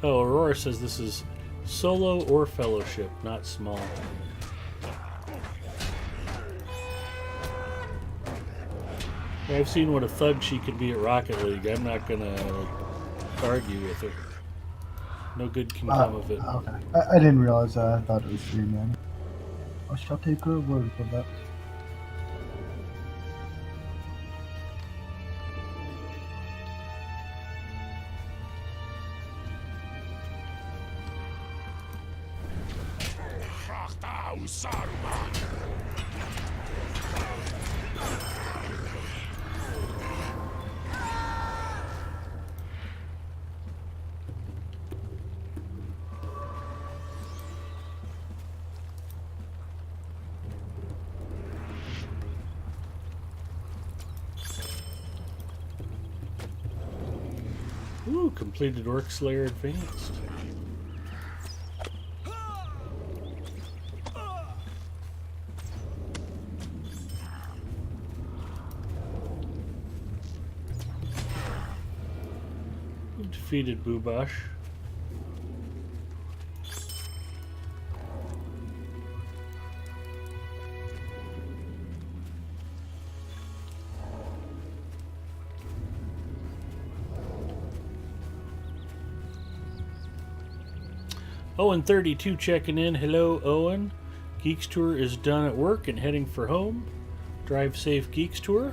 Oh, Aurora says this is solo or fellowship, not small. I've seen what a thug she can be at Rocket League. I'm not gonna argue with her. No good can come of it. Okay. I didn't realize that. I thought it was 3 men. I shall take her word for that. Ooh, completed Orc Slayer Advanced. Defeated Boobash. Owen32 checking in. Hello, Owen. Geeks Tour is done at work and heading for home. Drive safe, Geeks Tour.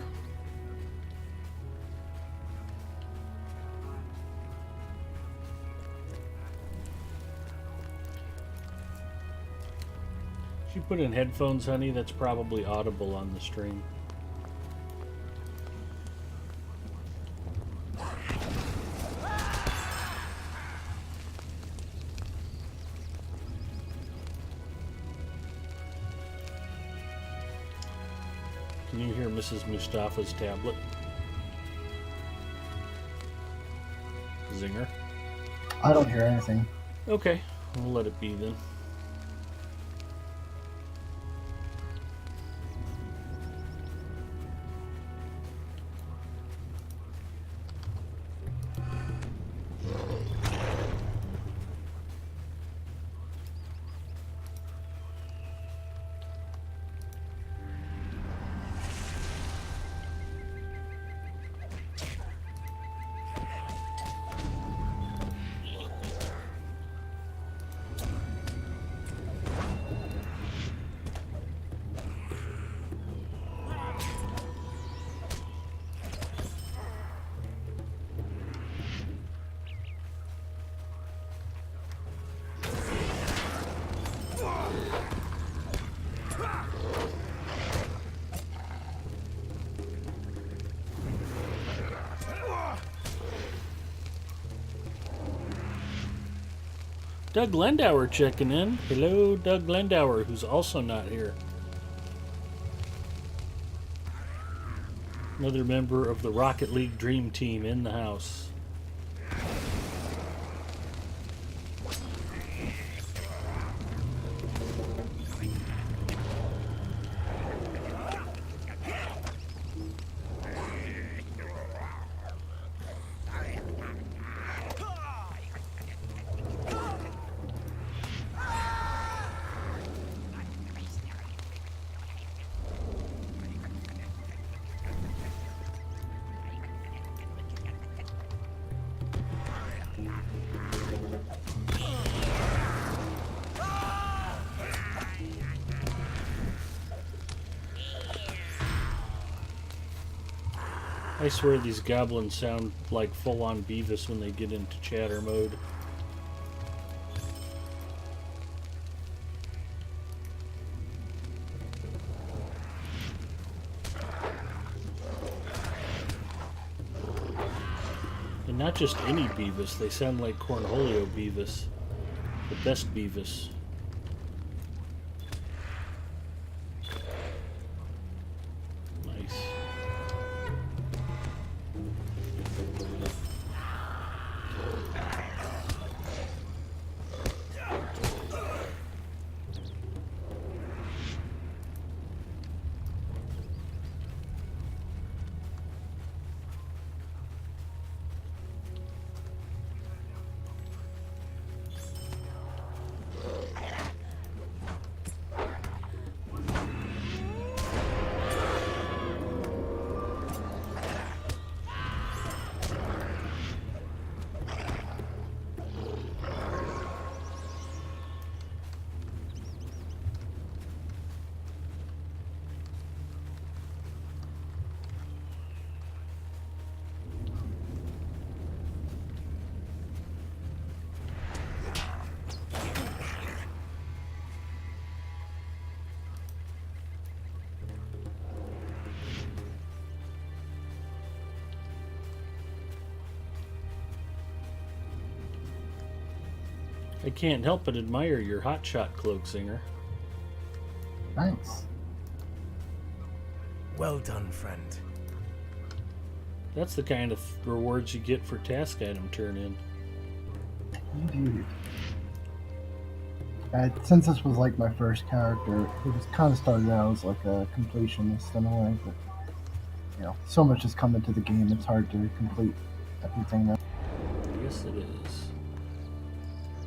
She put in headphones, honey. That's probably audible on the stream. Can you hear Mrs. Mustafa's tablet? Zinger. I don't hear anything. Okay, we'll let it be then. Doug Lendauer checking in. Hello, Doug Lendauer, who's also not here. Another member of the Rocket League Dream Team in the house. I swear these goblins sound like full-on Beavis when they get into chatter mode. And not just any Beavis, they sound like Cornholio Beavis. The best Beavis. Nice. I can't help but admire your hotshot cloak, Singer. Thanks. Well done, friend. That's the kind of rewards you get for task item turn in. Indeed. Since this was like my first character, it was kind of started out as like a completionist in a way, but you know, so much has come into the game, it's hard to complete everything now. Yes, it is.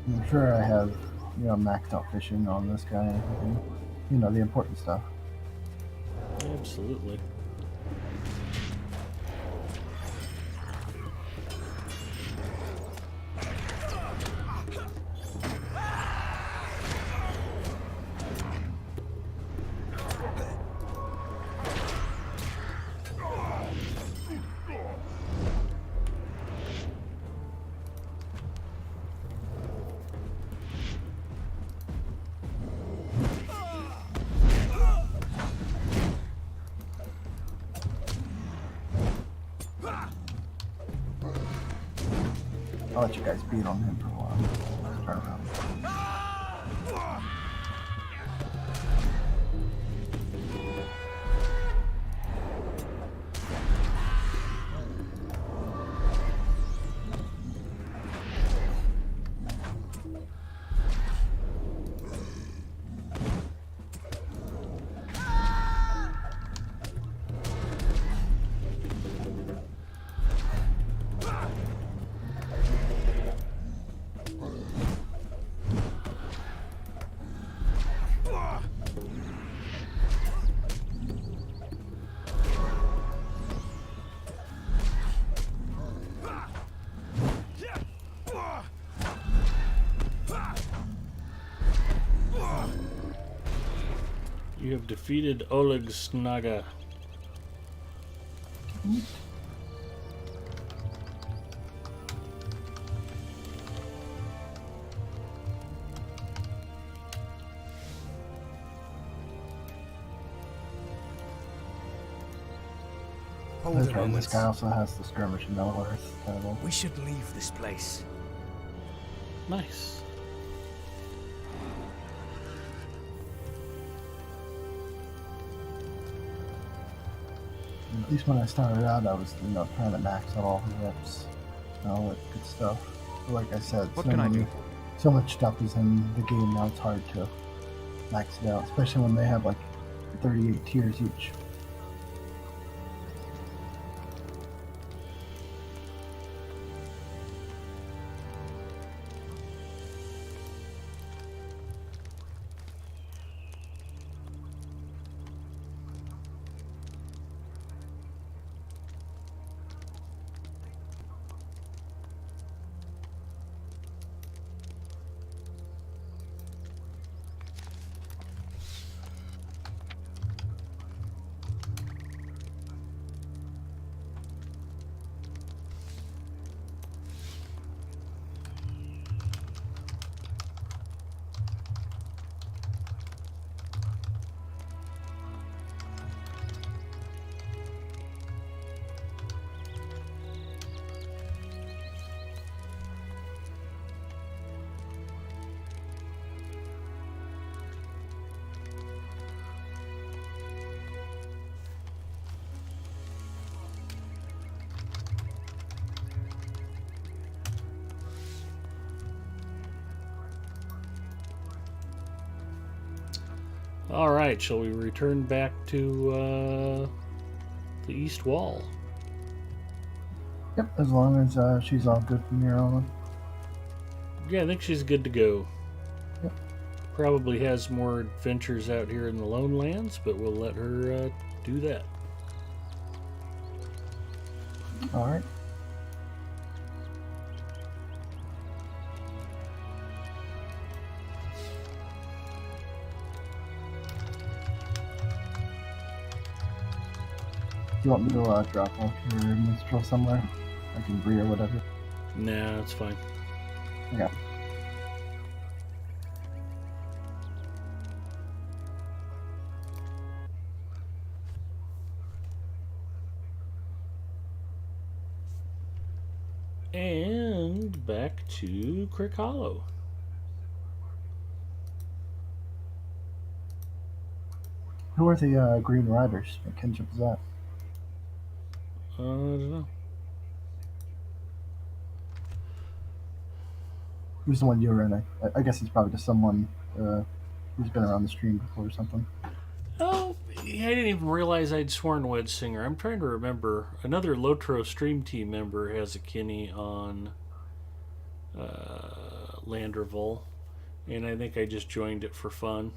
I'm sure I have, you know, maxed out fishing on this guy and everything. You know, the important stuff. Absolutely. I'll let you guys beat on him for a while. Turn around. You have defeated Oleg Snaga. Hold That's a right, this moment. guy also has the skirmish in Middle Earth title. We should leave this place. Nice. At least when I started out, I was, you know, trying to max out all the reps and all that good stuff. But like I said, What can I do? so much stuff is in the game now, it's hard to max it out, especially when they have like 38 tiers each. Alright, shall we return back to the East Wall? Yep, as long as she's all good from here on. Yeah, I think she's good to go. Yep. Probably has more adventures out here in the Lone Lands, but we'll let her do that. Alright. Do you want me to drop off your minstrel somewhere? Like in Brie or whatever? Nah, it's fine. Okay. And back to Crick Hollow. Who are the Green Riders? What kinship is that? I don't know. Who's the one you were in? I guess it's probably just someone who's been around the stream before or something. Oh, yeah, I didn't even realize I'd sworn Wedge Singer. I'm trying to remember. Another Lotro Stream Team member has a Kinney on Landerville, and I think I just joined it for fun.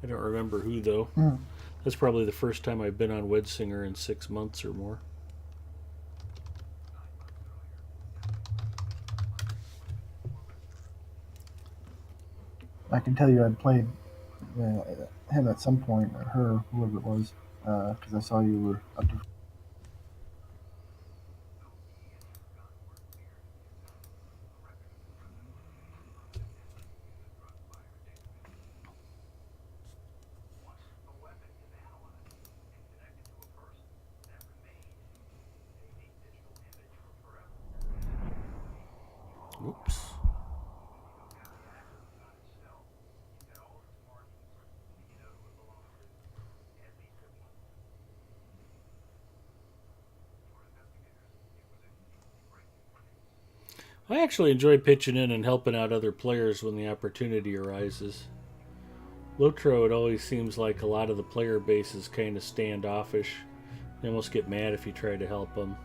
I don't remember who, though. Mm. That's probably the first time I've been on Wedge Singer in 6 months or more. I can tell you I'd played him at some point, or her, whoever it was, because I saw you were up to. Oops. I actually enjoy pitching in and helping out other players when the opportunity arises. Lotro, it always seems like a lot of the player base is kind of standoffish. They almost get mad if you try to help them.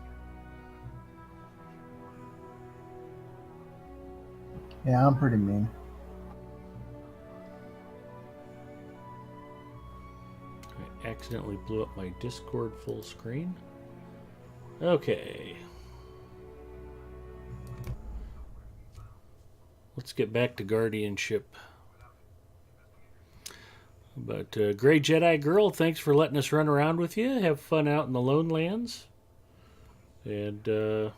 Yeah, I'm pretty mean. I accidentally blew up my Discord full screen. Okay. Let's get back to guardianship. But Grey Jedi Girl, thanks for letting us run around with you. Have fun out in the Lone Lands. And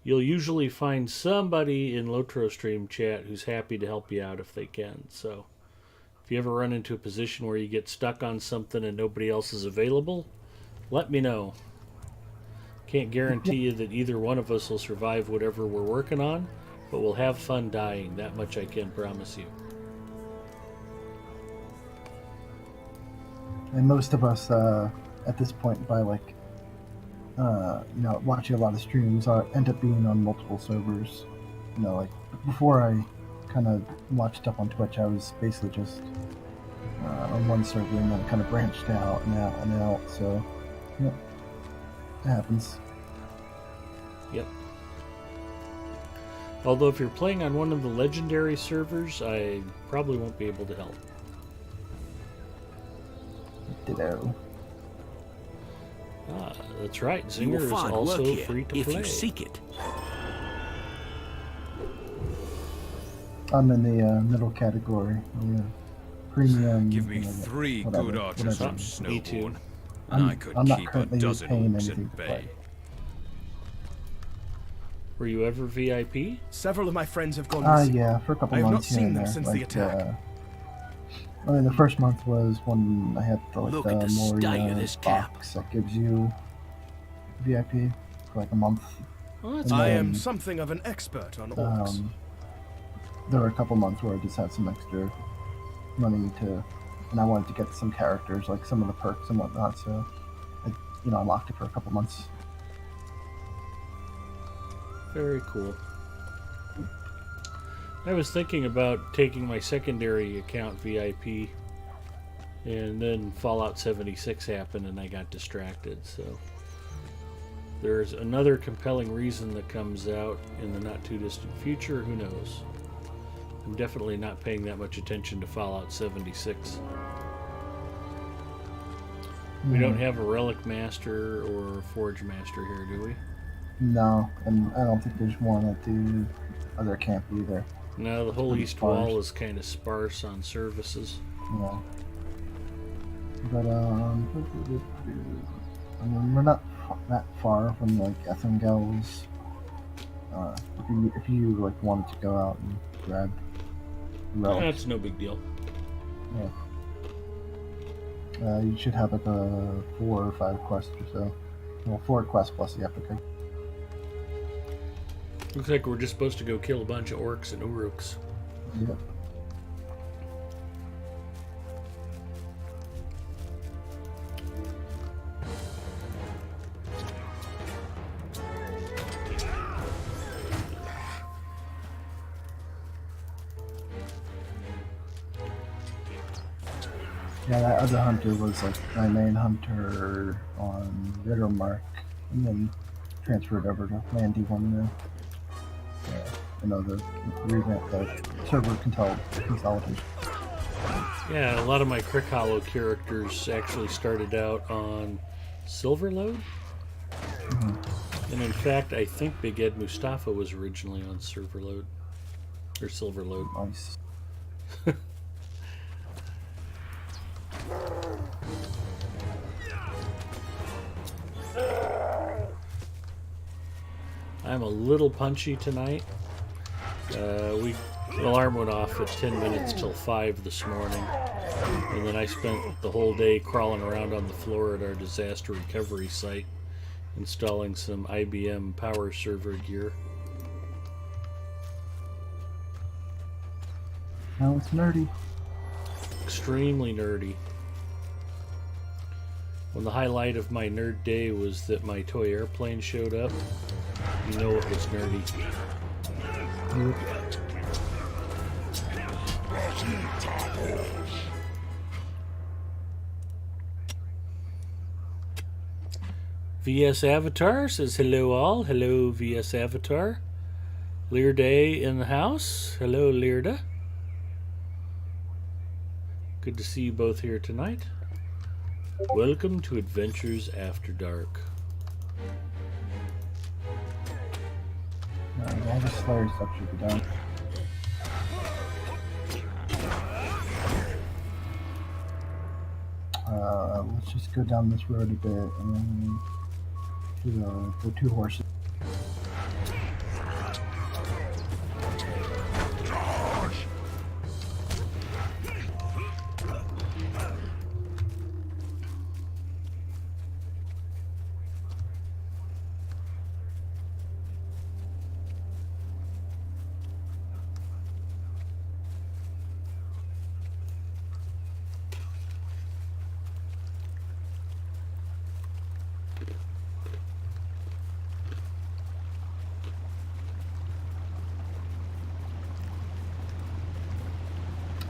you'll usually find somebody in Lotro Stream chat who's happy to help you out if they can. So if you ever run into a position where you get stuck on something and nobody else is available, let me know. Can't guarantee you that either one of us will survive whatever we're working on, but we'll have fun dying. That much I can promise you. And most of us at this point, by like watching a lot of streams, end up being on multiple servers. Like before I kind of watched up on Twitch, I was basically just on one server, and then it kind of branched out and out and out. So, it happens. Yep. Although if you're playing on one of the legendary servers, I probably won't be able to help. Ditto. Ah, that's right. You Zinger will is find also work here free to if play. you seek it. I'm in the middle category. Yeah. Premium. Give me 3 good archers whatever. from Me too. Snowbourne, and I could I'm not keep a currently dozen paying orcs anything at to bay. play. Were you ever VIP? Several of my friends have gone missing. Yeah, for a couple I have not months here seen and them there. since like, the attack. I mean, the first month was when I had Look at the style of this cap. box that gives you VIP for like a month. Oh, that's And I then, am something of an expert on orcs. There were a couple months where I just had some extra money and I wanted to get some characters, like some of the perks and whatnot. So, I locked it for a couple months. very cool. I was thinking about taking my secondary account VIP, and then Fallout 76 happened and I got distracted. So there's another compelling reason that comes out in the not too distant future. Who knows? I'm definitely not paying that much attention to Fallout 76. We don't have a Relic Master or a Forge Master here, do we? No, and I don't think there's one at the other camp either. No, the whole Pretty east sparse. wall is kind of sparse on services. Yeah. But we're not that far from like Ethingel's. If you like wanted to go out and grab relics, That's no big deal. you should have like a 4 or 5 quests or so. Well, 4 quests plus the epic. Looks like we're just supposed to go kill a bunch of orcs and uruks. Yep. Yeah, that other hunter was like my main hunter on Rittermark, and then transferred over to Landy one now. The revamp, the server consolidation. Yeah, a lot of my Crick Hollow characters actually started out on Silverload. And in fact, I think Big Ed Mustafa was originally on Silverload. Or Silverload. Nice. I'm a little punchy tonight. The alarm went off at 10 minutes till 5 this morning. And then I spent the whole day crawling around on the floor at our disaster recovery site, installing some IBM power server gear. Now it's nerdy. Extremely nerdy. When the highlight of my nerd day was that my toy airplane showed up, you know it was nerdy. VS Avatar says hello all. Hello VS Avatar. Learday in the house. Hello Learda. Good to see you both here tonight. Welcome to Adventures After Dark. All the Slayer stuff should be done. Let's just go down this road a bit and then do the two horses.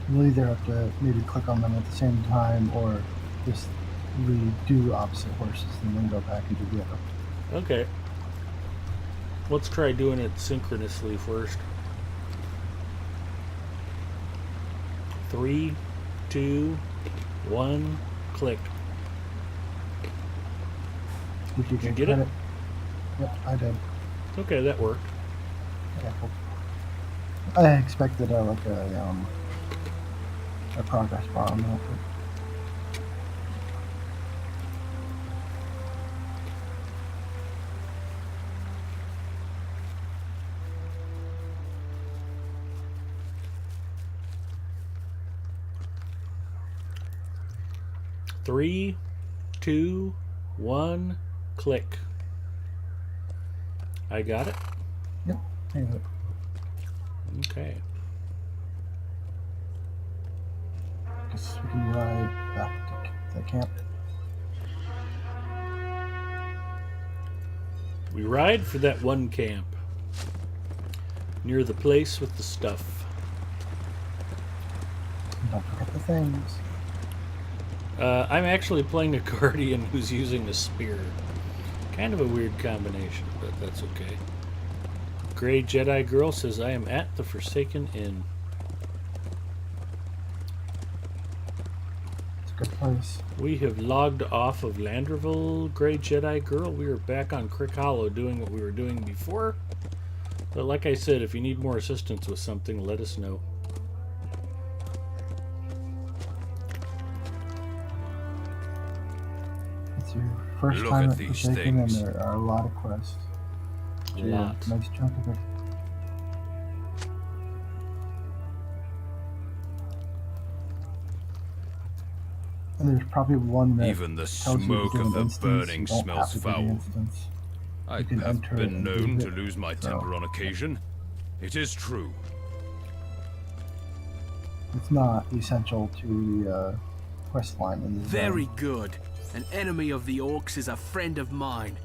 We'll either have to maybe click on them at the same time or just redo opposite horses and then go back and do the other. Okay. Let's try doing it synchronously first. 3, 2, 1, click. Did you get it? Yep, I did. Okay, that worked. Yeah, cool. I expected a progress bar on that. Three, 2, 1, click. I got it. Yep, I got it. Okay. Guess we can ride back to the camp. We ride for that one camp near the place with the stuff. And don't forget the things. I'm actually playing a guardian who's using a spear. Kind of a weird combination, but that's okay. Grey Jedi Girl says, I am at the Forsaken Inn. It's a good place. We have logged off of Landreville, Grey Jedi Girl. We are back on Crick Hollow doing what we were doing before. But like I said, if you need more assistance with something, let us know. It's your first Look time at at these Forsaken, and things. there are a lot of quests. A Yeah, lot. nice chunk of it. And there's probably one that Even the tells you to smoke do of an the instance. burning You don't smells have to do the foul. instance. I You can have enter been and known do to it, lose my so- temper on occasion. It is true. It's not essential to the quest line in the Very zone. good. An enemy of the orcs is a friend of mine.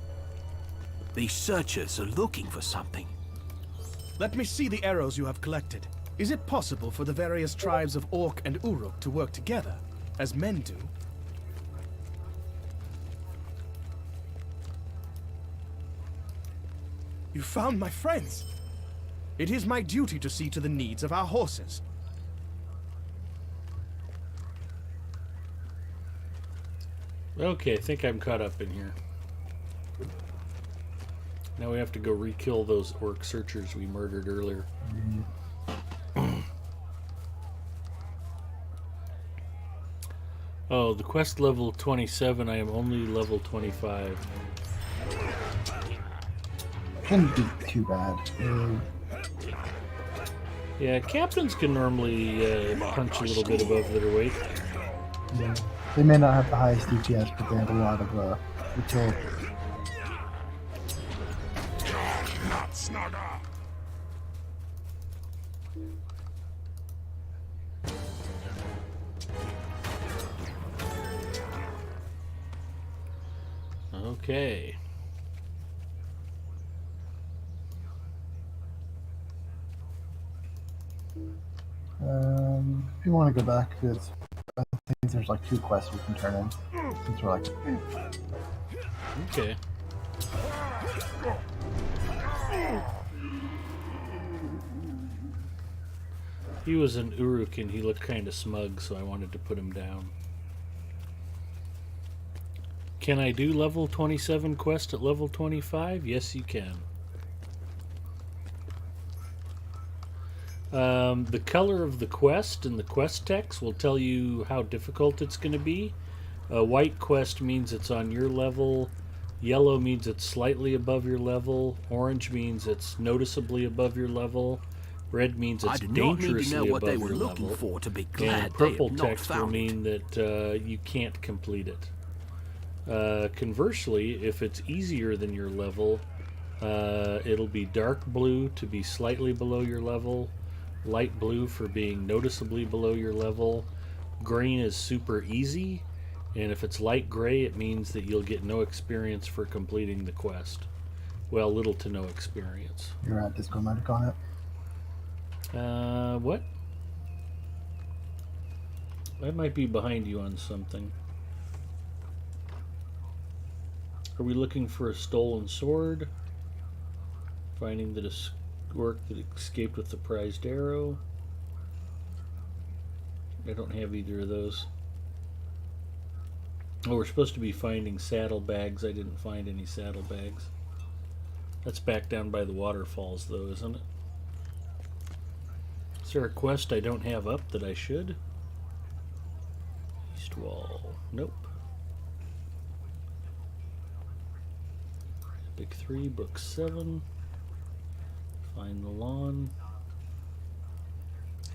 These searchers are looking for something. Let me see the arrows you have collected. Is it possible for the various tribes of Orc and Uruk to work together? as men do. You found my friends. It is my duty to see to the needs of our horses. Okay, I think I'm caught up in here. Now we have to go re-kill those orc searchers we murdered earlier. Oh, the quest level 27, I am only level 25. Shouldn't be too bad. Yeah, captains can normally punch a little bit above their weight. Yeah. They may not have the highest DPS, but they have a lot of utility. Okay. If you want to go back, I think there's like 2 quests we can turn in. Since we're like, Okay. He was an Uruk and he looked kind of smug, so I wanted to put him down. Can I do level 27 quest at level 25? Yes, you can. The color of the quest and the quest text will tell you how difficult it's going to be. A white quest means it's on your level. Yellow means it's slightly above your level. Orange means it's noticeably above your level. Red means it's I do not need to dangerously know what above they were your looking level. for to be glad And they purple have not text will found it. mean that you can't complete it. Conversely, if it's easier than your level, it'll be dark blue to be slightly below your level, light blue for being noticeably below your level, green is super easy, and if it's light gray, it means that you'll get no experience for completing the quest. Well, little to no experience. you're at Disco Medic on it. What? I might be behind you on something. Are we looking for a stolen sword? Finding the orc that escaped with the prized arrow? I don't have either of those. Oh, we're supposed to be finding saddlebags. I didn't find any saddlebags. That's back down by the waterfalls, though, isn't it? Is there a quest I don't have up that I should? East wall. Nope. Book 3, book 7. Find the lawn.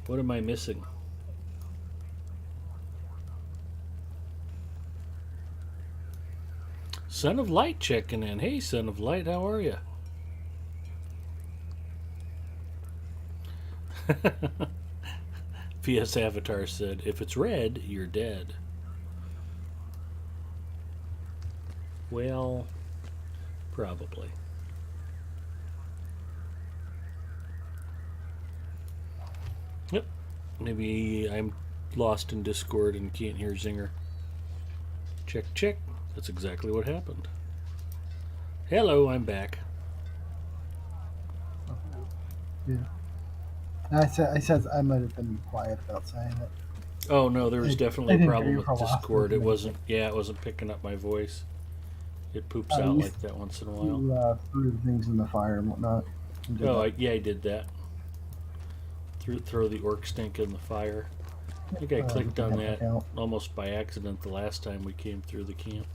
What am I missing? Son of Light checking in. Hey, Son of Light, how are you? PS Avatar said, if it's red, you're dead. Well, probably. Yep. Maybe I'm lost in Discord and can't hear Zinger. Check, check. That's exactly what happened. Hello, I'm back. Yeah. I said I might have been quiet about saying it. Oh no, there was I definitely a didn't problem hear you with for a while. Discord. It wasn't. Yeah, it wasn't picking up my voice. It poops out like that once in a while. You threw things in the fire and whatnot. And did Oh, that. yeah, I did that. Throw the orc stink in the fire. I think I clicked on that almost by accident the last time we came through the camp.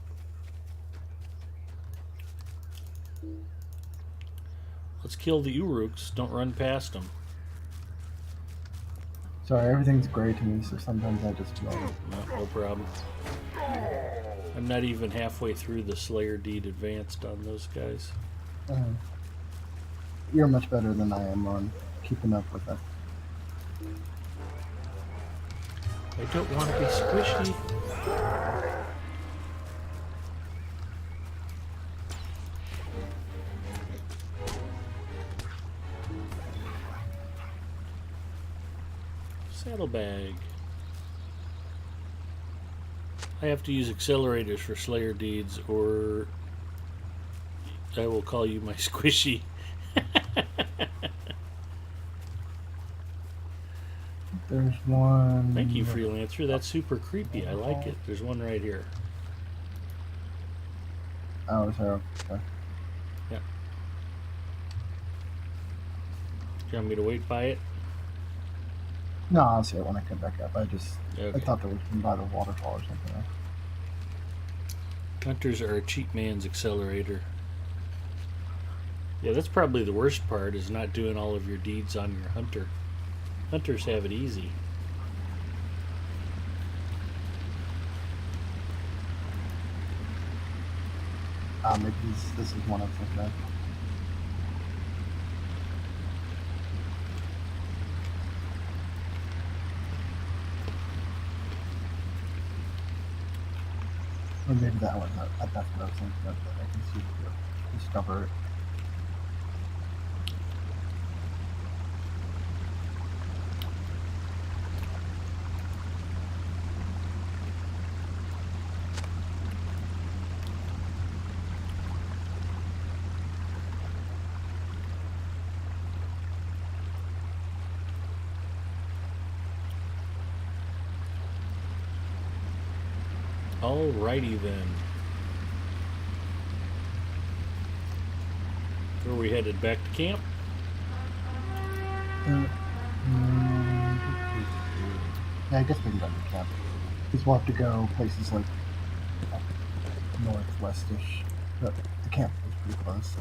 Let's kill the Uruks. Don't run past them. Sorry, everything's gray to me, so sometimes I just go. No problem. I'm not even halfway through the Slayer Deed Advanced on those guys. You're much better than I am on keeping up with it. I don't want to be squishy. Saddlebag. I have to use accelerators for Slayer deeds, or I will call you my squishy. There's one. Thank you, Freelancer. That's super creepy. I like it. There's one right here. Oh, so okay. Yeah. Do you want me to wait by it? No, I'll see it when I come back up. I Okay. thought there was one by the waterfall or something. Hunters are a cheap man's accelerator. Yeah, that's probably the worst part, is not doing all of your deeds on your hunter. Hunters have it easy. Maybe this is one I'm thinking of. Or maybe that one. That's what I was thinking of. That I can see discover it. Alrighty then. Where are we headed? Back to camp? Yeah, I guess maybe back to camp. Because we'll have to go places like northwestish. But the camp is pretty close.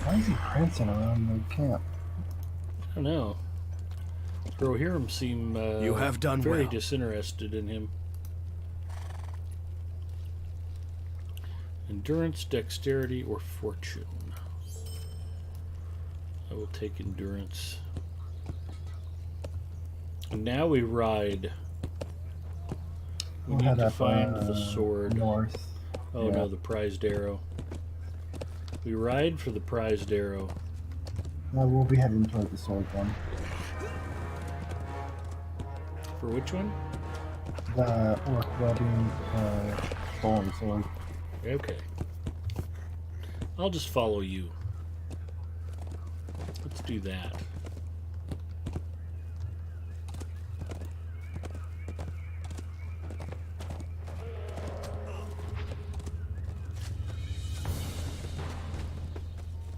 Why is he prancing around the camp? I don't know. Rohirrim seem You have done very well. disinterested in him. Endurance, dexterity, or fortune. I will take endurance. And now we ride. We We'll need head to up, find the sword. north. Oh Yeah. no, the prized arrow. We ride for the prized arrow. We'll be heading toward the sword one. For which one? The orc webbing bowling sword. Okay. I'll just follow you. Let's do that.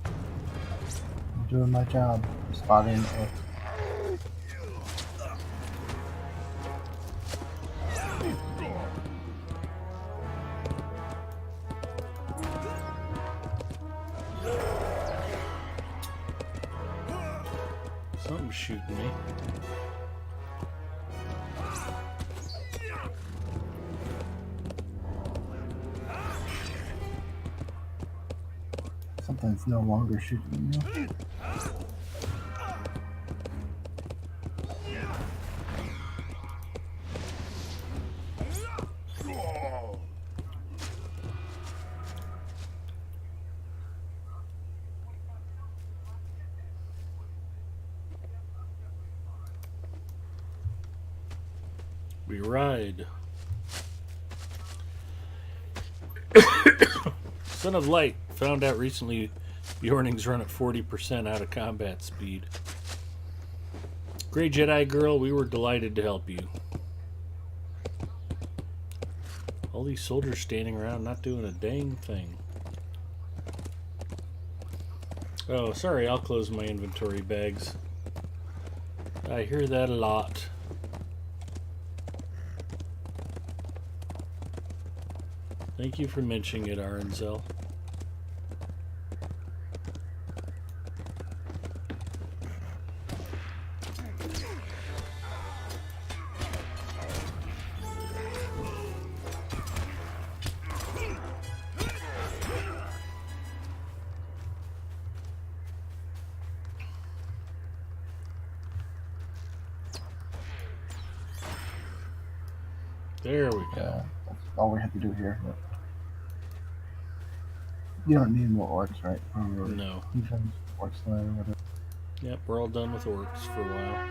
I'm doing my job. Spotting orc. Something's shooting me. Something's no longer shooting me. We ride. Son of Light found out recently Bjornings run at 40% out of combat speed. Grey Jedi girl, we were delighted to help you. All these soldiers standing around not doing a dang thing. Oh, sorry, I'll close my inventory bags. I hear that a lot. Thank you for mentioning it, Arenzel. There we go. That's all we have to do here. Yep. You don't need more orcs, right? For your No. defense, orc slayer, whatever. Yep, we're all done with orcs for a while.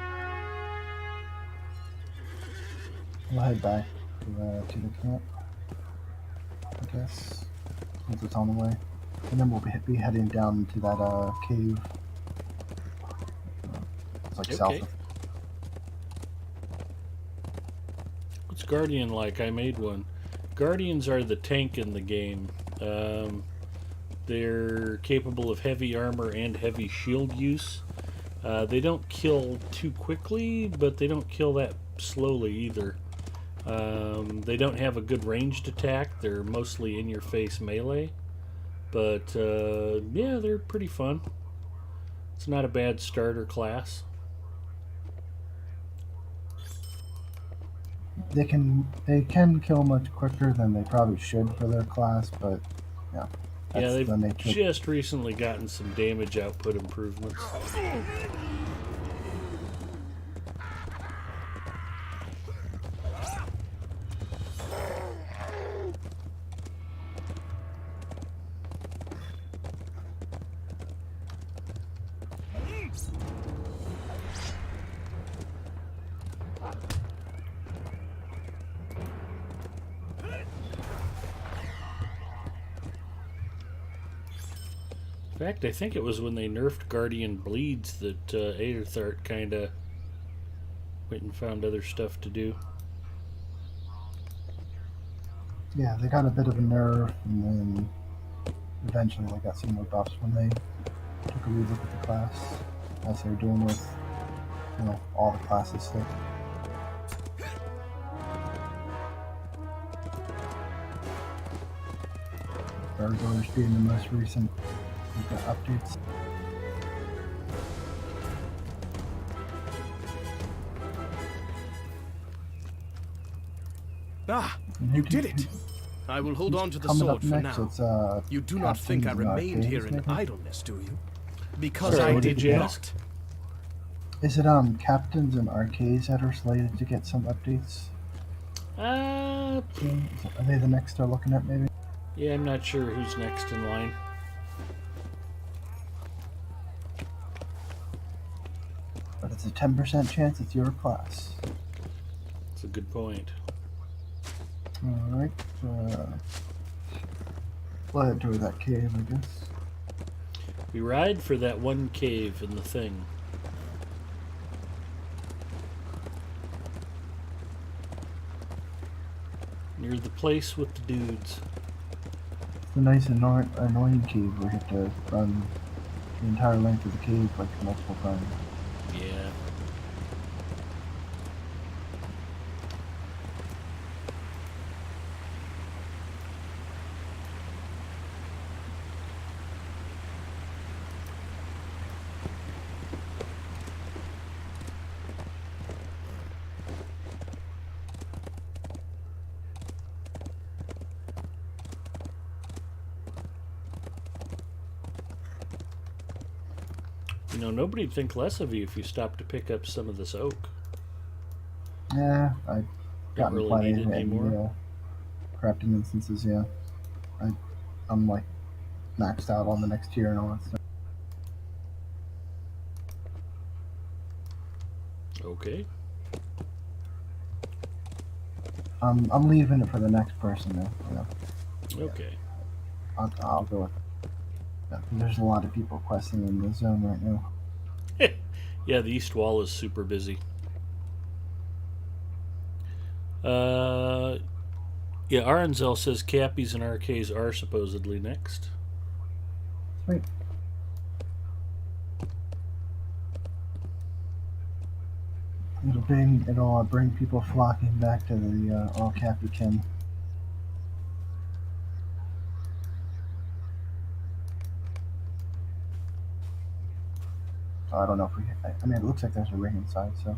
We'll head back to the camp, I guess, since it's on the way. And then we'll be heading down to that cave. It's like south of. What's Guardian like? I made one. Guardians are the tank in the game. They're capable of heavy armor and heavy shield use. They don't kill too quickly, but they don't kill that slowly either. They don't have a good ranged attack. They're mostly in-your-face melee. But, yeah, they're pretty fun. It's not a bad starter class. They can kill much quicker than they probably should for their class, but yeah. Yeah, That's the they've nature. just recently gotten some damage output improvements. In fact, I think it was when they nerfed Guardian Bleeds that Aetherthart kind of went and found other stuff to do. Yeah, they got a bit of a nerf, and then eventually they got some more buffs when they took a relook at the class, as they were doing with, all the classes still. Gargoyles being the most recent updates. Ah, you did it! I will hold on to the Coming sword up for next, now. it's, You do not think I Captains and remained here Arcanes, in maybe? idleness, do you? Because Sorry, I what did did you not. ask? Is it Captains and Arcades that are slated to get some updates? Are they the next they're looking at, maybe? Yeah, I'm not sure who's next in line. But it's a 10% chance it's your class. That's a good point. Alright, we'll head toward that cave, I guess. We ride for that one cave in the thing. Near the place with the dudes. It's a nice annoying cave where you have to run the entire length of the cave like multiple times. Yeah. You know, nobody'd think less of you if you stopped to pick up some of this oak. Yeah, I've gotten really plenty need it of anymore? crafting instances, yeah. I'm like maxed out on the next tier and all that stuff. Okay. I'm leaving it for the next person though, Okay. I'll go with it. Yeah, 'cause there's a lot of people questing in the zone right now. Yeah, the east wall is super busy. Yeah, Aranzel says Cappies and RKs are supposedly next. Sweet. It'll bring people flocking back to the all Cappy Kin. So I don't know if I mean, it looks like there's a ring inside, so.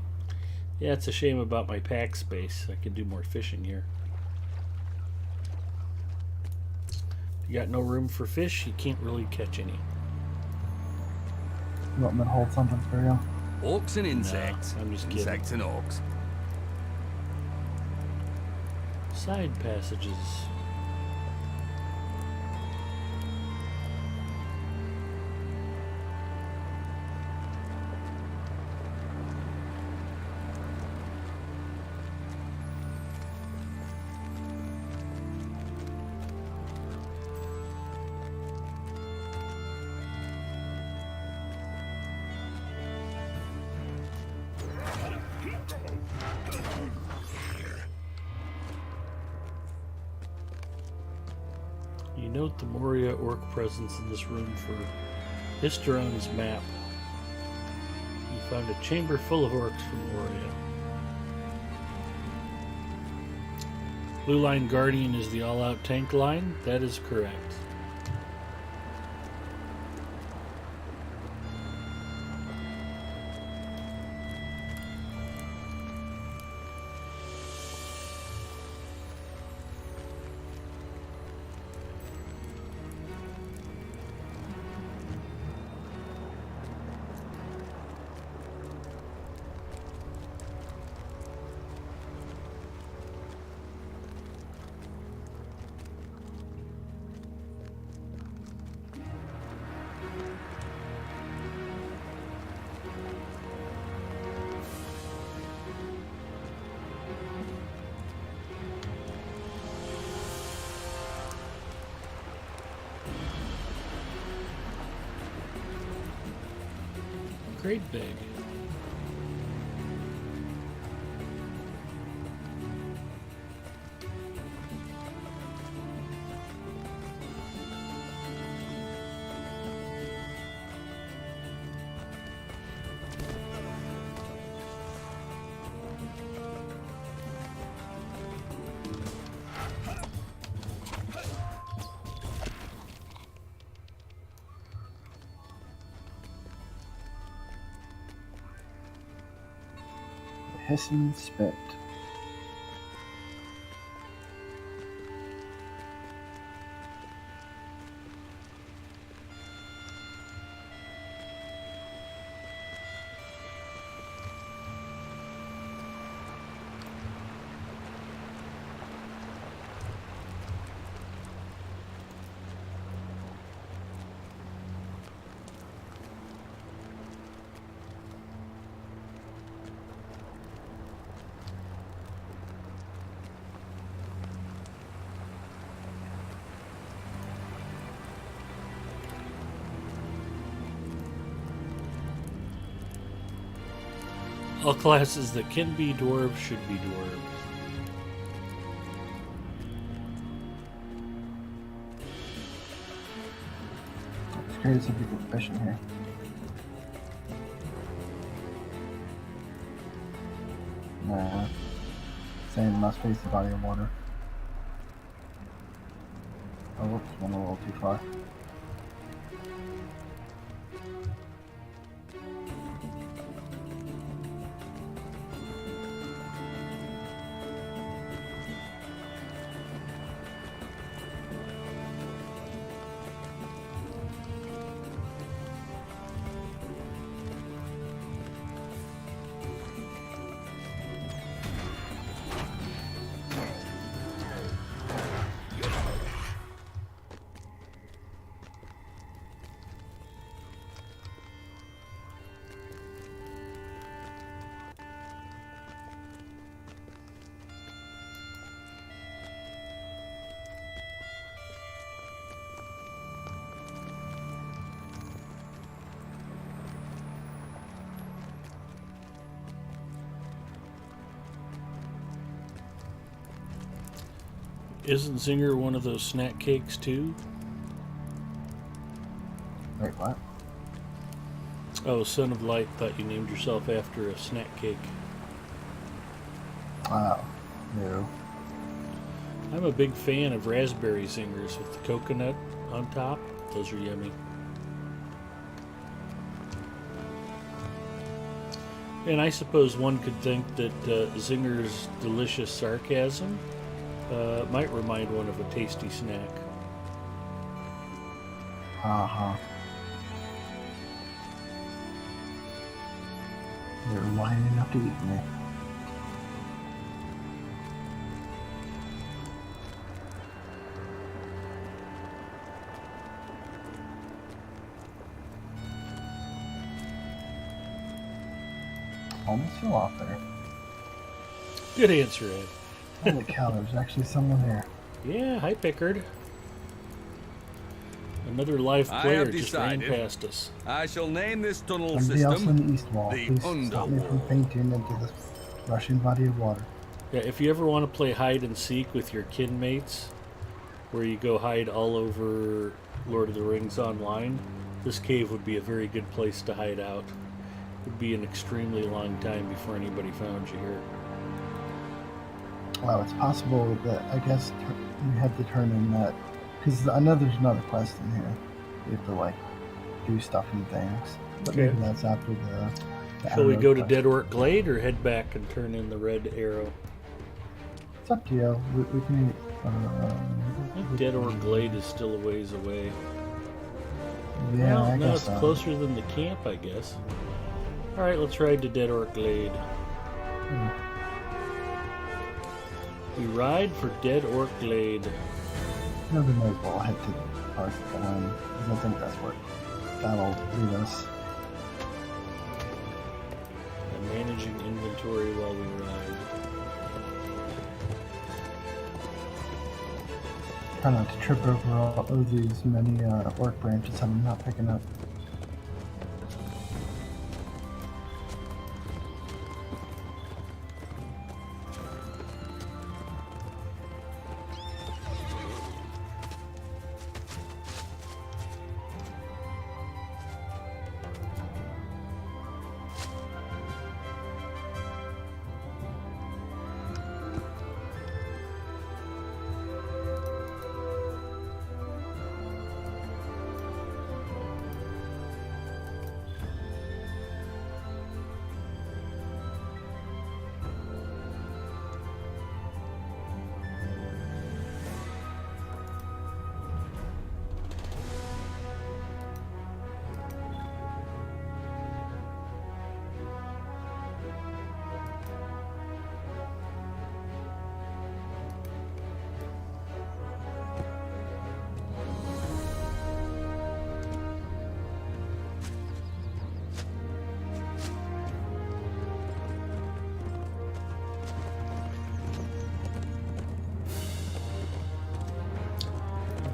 Yeah, it's a shame about my pack space. I could do more fishing here. You got no room for fish, you can't really catch any. You want me to hold something for you? Orcs and insects. I'm just kidding. Insects and orcs. Side passages. You note the Moria orc presence in this room for Histeron's map. You found a chamber full of orcs from Moria. Blue Line Guardian is the all-out tank line. That is correct. Great big. Hissing spit. All classes that can be dwarves should be dwarves. It's crazy some people fishing here. Nah. Same must face the body of water. Oh, whoops, went a little too far. Isn't Zinger one of those snack cakes too? Wait, what? Oh, Son of Light thought you named yourself after a snack cake. Oh, no. I'm a big fan of raspberry zingers with the coconut on top. Those are yummy. And I suppose one could think that Zinger's delicious sarcasm might remind one of a tasty snack. Uh-huh. You're lining up to eat me. almost fell off there. Good answer, Ed. Holy cow, there's actually someone there. Yeah, hi, Pickard. Another live I player have just ran decided. past us. I shall name this tunnel Somebody else in system the east wall. the Please stop me from Underwall. fainting into this rushing body of water. Yeah, if you ever want to play hide and seek with your kin mates, where you go hide all over Lord of the Rings online, this cave would be a very good place to hide out. It would be an extremely long time before anybody found you here. Well, it's possible that I guess you have to turn in that, because I know there's another quest in here. You have to like do stuff and things, but Okay. maybe that's after the Shall we arrow go to quest. Dead Orc Glade or head back and turn in the red arrow? It's up to you. We can. I think Dead Orc Glade is still a ways away. Yeah, Well, I no, guess it's so. closer than the camp, I guess. Alright, let's ride to Dead Orc Glade. We ride for Dead Orc Glade. No, we might as well head to the park alone, because I think that's where that'll lead us. I'm managing inventory while we ride. Try not to trip over all of these many orc branches I'm not picking up.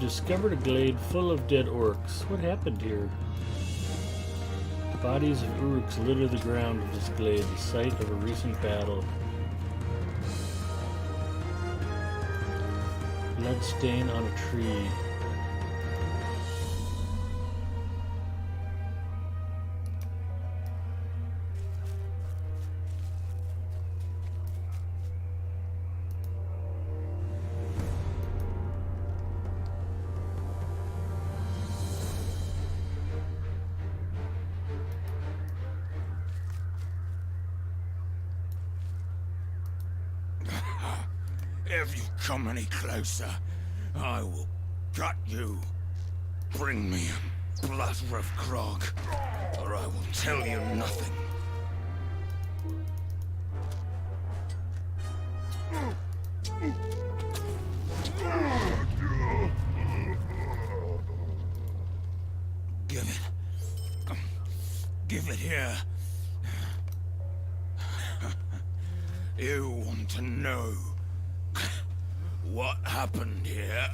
Discovered a glade full of dead orcs. What happened here? Bodies of Uruks litter the ground of this glade, the site of a recent battle. Blood stain on a tree. If you come any closer, I will gut you. Bring me a blood-rough grog, or I will tell you nothing. Give it. Give it here. You want to know what happened here?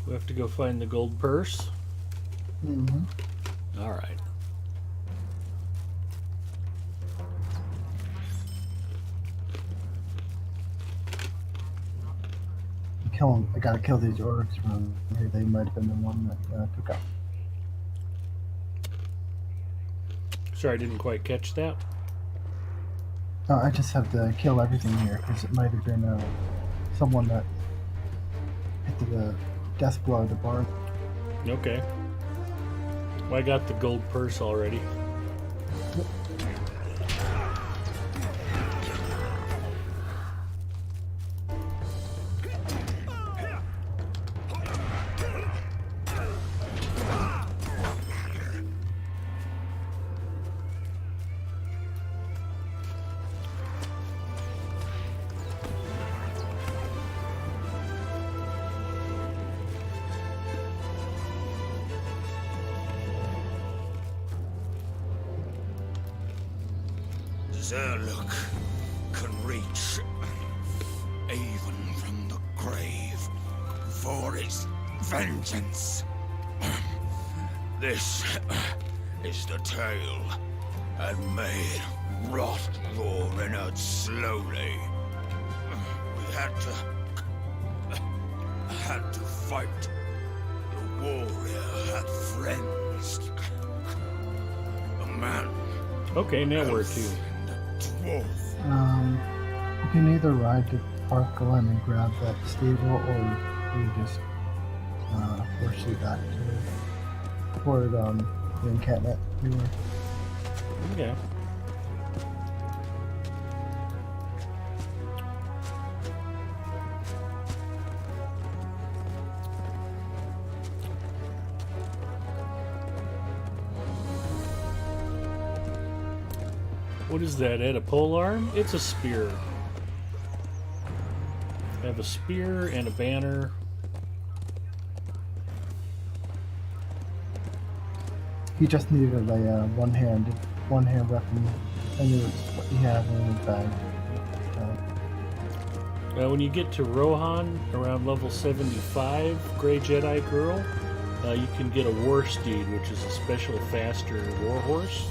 We have to go find the gold purse. Mm-hmm. All right. Kill 'em. I gotta kill these orcs around here. They might have been the one that took out. Sorry, I didn't quite catch that. I just have to kill everything here because it might have been someone that hit the death blow to Barb. Okay. Well, I got the gold purse already. Zerluk can reach even from the grave for its vengeance. This is the tale, and may it rot your innards slowly. We had to fight. The warrior had friends. A man. Okay, now where to? The dwarf. You can either ride to Parkland and grab that stable, or you just force you back toward the encampment we were. Okay. What is that, Ed? A polearm? It's a spear. I have a spear and a banner. He just needed a one-hand weapon. I knew it's what he had in his bag. When you get to Rohan, around level 75, Grey Jedi Girl, you can get a war steed, which is a special faster war horse.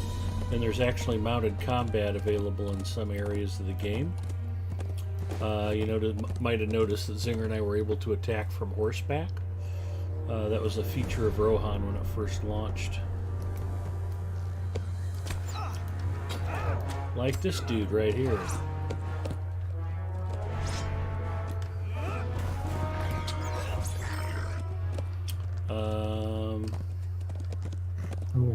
And there's actually mounted combat available in some areas of the game. You might have noticed that Zinger and I were able to attack from horseback. That was a feature of Rohan when it first launched. Like this dude right here.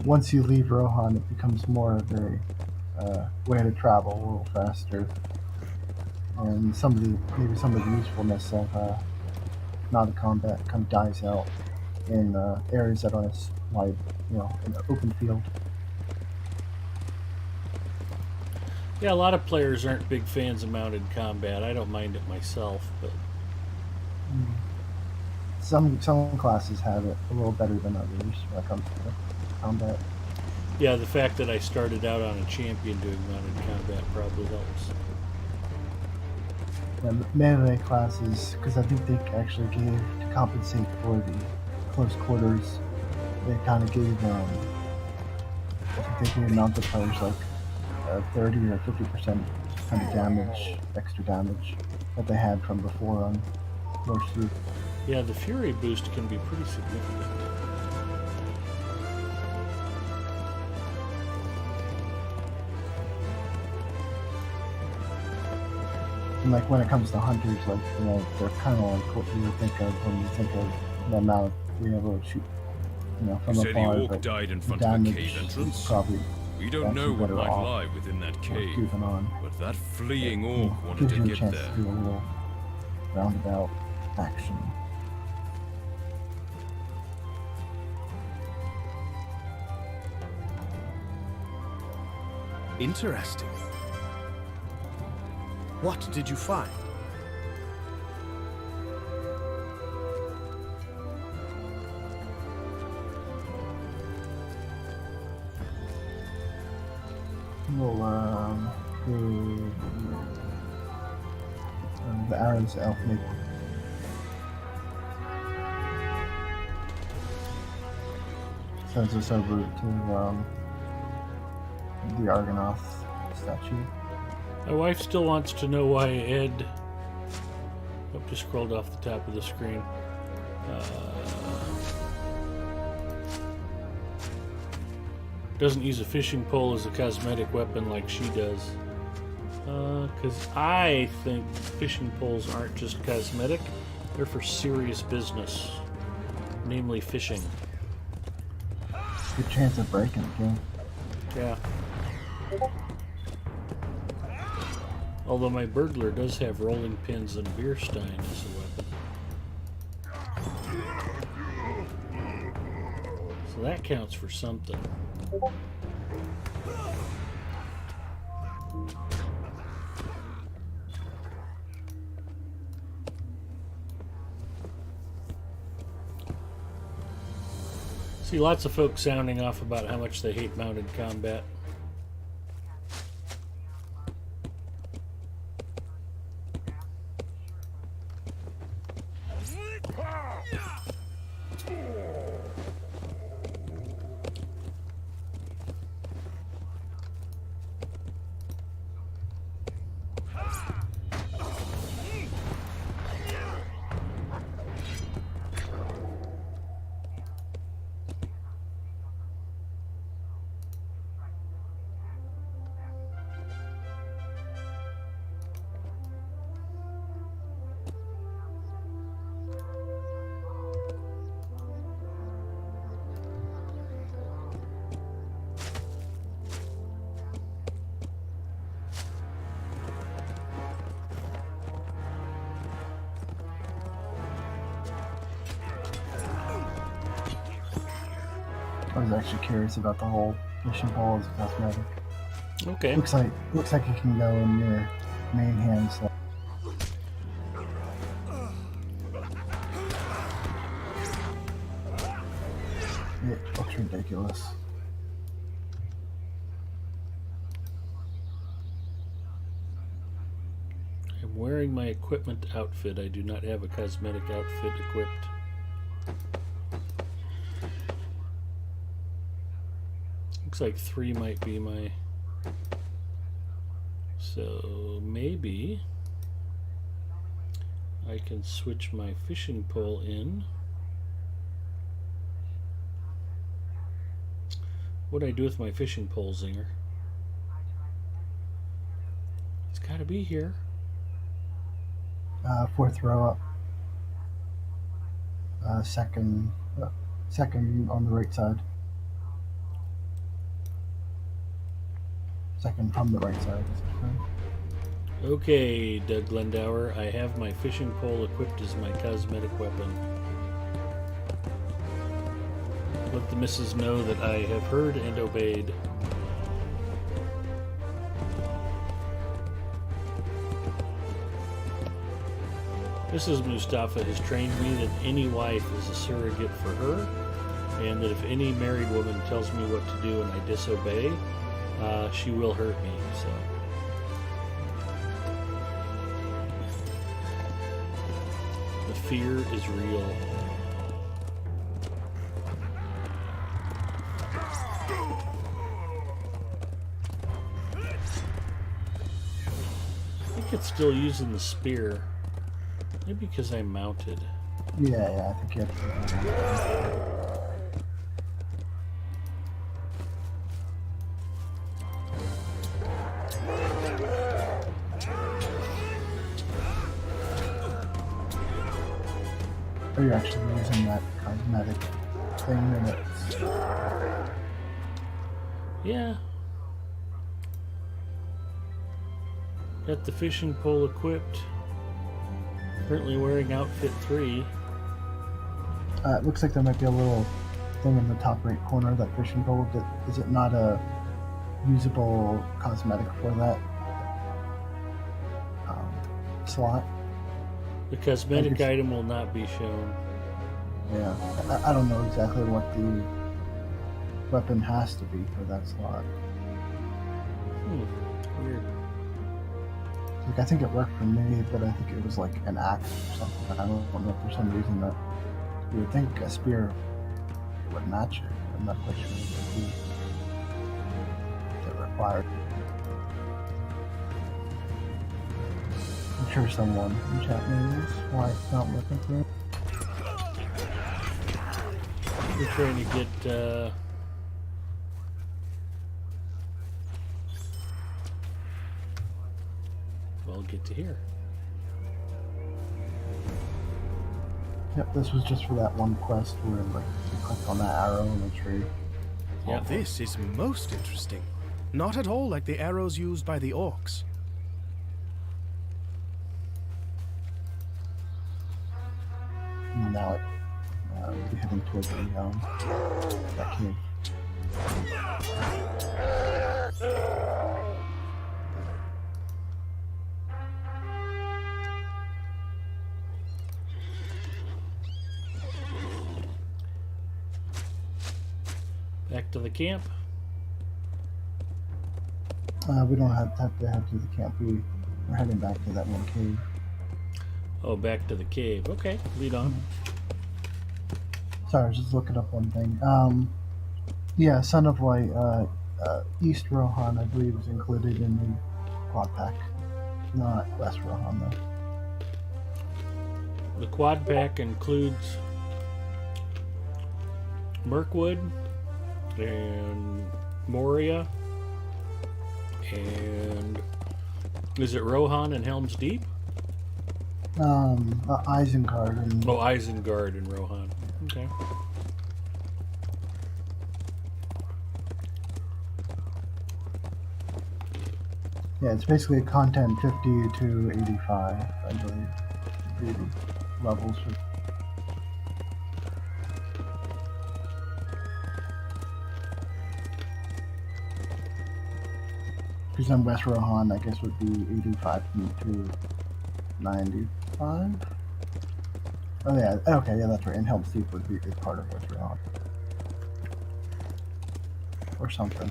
Once you leave Rohan, it becomes more of a way to travel a little faster, and maybe some of the usefulness of not combat kind of dies out in areas that aren't as wide, in the open field. Yeah, a lot of players aren't big fans of mounted combat. I don't mind it myself, but Some classes have it a little better than others when it comes to combat. yeah, the fact that I started out on a champion doing mounted combat probably helps. And melee classes, because I think they actually gave, to compensate for the close quarters, they kind of gave, I think they gave mounted players like 30 or 50% kind of damage, extra damage that they had from before on North Sea. Yeah, the Fury boost can be pretty significant. And like when it comes to hunters, like they're kind of like what you would think of when you think of the amount of being able to shoot, from You say the afar. orc But died in the front of a damage cave is entrance? probably We don't know what better might off lie within that cave, keeping on. but that fleeing orc wanted Gives to you a get chance there. to do a little roundabout action. Interesting. What did you find? Well, the Aaron's elf make sends us over to the Argonath statue. My wife still wants to know why Ed... Oh, just scrolled off the top of the screen. Doesn't use a fishing pole as a cosmetic weapon like she does. Because I think fishing poles aren't just cosmetic, they're for serious business. Namely fishing. Good chance of breaking the game. Yeah. Although my burglar does have rolling pins and beer stein as a weapon. So that counts for something. See lots of folks sounding off about how much they hate mounted combat. I was actually curious about the whole fishing pole as a cosmetic. Okay. Looks like it can go in your main hand slot. It looks ridiculous. I'm wearing my equipment outfit. I do not have a cosmetic outfit equipped. Looks like 3 might be my... So maybe I can switch my fishing pole in. What do I do with my fishing pole, Zinger? It's got to be here. 4th row up. Second on the right side. Second from the right side. Okay, Doug Glendower, I have my fishing pole equipped as my cosmetic weapon. Let the missus know that I have heard and obeyed. Mrs. Mustafa has trained me that any wife is a surrogate for her, and that if any married woman tells me what to do and I disobey, she will hurt me, so... The fear is real. I think it's still using the spear. Maybe because I'm mounted. Yeah, I think you have to. Are you actually using that cosmetic thing and it's... Yeah. Got the fishing pole equipped. Currently wearing outfit 3. It looks like there might be a little thing in the top right corner of that fishing pole. Is it not a usable cosmetic for that slot? The cosmetic item will not be shown. Yeah, I don't know exactly what the weapon has to be for that slot. Weird. Like, I think it worked for me, but I think it was like an axe or something. I don't know, for some reason that you would think a spear would match it. I'm not quite sure what it required. I'm sure someone in chat knows why it's not working for it. We're trying to get well, get to here. Yep, this was just for that one quest where like you click on that arrow in the tree. Yeah. This is most interesting. Not at all like the arrows used by the orcs. And now we'll be heading towards that cave. Back to the camp. We don't have to head to the camp. We're heading back to that one cave. Oh, back to the cave. Okay, lead on. Sorry, I was just looking up one thing. Yeah, Son of Light, East Rohan, I believe, is included in the quad pack. Not West Rohan, though. The quad pack includes Mirkwood and Moria, and is it Rohan and Helm's Deep? Isengard and... Oh, Isengard and Rohan. Okay. Yeah, it's basically content 50 to 85, I believe. The levels for... Because then West Rohan, I guess, would be 85 to 95? Oh yeah, okay, yeah, that's right. And Helm's Deep would be a part of West Rohan. Or something.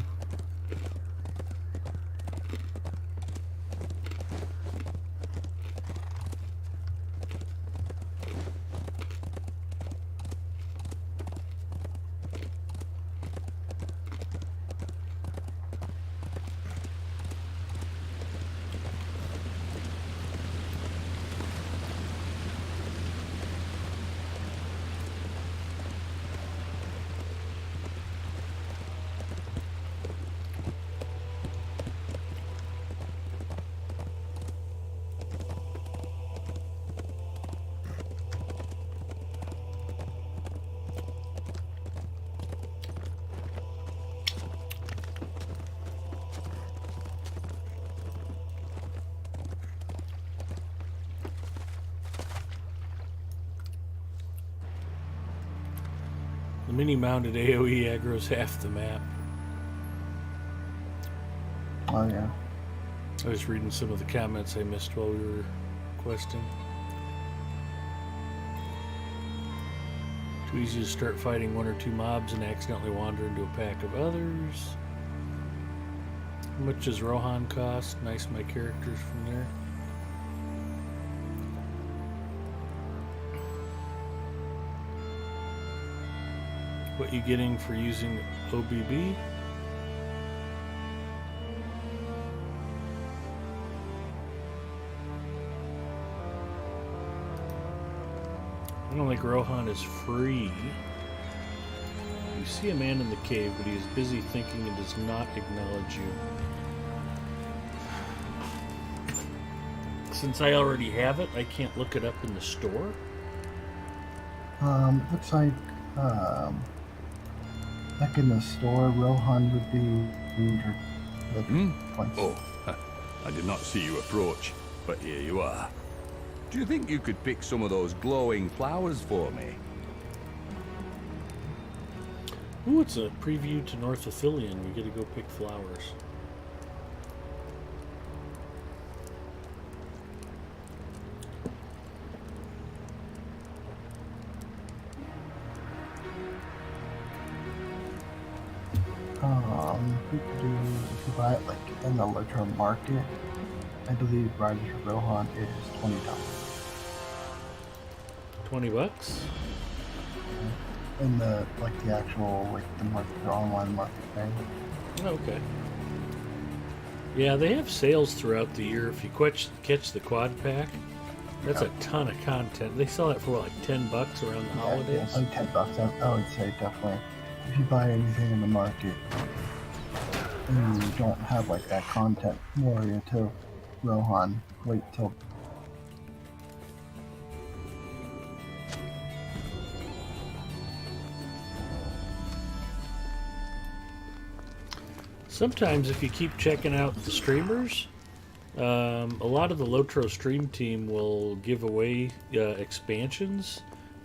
The mini-mounted AoE aggro's half the map. Oh yeah. I was reading some of the comments I missed while we were questing. Too easy to start fighting one or two mobs and accidentally wander into a pack of others. How much does Rohan cost? Nice my characters from there. What you getting for using OBB? I don't think Rohan is free. You see a man in the cave, but he is busy thinking and does not acknowledge you. Since I already have it, I can't look it up in the store. Looks like, back in the store, Rohan would be points. Oh, I did not see you approach, but here you are. Do you think you could pick some of those glowing flowers for me? Ooh, it's a preview to North Athelion. We get to go pick flowers. We could do, if you buy it like in the Lotro market, I believe Riders of Rohan is $20. $20? In the, like the actual, like the market, the online market thing. Okay. Yeah, they have sales throughout the year. If you catch the quad pack, that's a ton of content. They sell it for like $10 around the holidays. Yeah, like $10. I would say definitely. If you buy anything in the market and you don't have like that content, Moria to Rohan, wait till. Sometimes if you keep checking out the streamers, a lot of the Lotro stream team will give away expansions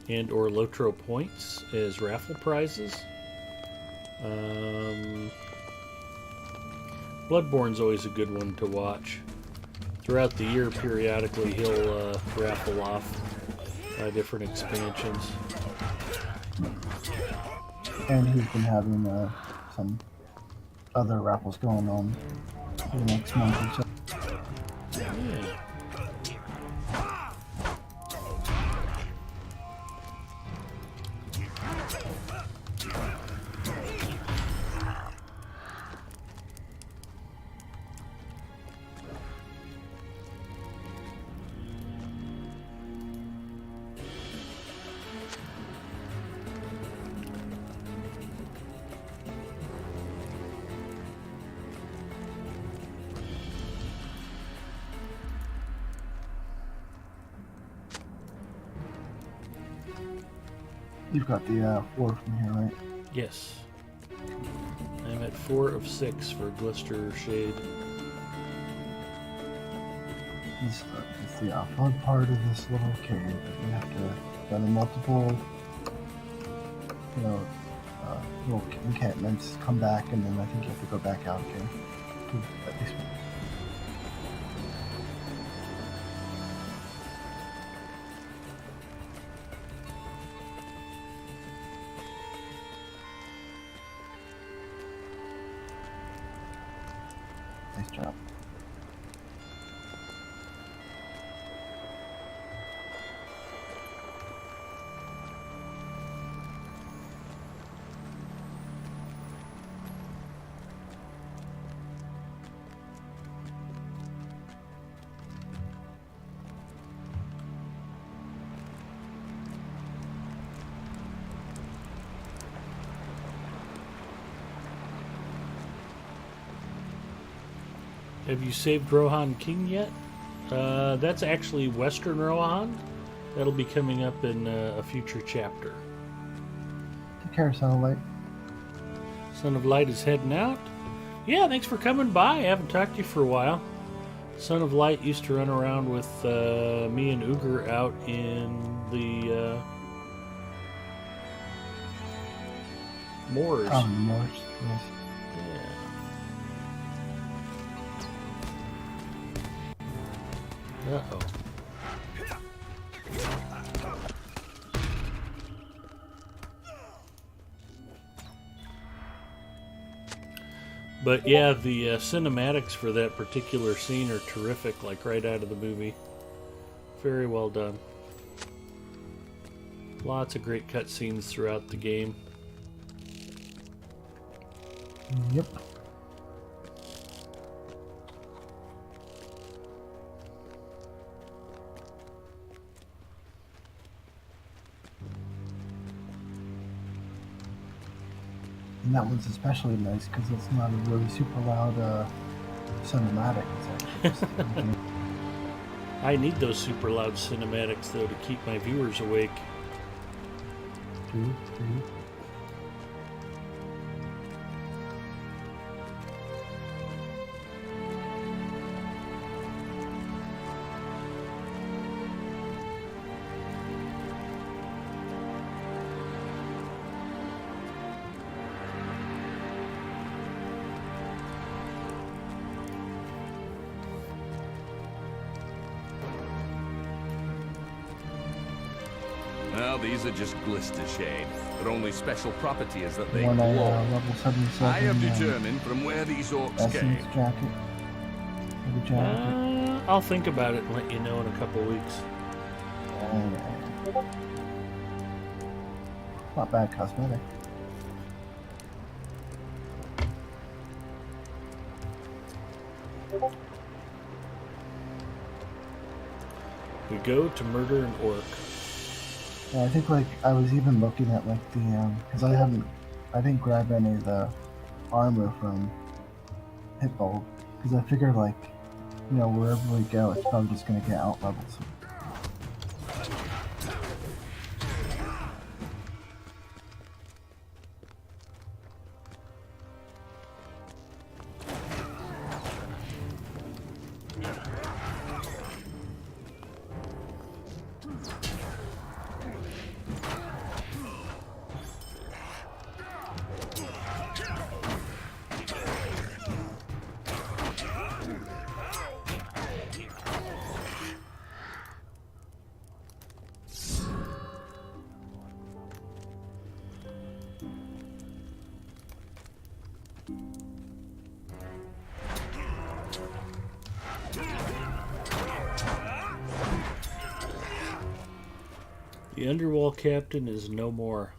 and or Lotro points as raffle prizes. Bloodborne's always a good one to watch. Throughout the year, periodically he'll raffle off different expansions. And he's been having some other raffles going on for the next month or so. Yeah. You've got the 4 from here, right? Yes. I'm at 4 of 6 for Glister Shade. This is the fun part of this little cave. You have to go to multiple, little encampments, come back, and then I think you have to go back out again. At least. Nice job. Have you saved Rohan King yet? That's actually Western Rohan. That'll be coming up in a future chapter. Take care, Son of Light. Son of Light is heading out. Yeah, thanks for coming by. I haven't talked to you for a while. Son of Light used to run around with me and Uger out in the moors. Oh, moors. Yes. Yeah. Uh-oh. But yeah, the cinematics for that particular scene are terrific, like right out of the movie. Very well done. Lots of great cutscenes throughout the game. Yep. And that one's especially nice because it's not a really super loud cinematic. It's actually just, I need those super loud cinematics, though, to keep my viewers awake. Well, these are just glister shade. Their only special property is that they One glow. level 77. I have determined from where these orcs came. Essence jacket. Maybe jacket. I'll think about it and let you know in a couple weeks. Not bad cosmetic. We go to murder an orc. Yeah, I think like I was even looking at like the because I didn't grab any of the armor from Hitbold because I figured like wherever we go it's probably just gonna get out levels. The Underwall Captain is no more.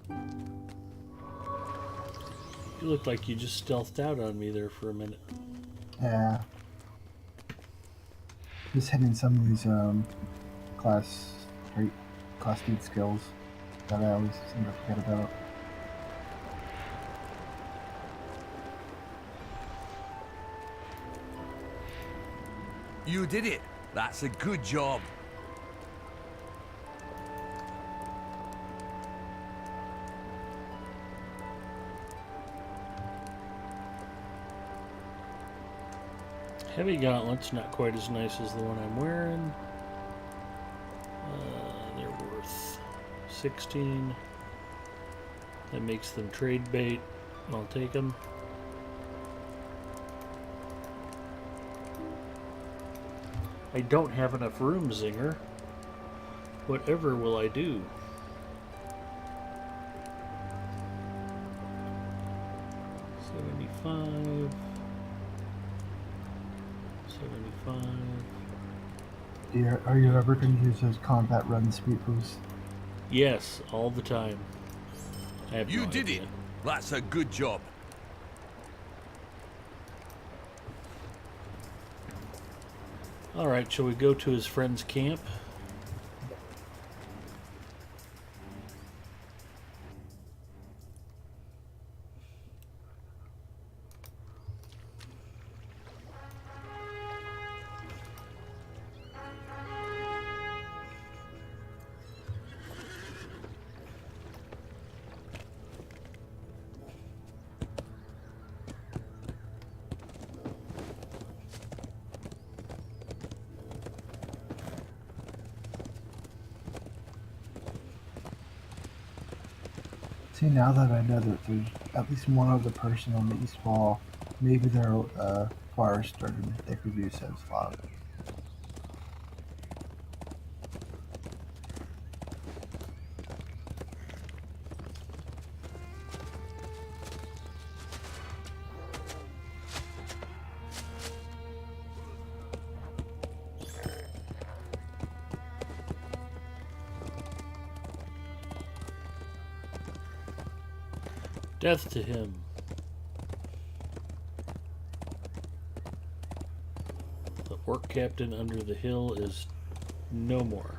You look like you just stealthed out on me there for a minute. Yeah. Just hitting some of these class speed skills that I always seem to forget about. You did it. That's a good job. Heavy gauntlets, not quite as nice as the one I'm wearing. They're worth 16. That makes them trade bait. I'll take them. I don't have enough room, Zinger. Whatever will I do? $75. Are you ever going to use those combat run speed boosts? Yes, all the time. I have You no did idea. it. That's a good job. Alright, shall we go to his friend's camp? See, now that I know that there's at least one other person on the east wall, maybe their fire started they could use as lava. Death to him. The orc captain under the hill is no more.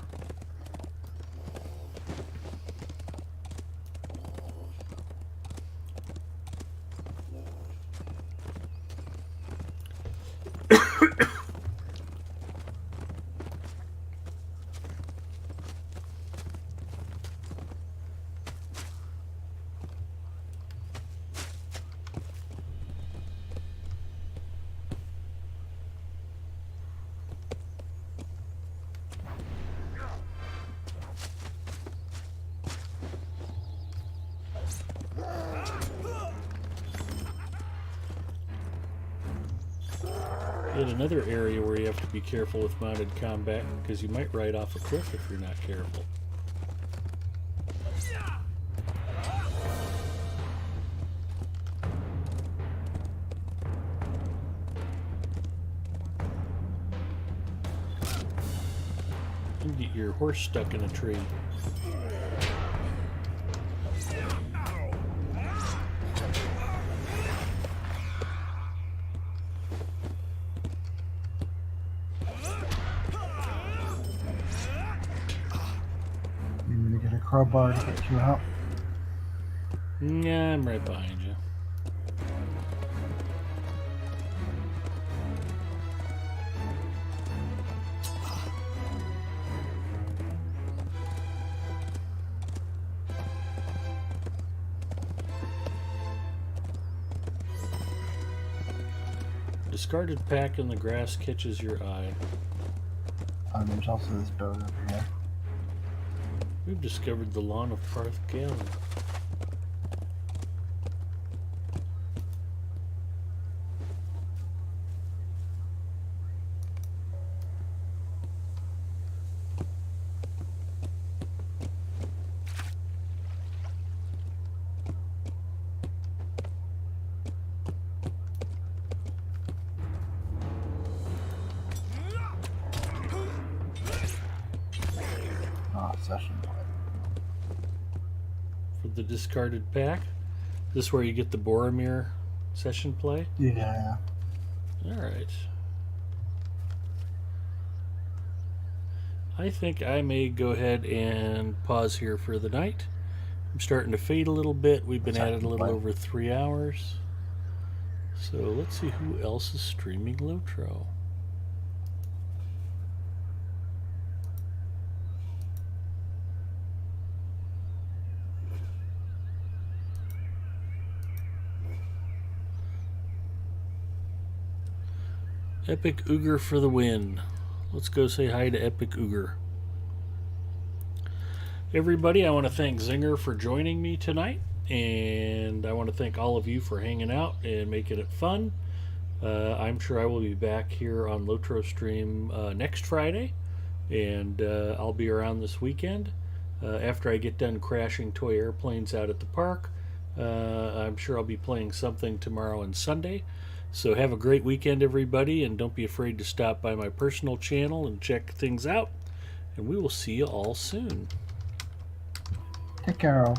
Yet another area where you have to be careful with mounted combat, because you might ride off a cliff if you're not careful. You get your horse stuck in a tree. Crowbar to get you out. Yeah, I'm right behind you. Discarded pack in the grass catches your eye. There's also this boat over here. We've discovered the lawn of Parth Galen. Session. For the discarded pack. This is where you get the Boromir session play? Yeah. Alright. I think I may go ahead and pause here for the night. I'm starting to fade a little bit. We've been at it a little over 3 hours. So let's see who else is streaming Lotro. Epic Ooger for the win. Let's go say hi to Epic Ooger. Everybody, I want to thank Zinger for joining me tonight, and I want to thank all of you for hanging out and making it fun. I'm sure I will be back here on Lotro Stream next Friday, and I'll be around this weekend. After I get done crashing toy airplanes out at the park, I'm sure I'll be playing something tomorrow and Sunday. So have a great weekend, everybody, and don't be afraid to stop by my personal channel and check things out. And we will see you all soon. Take care, all.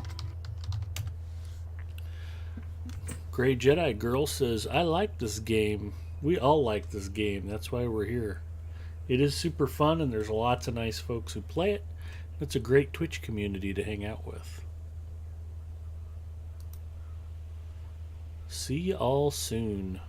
Grey Jedi Girl says, I like this game. We all like this game. That's why we're here. It is super fun, and there's lots of nice folks who play it. It's a great Twitch community to hang out with. See you all soon.